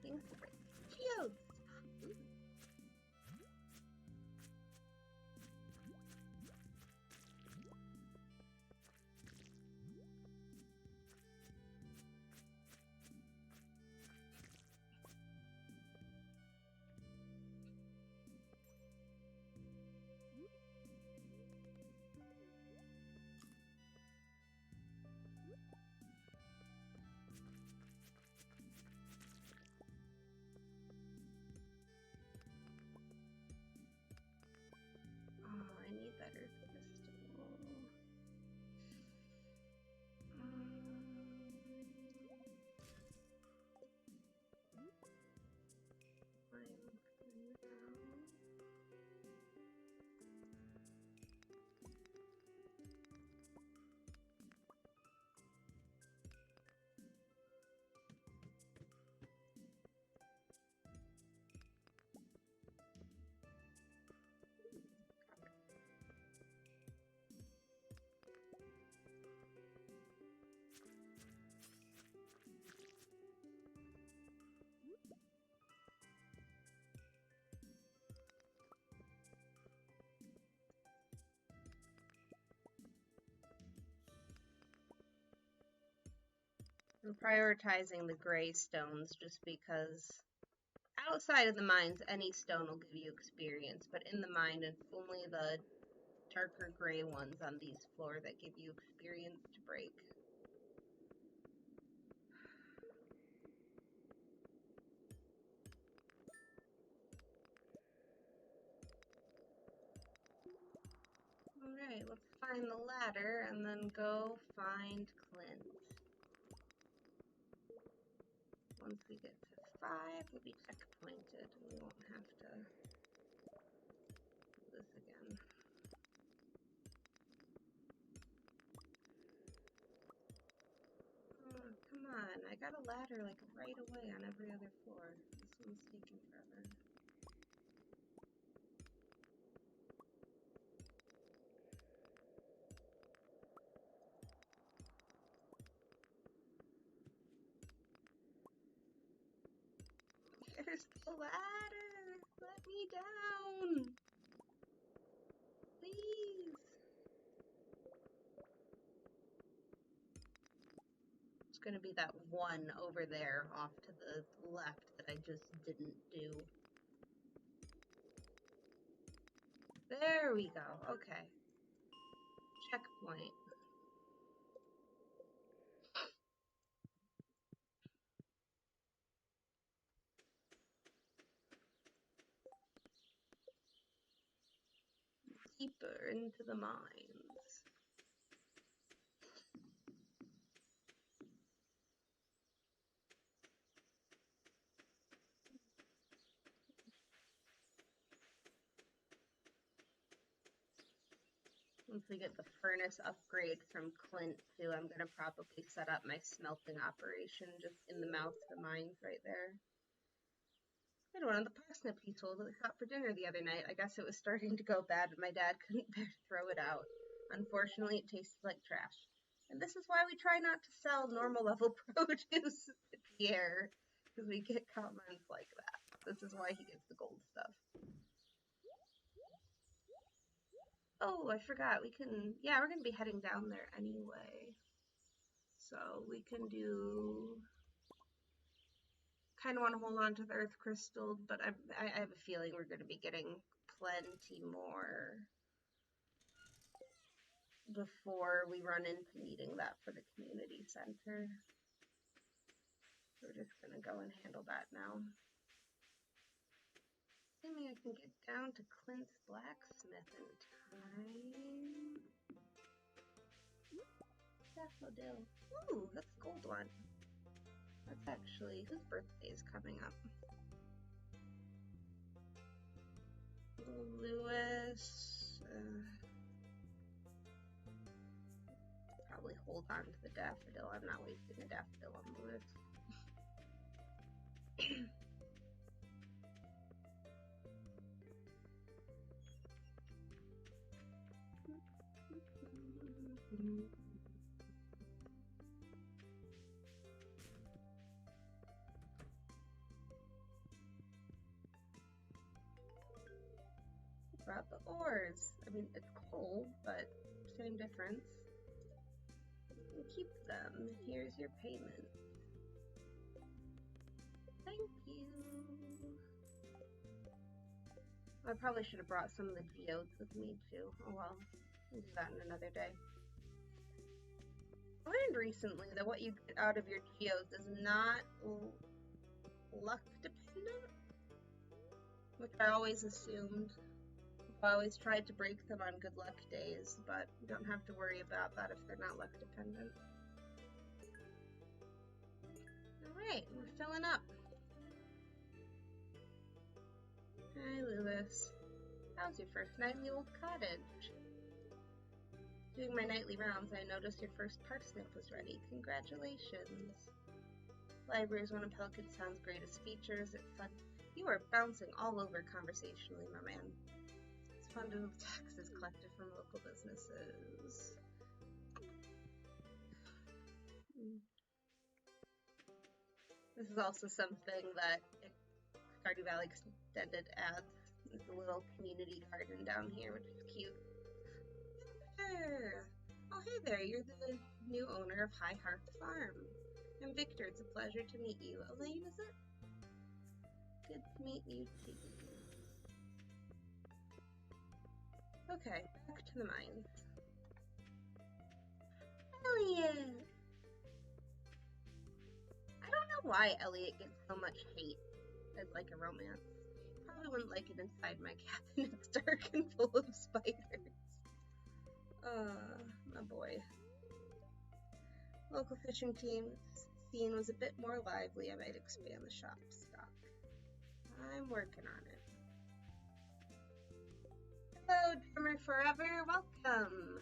things to break. Geodes! Ooh. I need better crystal. I'm prioritizing the gray stones just because outside of the mines, any stone will give you experience, but in the mine, it's only the darker gray ones on these floors that give you experience to break. Alright, let's find the ladder and then go find Clint. Once we get to 5, we'll be checkpointed and we won't have to do this again. Oh, come on, I got a ladder like right away on every other floor. This one's taking forever. Where's the ladder? Let me down! Please! It's gonna be that one over there off to the left that I just didn't do. There we go, okay. Checkpoint. Deeper into the mines. Once we get the furnace upgrade from Clint too, I'm gonna probably set up my smelting operation just in the mouth of the mines right there. I had one of the parsnip he sold that we got for dinner the other night. I guess it was starting to go bad and my dad couldn't bear to throw it out. Unfortunately, it tasted like trash. And this is why we try not to sell normal level produce at the air, because we get comments like that. This is why he gets the gold stuff. Oh, I forgot. We can, yeah, we're going to be heading down there anyway. So we can do, kind of want to hold on to the earth crystal, but I have a feeling we're going to be getting plenty more before we run into needing that for the community center. We're just going to go and handle that now. Assuming I can get down to Clint's blacksmith in time. Daffodil. Ooh, that's a gold one. That's actually, whose birthday is coming up? Lewis. Probably hold on to the daffodil. I'm not wasting a daffodil on bullets. Brought the ores. I mean, it's coal, but same difference. Keep them. Here's your payment. Thank you. I probably should have brought some of the geodes with me too. Oh well, we'll do that in another day. I learned recently that what you get out of your geodes is not luck dependent, which I always assumed. I always tried to break them on good luck days, but you don't have to worry about that if they're not luck dependent. Alright, we're filling up. Hi, Lewis. How's your first night in the old cottage? Doing my nightly rounds, I noticed your first parsnip was ready. Congratulations. Library is one of Pelican Town's greatest features. It's fun. You are bouncing all over conversationally, my man. It's fun to have taxes collected from local businesses. This is also something that Stardew Valley Extended adds. There's a little community garden down here, which is cute. Victor! Oh, hey there, you're the new owner of High Hearth Farm. I'm Victor, it's a pleasure to meet you. Alayne, is it? Good to meet you too. Okay, back to the mines. Elliot! I don't know why Elliot gets so much hate as like a romance. Probably wouldn't like it inside my cabin. It's dark and full of spiders. My boy. Local fishing team's scene was a bit more lively. I might expand the shop stock. I'm working on it. Hello, Drummer Forever. Welcome.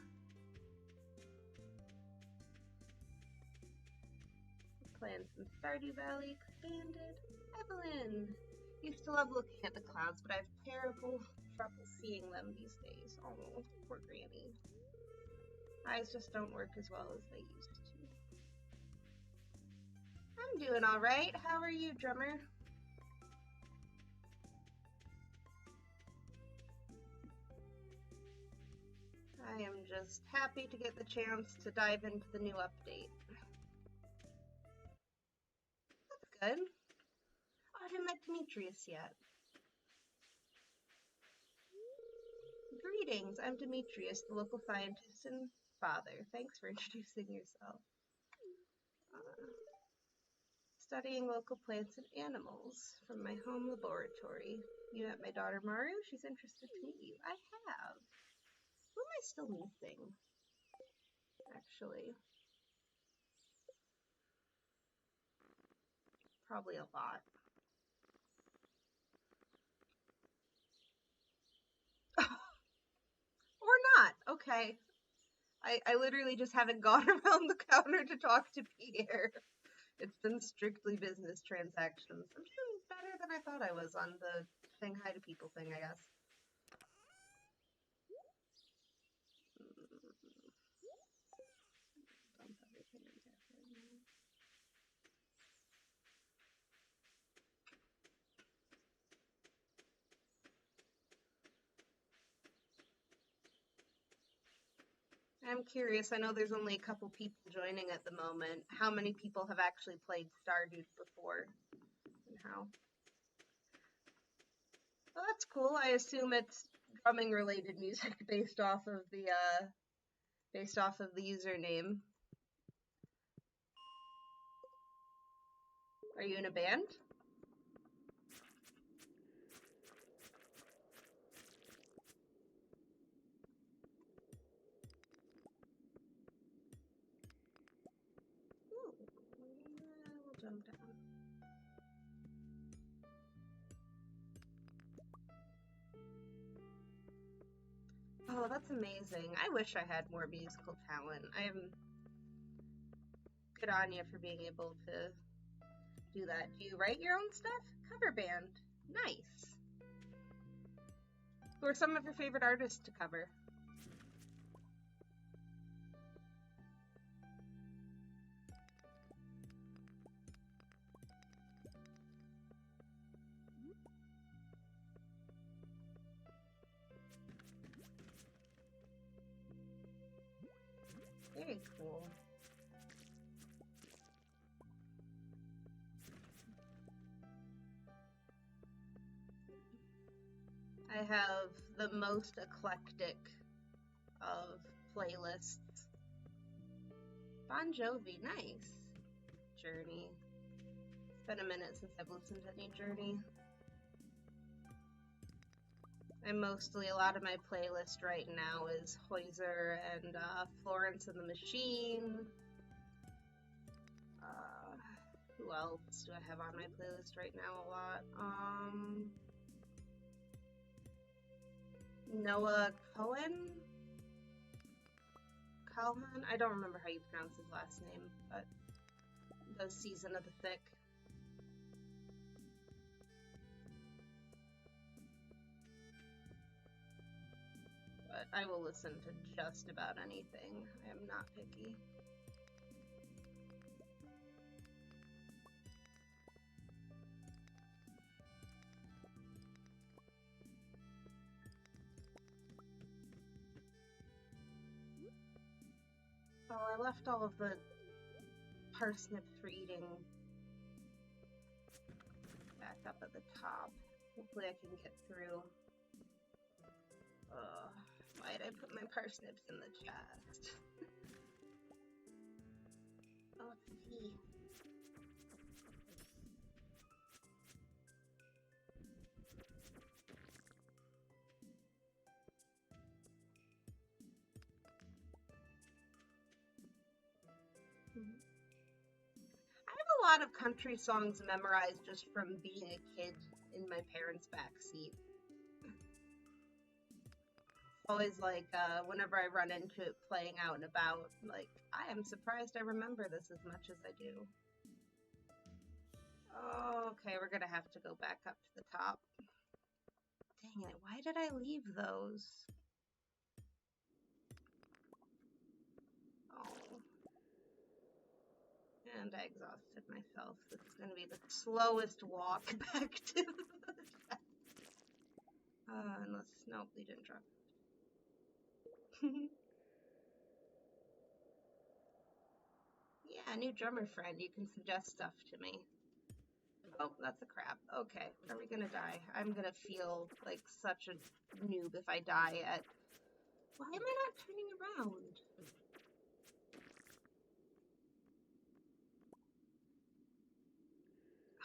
Plans in Stardew Valley expanded. Evelyn. Used to love looking at the clouds, but I have terrible trouble seeing them these days. Oh, poor Granny. Eyes just don't work as well as they used to. I'm doing alright. How are you, Drummer? I am just happy to get the chance to dive into the new update. That's good. Oh, I haven't met Demetrius yet. Greetings, I'm Demetrius, the local scientist and father. Thanks for introducing yourself. Studying local plants and animals from my home laboratory. You met my daughter Maru? She's interested to meet you. I have. Who am I still missing? Actually. Probably a lot. Or not. Okay. I literally just haven't gone around the counter to talk to Pierre. It's been strictly business transactions. I'm doing better than I thought I was on the saying hi to people thing, I guess. Dump everything in there for now. I'm curious, I know there's only a couple people joining at the moment. How many people have actually played Stardew before? And how? Well, that's cool. I assume it's drumming related music based off of the username. Are you in a band? Ooh, we'll jump down. Oh, that's amazing. I wish I had more musical talent. good on you for being able to do that. Do you write your own stuff? Cover band. Nice. Who are some of your favorite artists to cover? Very cool. I have the most eclectic of playlists. Bon Jovi, nice. Journey. It's been a minute since I've listened to any Journey. And mostly, a lot of my playlist right now is Hoyser and Florence and the Machine. Who else do I have on my playlist right now a lot? Noah Cohen? Calhoun? I don't remember how you pronounce his last name, but the Season of the Thick. But I will listen to just about anything. I am not picky. Oh, I left all of the parsnips for eating back up at the top. Hopefully I can get through. Why did I put my parsnips in the chest? Oh, it's tea. I have a lot of country songs memorized just from being a kid in my parents' backseat. Always like, whenever I run into it playing out and about, like, I am surprised I remember this as much as I do. Oh, okay, we're gonna have to go back up to the top. Dang it, why did I leave those? Oh. And I exhausted myself. This is gonna be the slowest walk back to the chat. Unless, nope, they didn't drop. Yeah, new drummer friend, you can suggest stuff to me. Oh, that's a crab. Okay, are we gonna die? I'm gonna feel like such a noob if I die at... Why am I not turning around?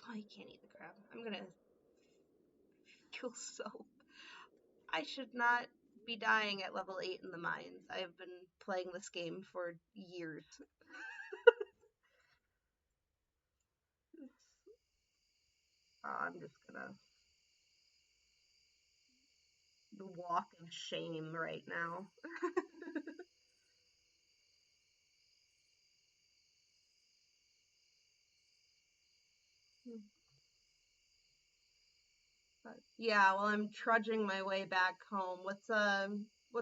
Oh, you can't eat the crab. I'm gonna feel so... I should not be dying at level 8 in the mines. I have been playing this game for years. I'm just gonna walk of shame right now. But yeah, while I'm trudging my way back home, what's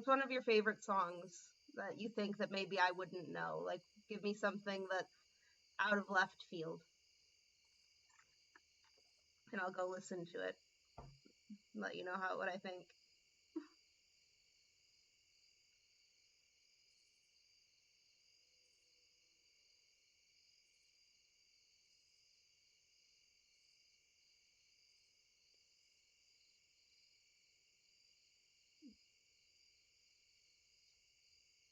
one of your favorite songs that you think that maybe I wouldn't know? Like, give me something that's out of left field, and I'll go listen to it and let you know what I think.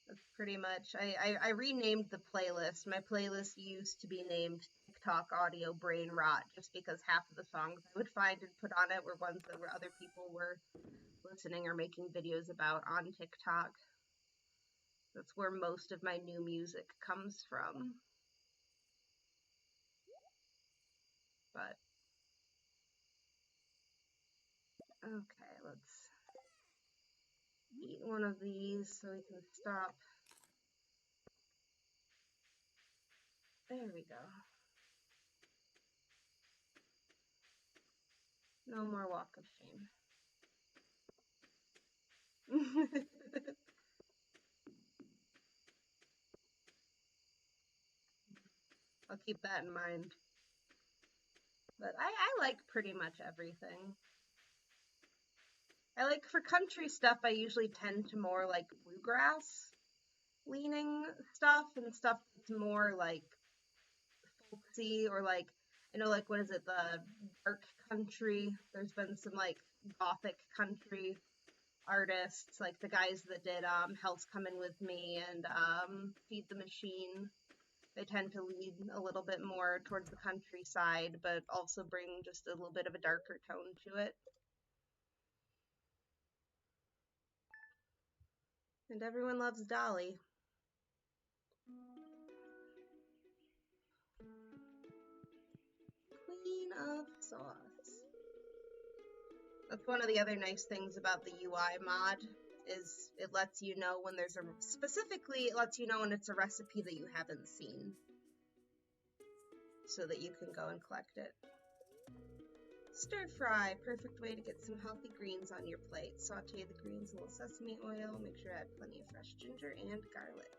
That's pretty much. I renamed the playlist. My playlist used to be named TikTok Audio Brain Rot just because half of the songs I would find and put on it were ones that were other people were listening or making videos about on TikTok. That's where most of my new music comes from. But okay, let's eat one of these so we can stop. There we go. No more walk of shame. I'll keep that in mind. But I like pretty much everything. I like, for country stuff, I usually tend to more like bluegrass leaning stuff and stuff that's more like folksy, or like, I know, like, what is it, the dark country? There's been some like gothic country artists, like the guys that did Hell's Coming With Me and Feed the Machine. They tend to lead a little bit more towards the countryside, but also bring just a little bit of a darker tone to it. And everyone loves Dolly. Queen of Sauce. That's one of the other nice things about the UI mod, is it lets you know when there's specifically, it lets you know when it's a recipe that you haven't seen, so that you can go and collect it. Stir fry, perfect way to get some healthy greens on your plate. Saute the greens in a little sesame oil. Make sure to add plenty of fresh ginger and garlic.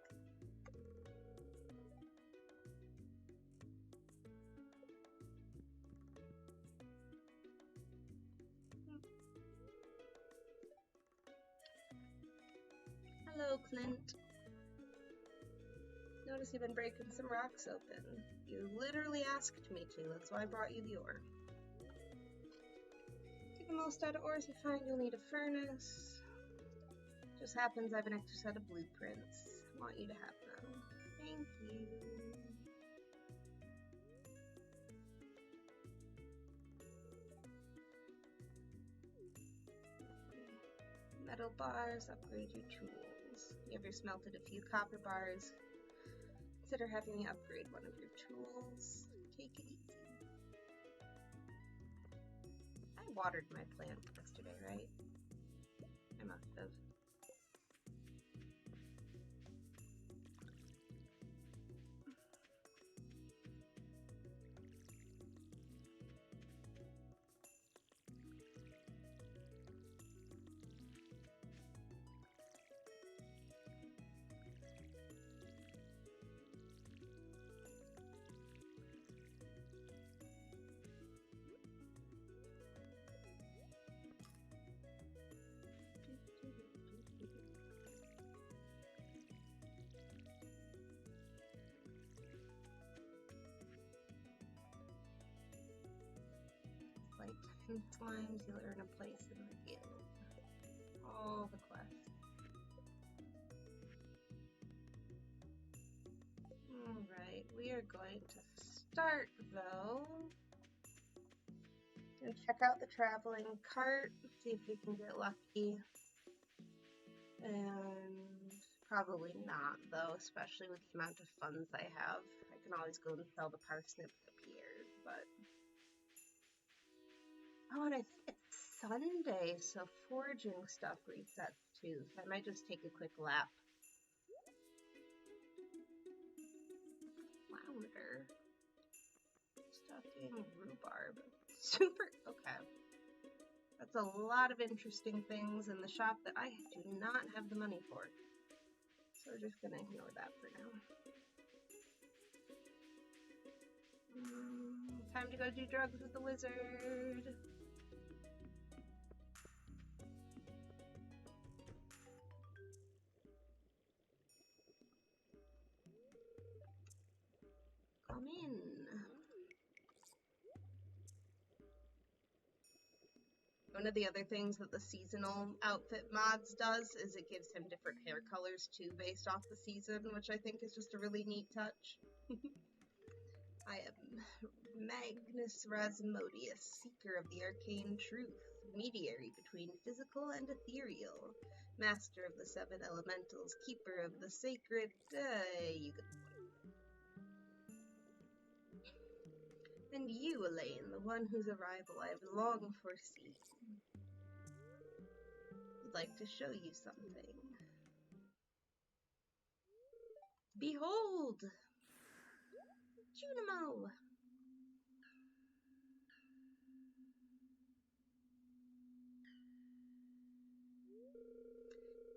Hello, Clint. Notice you've been breaking some rocks open. You literally asked me to, that's why I brought you the ore. Get the most out of ores you find, you'll need a furnace. Just happens I have an extra set of blueprints. I want you to have them. Thank you. Metal bars, upgrade your tools. You ever smelted a few copper bars? Consider having me upgrade one of your tools. Take it easy. I watered my plant yesterday, right? I must have. Like 10 slimes, you'll earn a place in the guild. All the quests. Alright, we are going to start though and check out the traveling cart, see if we can get lucky. And probably not though, especially with the amount of funds I have. I can always go and sell the parsnips up here, but oh, and I think it's Sunday, so foraging stuff resets too, so I might just take a quick lap. Flounder. Stuffing rhubarb. Super, okay. That's a lot of interesting things in the shop that I do not have the money for. So we're just gonna ignore that for now. Time to go do drugs with the wizard. Come in. One of the other things that the seasonal outfit mods does is it gives him different hair colors too based off the season, which I think is just a really neat touch. I am Magnus Rasmodius, seeker of the arcane truth, mediary between physical and ethereal, master of the seven elementals, keeper of the sacred, you get the point. And you, Alayne, the one whose arrival I have long foreseen. I'd like to show you something. Behold! Junimo!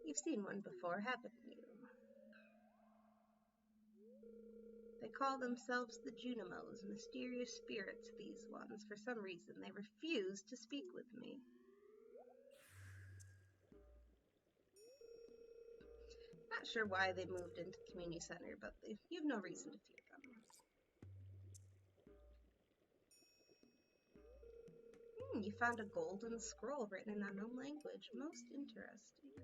You've seen one before, haven't you? They call themselves the Junimos, mysterious spirits, these ones. For some reason, they refuse to speak with me. Not sure why they moved into the community center, but you have no reason to fear them. You found a golden scroll written in unknown language. Most interesting.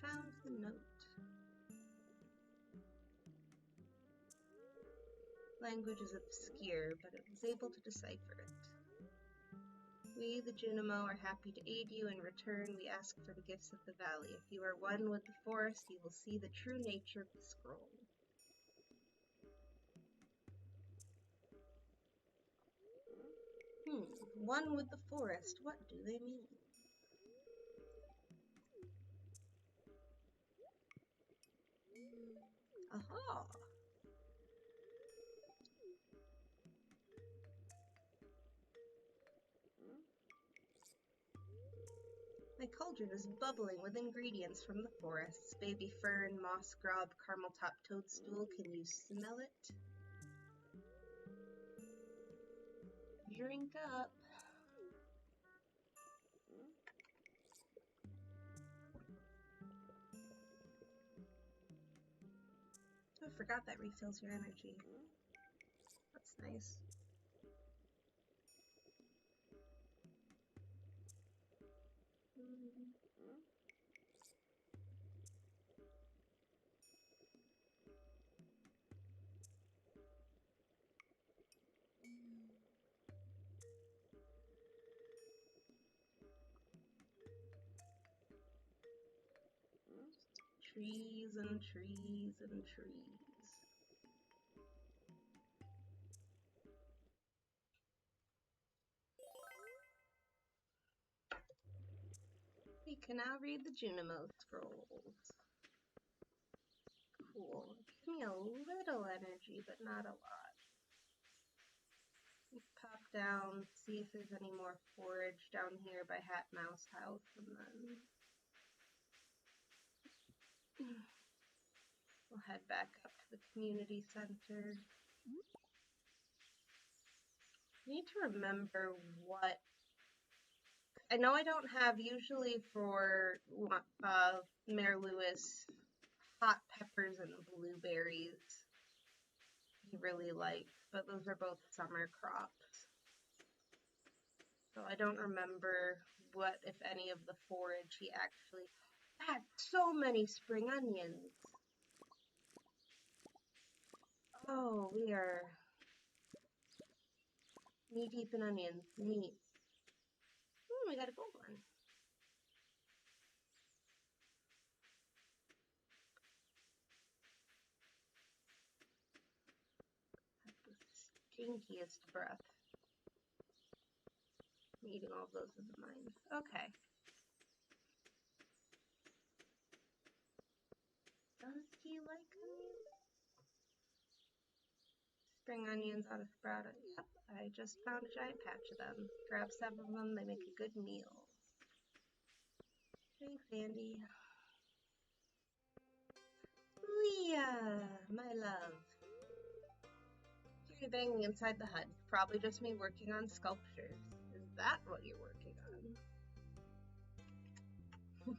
Found the note. Language is obscure, but it was able to decipher it. We, the Junimo, are happy to aid you. In return, we ask for the gifts of the valley. If you are one with the forest, you will see the true nature of the scroll. One with the forest. What do they mean? Aha! My cauldron is bubbling with ingredients from the forests. Baby fern, moss grub, caramel top toadstool. Can you smell it? Drink up. Oh, I forgot that refills your energy. That's nice. Trees and trees and trees. We can now read the Junimo scrolls. Cool. Give me a little energy, but not a lot. Let's pop down, see if there's any more forage down here by Hat Mouse House, and then we'll head back up to the community center. I need to remember what... I know I don't have, usually for Mayor Lewis, hot peppers and blueberries he really likes, but those are both summer crops. So I don't remember what, if any, of the forage he actually had. So many spring onions. Oh, we are knee deep in onions. Neat. Ooh, we got a gold one. That's the stinkiest breath. I'm eating all those in the mines. Okay. Does he like onions? Spring onions out of sprout. Yep, I just found a giant patch of them. Grab 7 of them, they make a good meal. Thanks, Andy. Leah, my love. You're banging inside the hut. Probably just me working on sculptures. Is that what you're working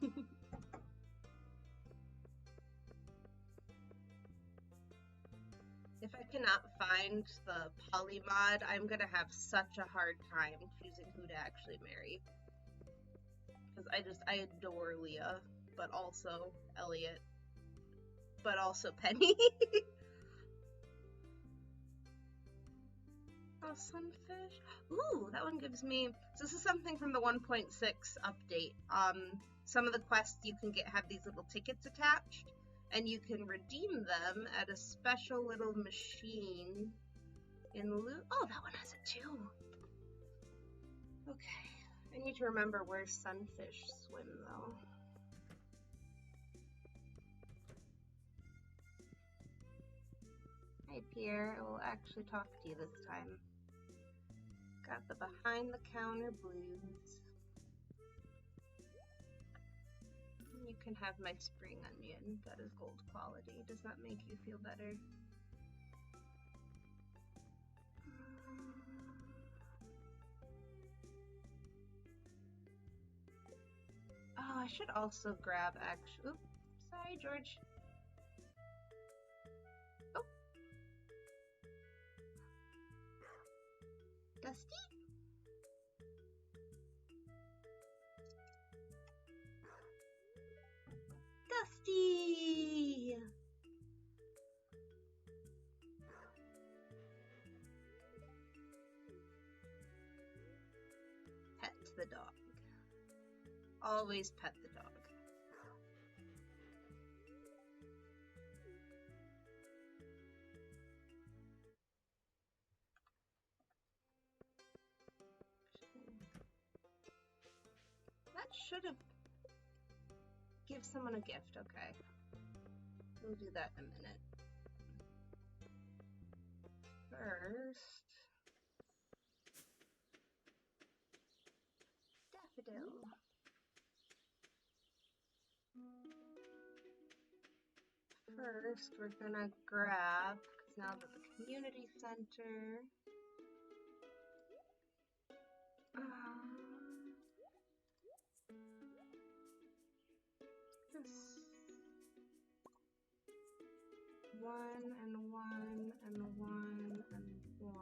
on? If I cannot find the poly mod, I'm gonna have such a hard time choosing who to actually marry. Because I adore Leah, but also Elliot, but also Penny. Oh, sunfish. Ooh, that one gives me... So this is something from the 1.6 update. Some of the quests you can get have these little tickets attached, And you can redeem them at a special little machine in loot. Oh, that one has it too. Okay. I need to remember where sunfish swim though. Hi Pierre, I will actually talk to you this time. Got the behind the counter blues. You can have my spring onion. That is gold quality. Does that make you feel better? Oh, I should also grab actually. Oops, sorry, George. Oh, Dusty. Dusty. Pet the dog. Always pet the dog. That should have give someone a gift, okay. We'll do that in a minute. First, daffodil. First, we're gonna grab, because now that the community center. This. 1 and 1 and 1 and 1.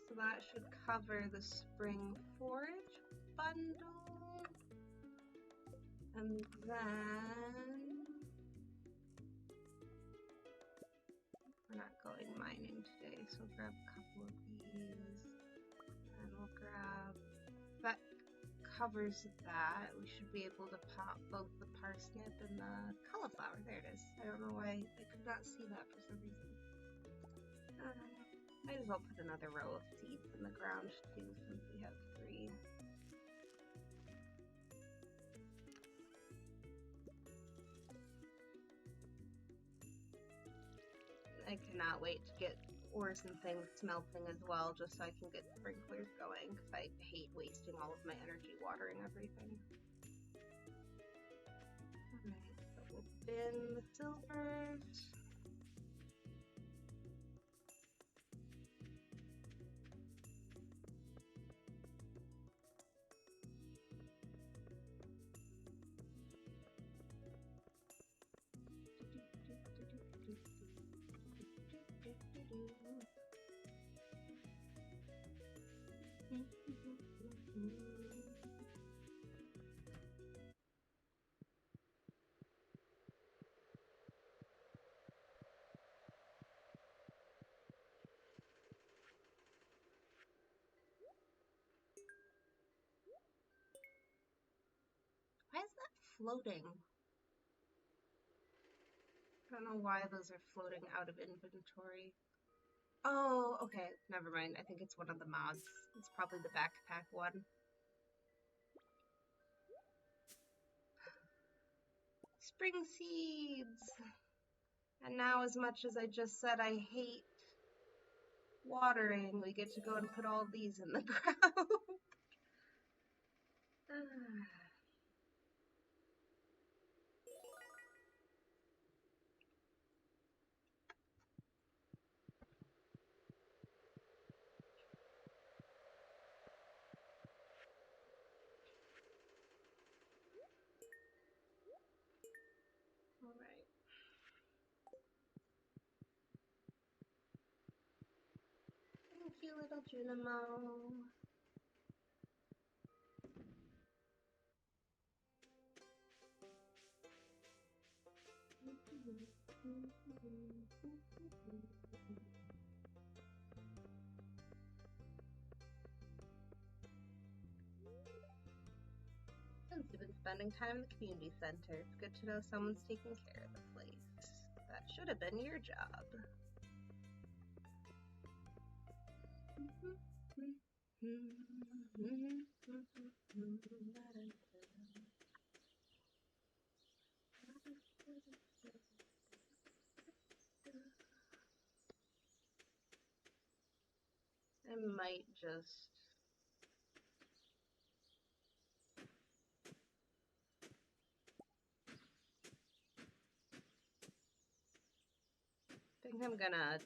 So that should cover the spring forage bundle. And then we're not going mining today, so we'll grab a couple of these. And we'll grab that covers that. We should be able to pop both the parsnip and the cauliflower. There it is. I don't know why I could not see that for some reason. Might as well put another row of seeds in the ground too, since we have 3. I cannot wait to get ores and things smelting as well, just so I can get sprinklers going, because I hate wasting all of my energy watering everything. Alright, so we'll bin the silvers. Why is that floating? I don't know why those are floating out of inventory. Oh, okay, never mind. I think it's one of the mods. It's probably the backpack one. Spring seeds! And now, as much as I just said I hate watering, we get to go and put all these in the ground. Alright. Thank you, little Junimo. spending time in the community center. It's good to know someone's taking care of the place. That should have been your job. I might just... I think I'm gonna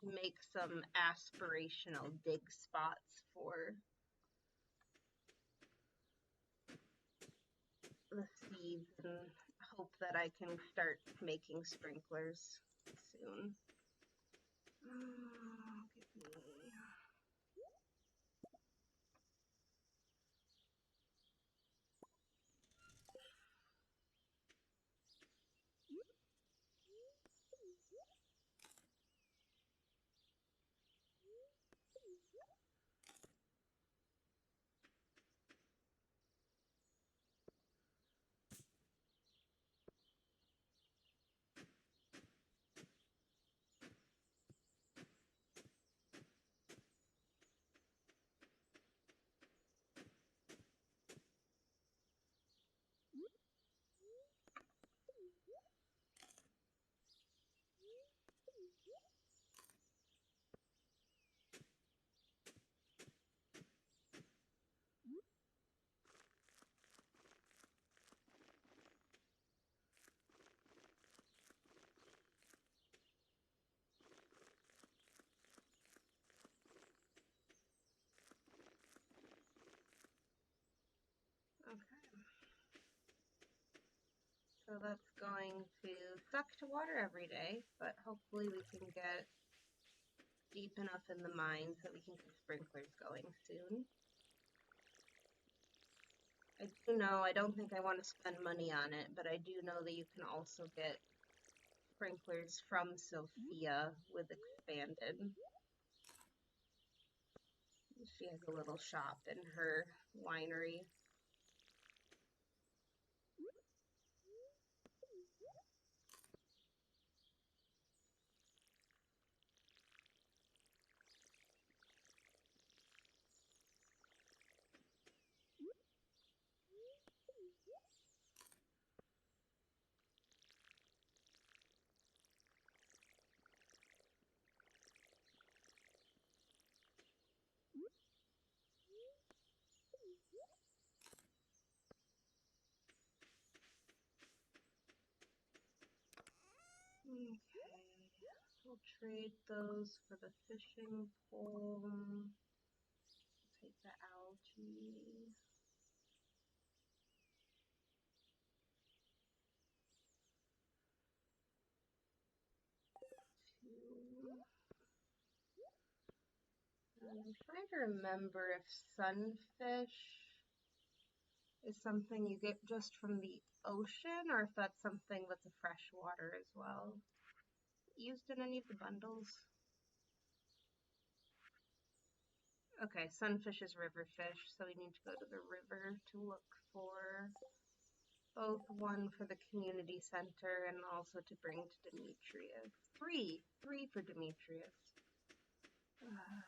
make some aspirational dig spots for the seeds and hope that I can start making sprinklers soon. Oh, give me... Okay. So that's going to suck to water every day, but hopefully we can get deep enough in the mines that we can get sprinklers going soon. I do know, I don't think I want to spend money on it, but I do know that you can also get sprinklers from Sophia with expanded. She has a little shop in her winery. Okay, we'll trade those for the fishing pole. Take the algae. I'm trying to remember if sunfish is something you get just from the ocean or if that's something that's a freshwater as well. Used in any of the bundles? Okay, sunfish is river fish, so we need to go to the river to look for both one for the community center and also to bring to Demetrius. Three for Demetrius. Oh,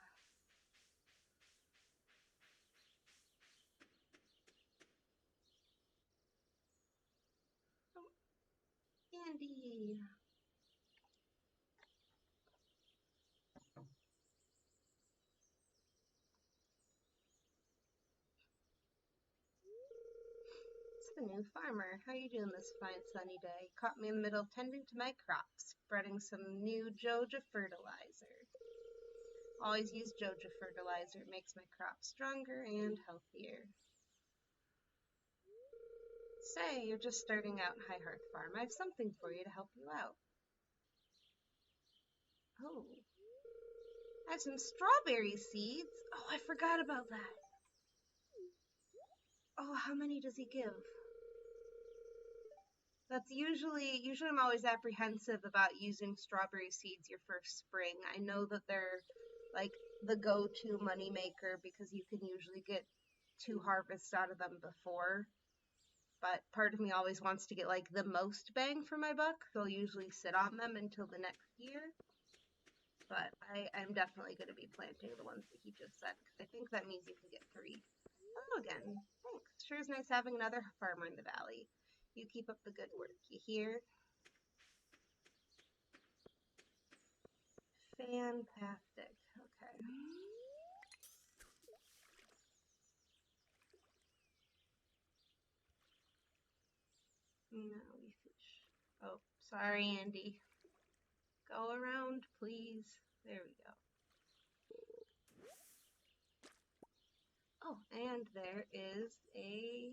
Andy. It's the new farmer. How you doing this fine sunny day? Caught me in the middle of tending to my crops, spreading some new Joja fertilizer. Always use Joja fertilizer. It makes my crops stronger and healthier. Say, you're just starting out in High Hearth Farm. I have something for you to help you out. Oh. I have some strawberry seeds. Oh, I forgot about that. Oh, how many does he give? That's usually I'm always apprehensive about using strawberry seeds your first spring. I know that they're like the go-to moneymaker because you can usually get 2 harvests out of them before, but part of me always wants to get like the most bang for my buck, so I'll usually sit on them until the next year. But I'm definitely going to be planting the ones that he just said, because I think that means you can get 3. Hello again. Thanks. Sure is nice having another farmer in the valley. You keep up the good work. You hear? Fantastic. Okay. Now we fish. Oh, sorry, Andy. Go around, please. There we go. Oh, and there is a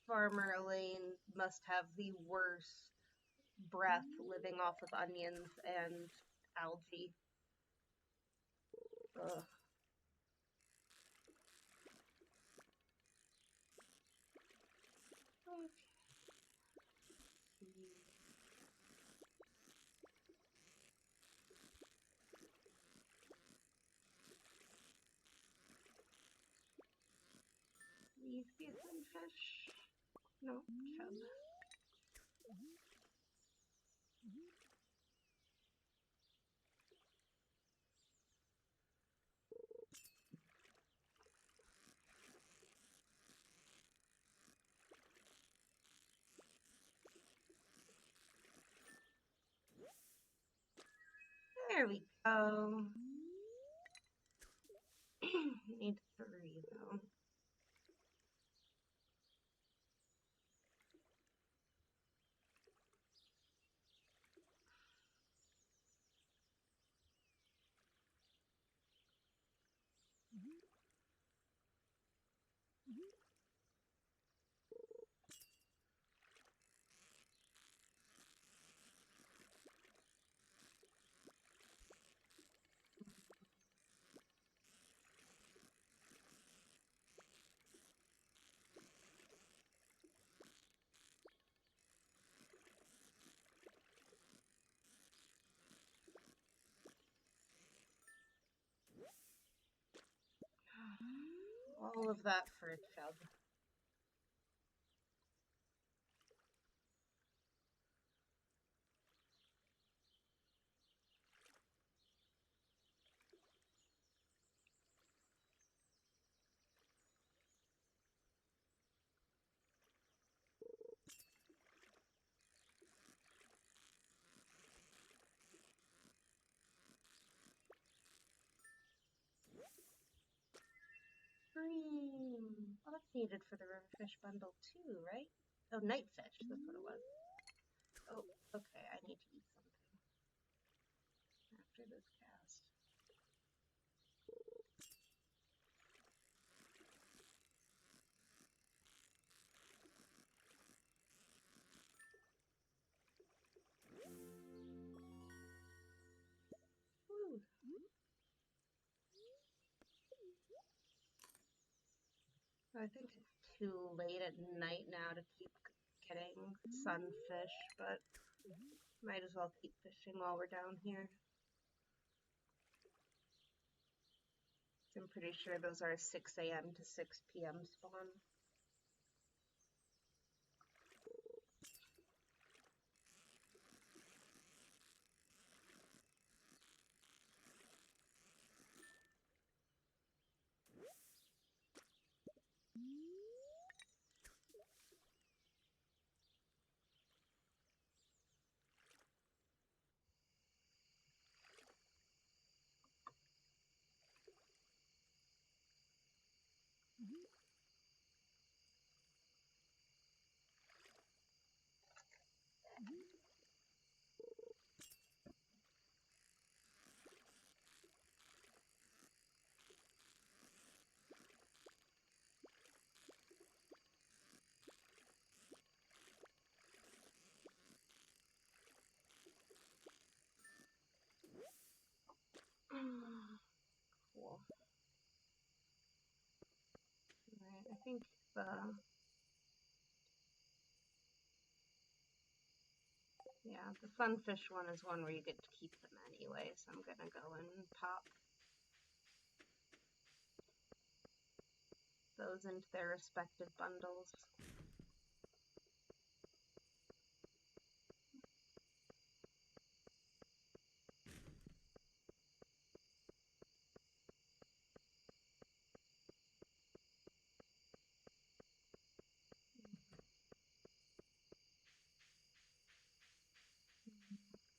Farmer Alayne must have the worst breath living off of onions and algae. Ugh. Okay. Please be a sunfish. No, chub. There we go. Need 3 though. All of that for a chub. Green. Oh, that's needed for the riverfish bundle too, right? Oh, nightfish. That's what it was. Oh, okay. I need to eat something after this cast. Woo. I think it's too late at night now to keep getting sunfish, but might as well keep fishing while we're down here. I'm pretty sure those are 6 a.m. to 6 p.m. spawn. Cool. Alright, I think the Yeah, the sunfish one is one where you get to keep them anyway, so I'm gonna go and pop those into their respective bundles.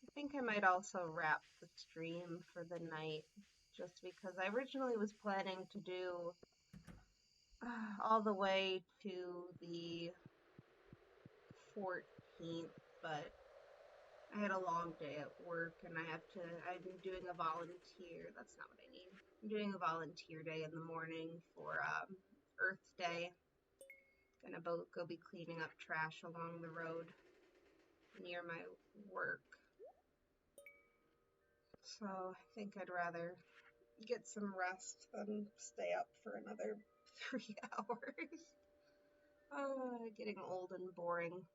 I think I might also wrap the stream for the night, just because I originally was planning to do all the way to the 14th, but I had a long day at work and I'm doing a volunteer, that's not what I mean. I'm doing a volunteer day in the morning for Earth Day. Gonna go be cleaning up trash along the road near my work. So I think I'd rather get some rest than stay up for another 3 hours. Getting old and boring.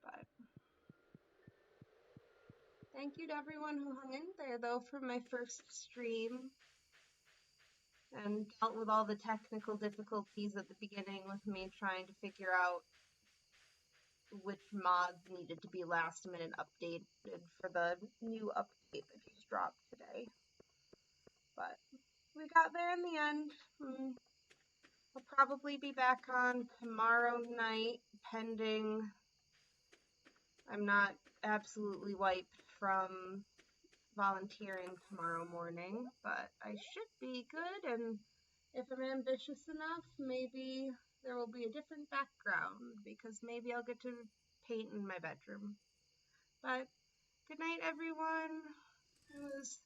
But thank you to everyone who hung in there, though, for my first stream and dealt with all the technical difficulties at the beginning with me trying to figure out which mods needed to be last minute updated for the new update that just dropped today. But we got there in the end. I'll probably be back on tomorrow night, pending I'm not absolutely wiped from volunteering tomorrow morning, but I should be good, and if I'm ambitious enough, maybe there will be a different background, because maybe I'll get to paint in my bedroom. But good night, everyone. It was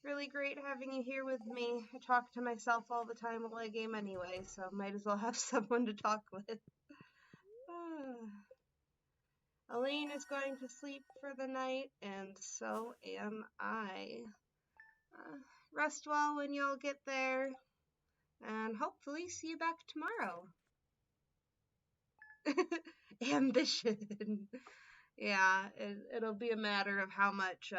really great having you here with me. I talk to myself all the time while I game anyway, so might as well have someone to talk with. Alayne is going to sleep for the night, and so am I. Rest well when y'all get there, and hopefully see you back tomorrow. Ambition. Yeah, it'll be a matter of how much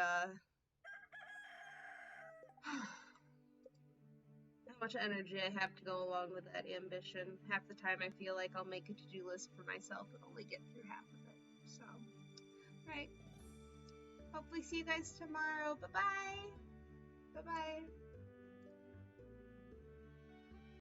energy I have to go along with that ambition. Half the time I feel like I'll make a to-do list for myself and only get through half of it. So, alright. Hopefully see you guys tomorrow. Bye-bye. Bye-bye.